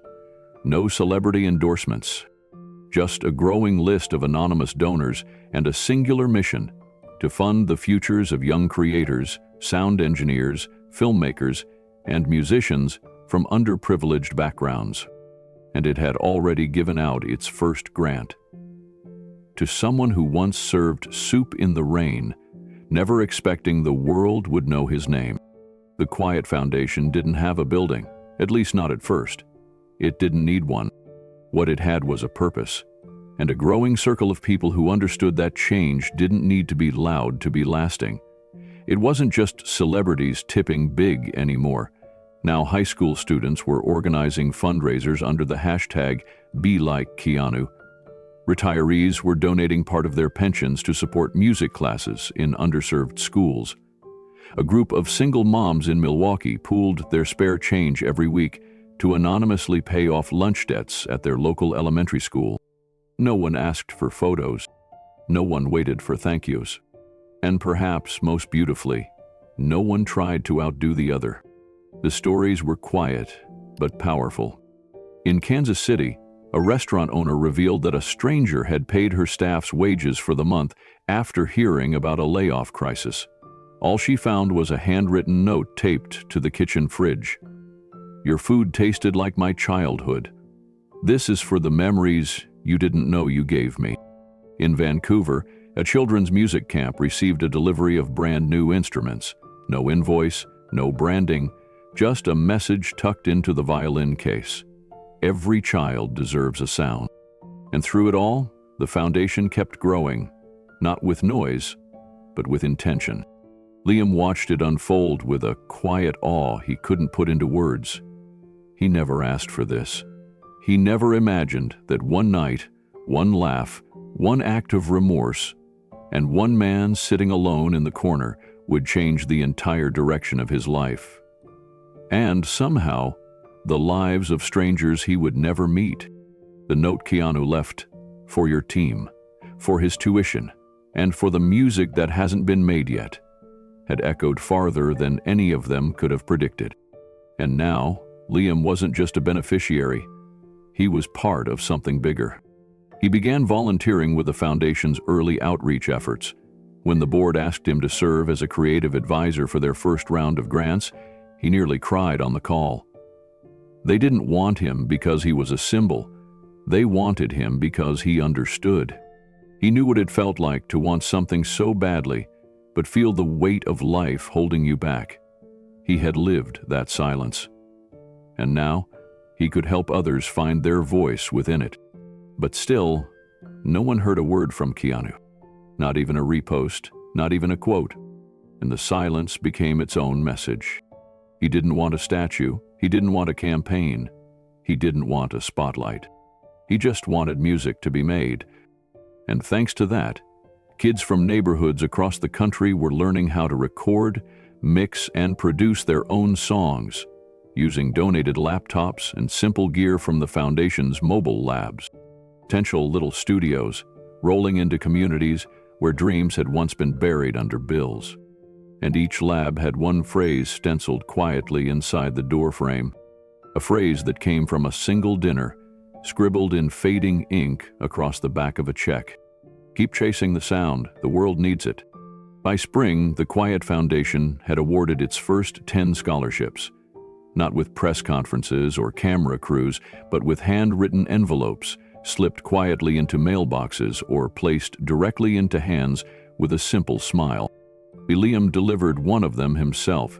no celebrity endorsements. Just a growing list of anonymous donors and a singular mission: to fund the futures of young creators, sound engineers, filmmakers, and musicians from underprivileged backgrounds. And it had already given out its first grant. To someone who once served soup in the rain, never expecting the world would know his name. The Quiet Foundation didn't have a building, at least not at first. It didn't need one. What it had was a purpose, and a growing circle of people who understood that change didn't need to be loud to be lasting. It wasn't just celebrities tipping big anymore. Now high school students were organizing fundraisers under the hashtag #BeLikeKeanu. Retirees were donating part of their pensions to support music classes in underserved schools. A group of single moms in Milwaukee pooled their spare change every week to anonymously pay off lunch debts at their local elementary school. No one asked for photos. No one waited for thank yous. And perhaps most beautifully, no one tried to outdo the other. The stories were quiet but powerful. In Kansas City, a restaurant owner revealed that a stranger had paid her staff's wages for the month after hearing about a layoff crisis. All she found was a handwritten note taped to the kitchen fridge. "Your food tasted like my childhood. This is for the memories you didn't know you gave me." In Vancouver, a children's music camp received a delivery of brand new instruments. No invoice, no branding, just a message tucked into the violin case. Every child deserves a sound. And through it all, the foundation kept growing, not with noise, but with intention. Liam watched it unfold with a quiet awe he couldn't put into words. He never asked for this. He never imagined that one night, one laugh, one act of remorse, and one man sitting alone in the corner would change the entire direction of his life. And somehow, the lives of strangers he would never meet. The note Keanu left: "For your team, for his tuition, and for the music that hasn't been made yet," had echoed farther than any of them could have predicted. And now, Liam wasn't just a beneficiary. He was part of something bigger. He began volunteering with the foundation's early outreach efforts. When the board asked him to serve as a creative advisor for their first round of grants, he nearly cried on the call. They didn't want him because he was a symbol. They wanted him because he understood. He knew what it felt like to want something so badly, but feel the weight of life holding you back. He had lived that silence. And now, he could help others find their voice within it. But still, no one heard a word from Keanu. Not even a repost, not even a quote. And the silence became its own message. He didn't want a statue. He didn't want a campaign. He didn't want a spotlight. He just wanted music to be made. And thanks to that, kids from neighborhoods across the country were learning how to record, mix, and produce their own songs, using donated laptops and simple gear from the foundation's mobile labs. Potential little studios, rolling into communities where dreams had once been buried under bills. And each lab had one phrase stenciled quietly inside the doorframe, a phrase that came from a single dinner, scribbled in fading ink across the back of a check. "Keep chasing the sound, the world needs it." By spring, the Quiet Foundation had awarded its first 10 scholarships, not with press conferences or camera crews, but with handwritten envelopes slipped quietly into mailboxes or placed directly into hands with a simple smile. Liam delivered one of them himself.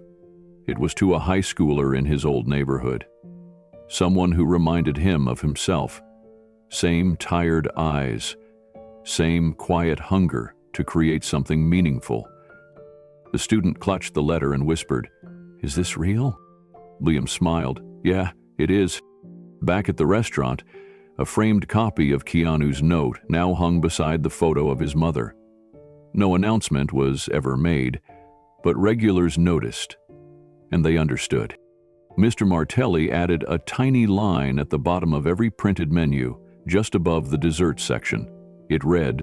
It was to a high schooler in his old neighborhood. Someone who reminded him of himself. Same tired eyes, same quiet hunger to create something meaningful. The student clutched the letter and whispered, "Is this real?" Liam smiled. "Yeah, it is." Back at the restaurant, a framed copy of Keanu's note now hung beside the photo of his mother. No announcement was ever made, but regulars noticed, and they understood. Mr. Martelli added a tiny line at the bottom of every printed menu, just above the dessert section. It read,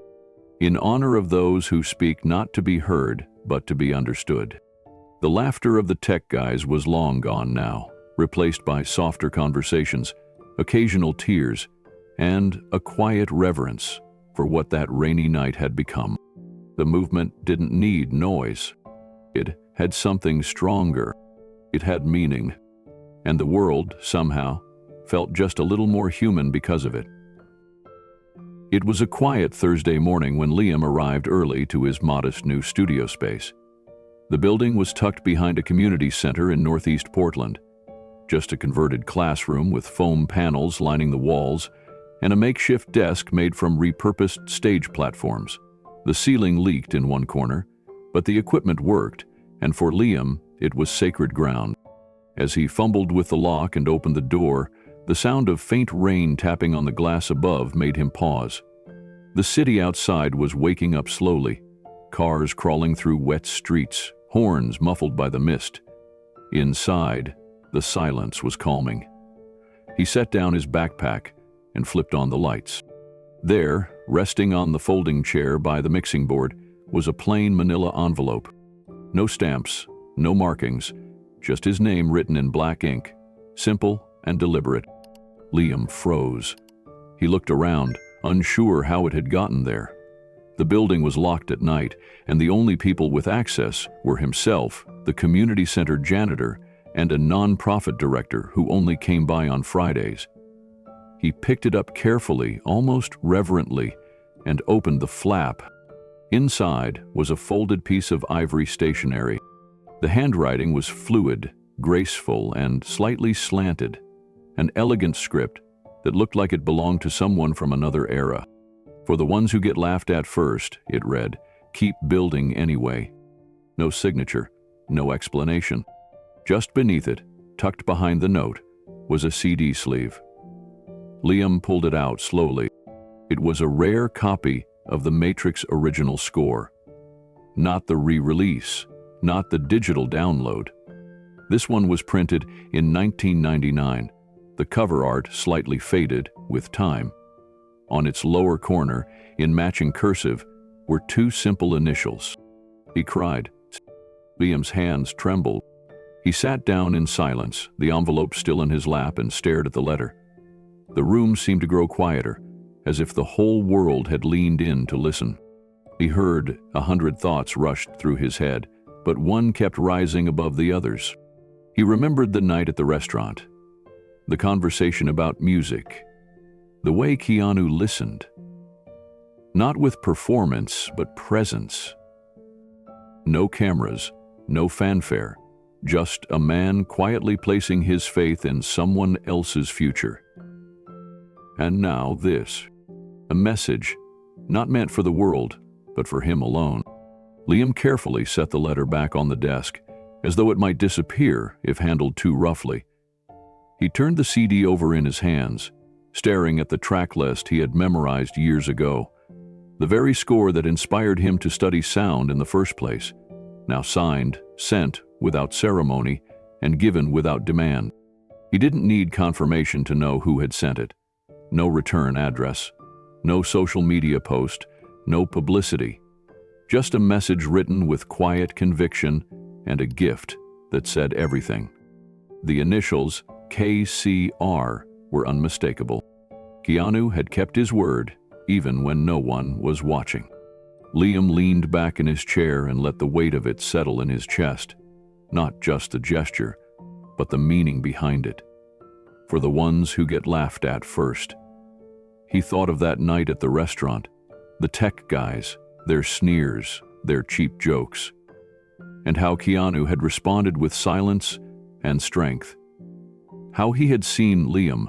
"In honor of those who speak not to be heard, but to be understood." The laughter of the tech guys was long gone now, replaced by softer conversations, occasional tears, and a quiet reverence for what that rainy night had become. The movement didn't need noise. It had something stronger. It had meaning. And the world, somehow, felt just a little more human because of it. It was a quiet Thursday morning when Liam arrived early to his modest new studio space. The building was tucked behind a community center in northeast Portland. Just a converted classroom with foam panels lining the walls and a makeshift desk made from repurposed stage platforms. The ceiling leaked in one corner, but the equipment worked, and for Liam, it was sacred ground. As he fumbled with the lock and opened the door, the sound of faint rain tapping on the glass above made him pause. The city outside was waking up slowly, cars crawling through wet streets, horns muffled by the mist. Inside, the silence was calming. He set down his backpack and flipped on the lights. There, resting on the folding chair by the mixing board, was a plain manila envelope. No stamps, no markings, just his name written in black ink, simple and deliberate. Liam froze. He looked around, unsure how it had gotten there. The building was locked at night, and the only people with access were himself, the community center janitor, and a non-profit director who only came by on Fridays. He picked it up carefully, almost reverently, and opened the flap. Inside was a folded piece of ivory stationery. The handwriting was fluid, graceful, and slightly slanted, an elegant script that looked like it belonged to someone from another era. For the ones who get laughed at first, it read, "Keep building anyway." No signature, no explanation. Just beneath it, tucked behind the note, was a CD sleeve. Liam pulled it out slowly. It was a rare copy of the Matrix original score. Not the re-release, not the digital download. This one was printed in 1999, the cover art slightly faded with time. On its lower corner, in matching cursive, were two simple initials. He cried. Liam's hands trembled. He sat down in silence, the envelope still in his lap, and stared at the letter. The room seemed to grow quieter, as if the whole world had leaned in to listen. He heard 100 thoughts rushed through his head, but one kept rising above the others. He remembered the night at the restaurant, the conversation about music, the way Keanu listened. Not with performance, but presence. No cameras, no fanfare, just a man quietly placing his faith in someone else's future. And now this, a message, not meant for the world, but for him alone. Liam carefully set the letter back on the desk, as though it might disappear if handled too roughly. He turned the CD over in his hands, staring at the track list he had memorized years ago. The very score that inspired him to study sound in the first place, now signed, sent without ceremony, and given without demand. He didn't need confirmation to know who had sent it. No return address, no social media post, no publicity. Just a message written with quiet conviction and a gift that said everything. The initials KCR were unmistakable. Keanu had kept his word, even when no one was watching. Liam leaned back in his chair and let the weight of it settle in his chest. Not just the gesture, but the meaning behind it. For the ones who get laughed at first. He thought of that night at the restaurant, the tech guys, their sneers, their cheap jokes, and how Keanu had responded with silence and strength. How he had seen Liam,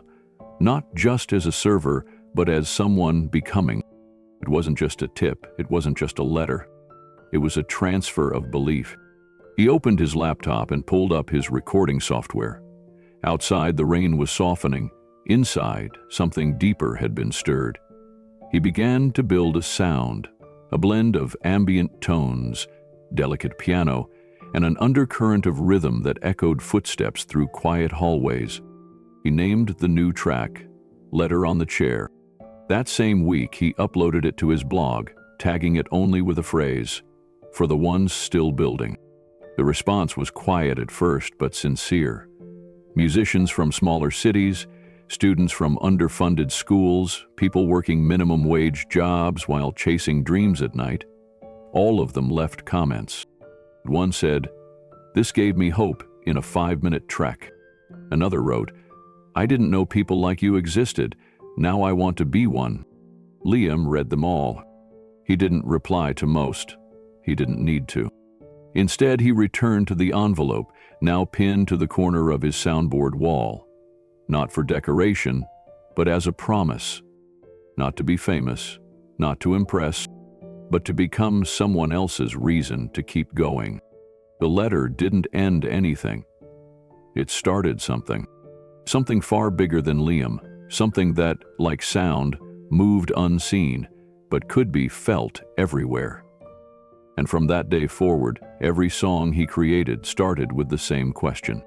not just as a server, but as someone becoming. It wasn't just a tip, it wasn't just a letter. It was a transfer of belief. He opened his laptop and pulled up his recording software. Outside, the rain was softening. Inside, something deeper had been stirred. He began to build a sound, a blend of ambient tones, delicate piano, and an undercurrent of rhythm that echoed footsteps through quiet hallways. He named the new track, Letter on the Chair. That same week, he uploaded it to his blog, tagging it only with a phrase, "For the ones still building." The response was quiet at first, but sincere. Musicians from smaller cities, students from underfunded schools, people working minimum wage jobs while chasing dreams at night, all of them left comments. One said, "This gave me hope in a 5-minute trek." Another wrote, "I didn't know people like you existed. Now I want to be one." Liam read them all. He didn't reply to most. He didn't need to. Instead, he returned to the envelope, now pinned to the corner of his soundboard wall. Not for decoration, but as a promise. Not to be famous, not to impress, but to become someone else's reason to keep going. The letter didn't end anything. It started something. Something far bigger than Liam. Something that, like sound, moved unseen, but could be felt everywhere. And from that day forward, every song he created started with the same question.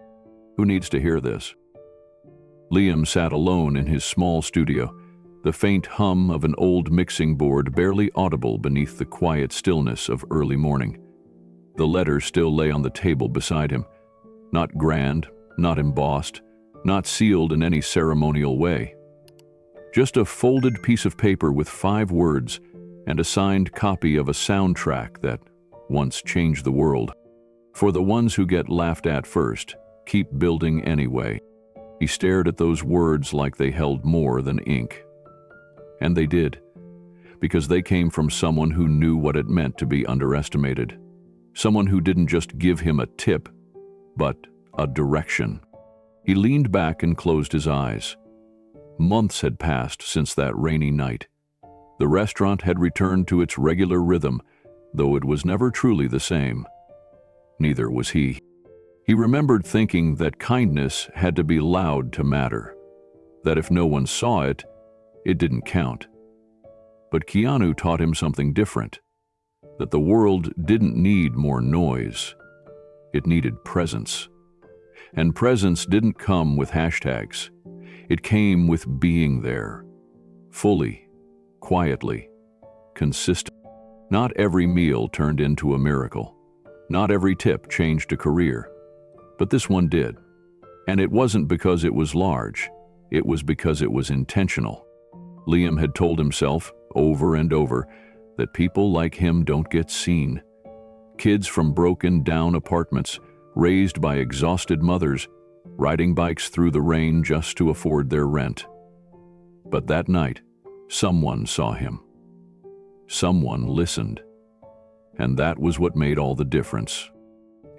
Who needs to hear this? Liam sat alone in his small studio, the faint hum of an old mixing board barely audible beneath the quiet stillness of early morning. The letter still lay on the table beside him, not grand, not embossed, not sealed in any ceremonial way. Just a folded piece of paper with 5 words and a signed copy of a soundtrack that once changed the world. For the ones who get laughed at first, keep building anyway. He stared at those words like they held more than ink. And they did, because they came from someone who knew what it meant to be underestimated. Someone who didn't just give him a tip, but a direction. He leaned back and closed his eyes. Months had passed since that rainy night. The restaurant had returned to its regular rhythm, though it was never truly the same. Neither was he. He remembered thinking that kindness had to be loud to matter, that if no one saw it, it didn't count. But Keanu taught him something different, that the world didn't need more noise. It needed presence. And presence didn't come with hashtags. It came with being there, fully, quietly, consistent. Not every meal turned into a miracle. Not every tip changed a career. But this one did. And it wasn't because it was large. It was because it was intentional. Liam had told himself, over and over, that people like him don't get seen. Kids from broken-down apartments, raised by exhausted mothers, riding bikes through the rain just to afford their rent. But that night, someone saw him. Someone listened. And that was what made all the difference.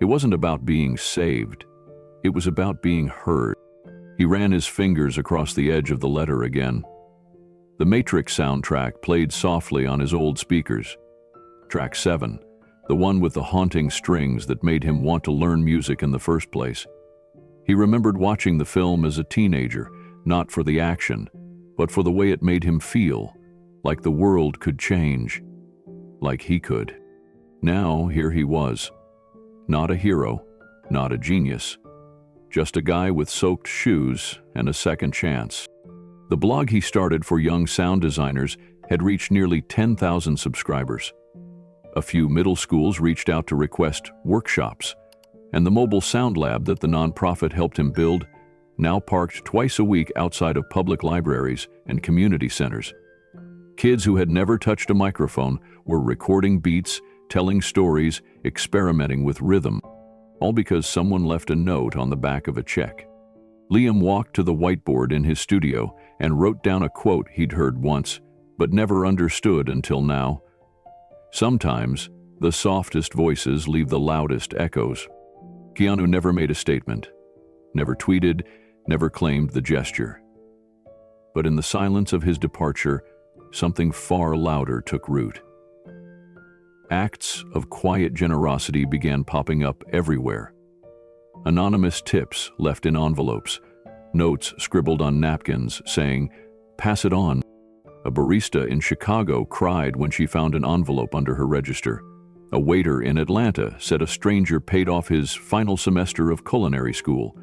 It wasn't about being saved. It was about being heard. He ran his fingers across the edge of the letter again. The Matrix soundtrack played softly on his old speakers. Track 7, the one with the haunting strings that made him want to learn music in the first place. He remembered watching the film as a teenager, not for the action, but for the way it made him feel, like the world could change, like he could. Now, here he was. Not a hero, not a genius, just a guy with soaked shoes and a second chance. The blog he started for young sound designers had reached nearly 10,000 subscribers. A few middle schools reached out to request workshops, and the mobile sound lab that the nonprofit helped him build now parked twice a week outside of public libraries and community centers. Kids who had never touched a microphone were recording beats, telling stories, experimenting with rhythm, all because someone left a note on the back of a check. Liam walked to the whiteboard in his studio and wrote down a quote he'd heard once, but never understood until now. Sometimes, the softest voices leave the loudest echoes. Keanu never made a statement, never tweeted, never claimed the gesture. But in the silence of his departure, something far louder took root. Acts of quiet generosity began popping up everywhere. Anonymous tips left in envelopes, notes scribbled on napkins saying, "Pass it on." A barista in Chicago cried when she found an envelope under her register. A waiter in Atlanta said a stranger paid off his final semester of culinary school.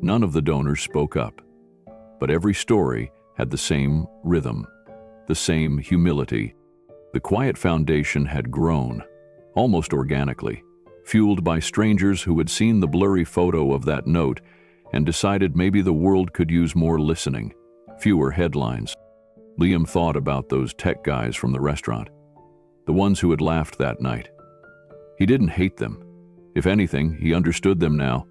None of the donors spoke up, but every story had the same rhythm, the same humility. The quiet foundation had grown, almost organically, fueled by strangers who had seen the blurry photo of that note and decided maybe the world could use more listening, fewer headlines. Liam thought about those tech guys from the restaurant, the ones who had laughed that night. He didn't hate them. If anything, he understood them now.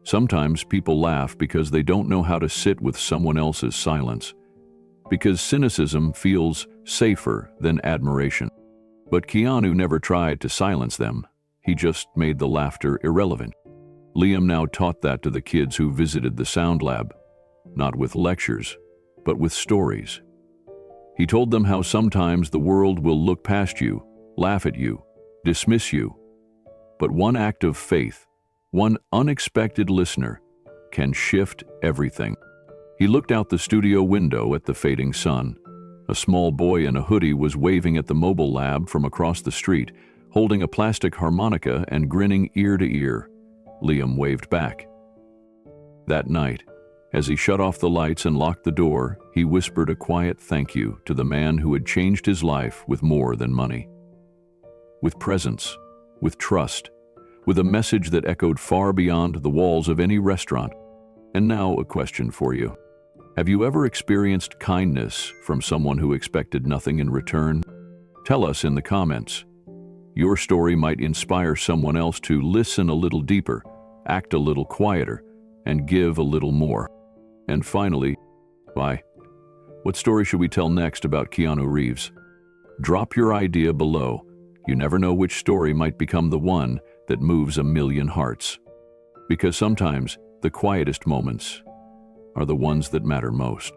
Sometimes people laugh because they don't know how to sit with someone else's silence, because cynicism feels safer than admiration. But Keanu never tried to silence them. He just made the laughter irrelevant. Liam now taught that to the kids who visited the sound lab, not with lectures, but with stories. He told them how sometimes the world will look past you, laugh at you, dismiss you. But one act of faith, one unexpected listener, can shift everything. He looked out the studio window at the fading sun. A small boy in a hoodie was waving at the mobile lab from across the street, holding a plastic harmonica and grinning ear to ear. Liam waved back. That night, as he shut off the lights and locked the door, he whispered a quiet thank you to the man who had changed his life with more than money. With presence, with trust, with a message that echoed far beyond the walls of any restaurant. And now a question for you. Have you ever experienced kindness from someone who expected nothing in return? Tell us in the comments. Your story might inspire someone else to listen a little deeper, act a little quieter, and give a little more. And finally, what story should we tell next about Keanu Reeves? Drop your idea below. You never know which story might become the one that moves a million hearts. Because sometimes the quietest moments are the ones that matter most.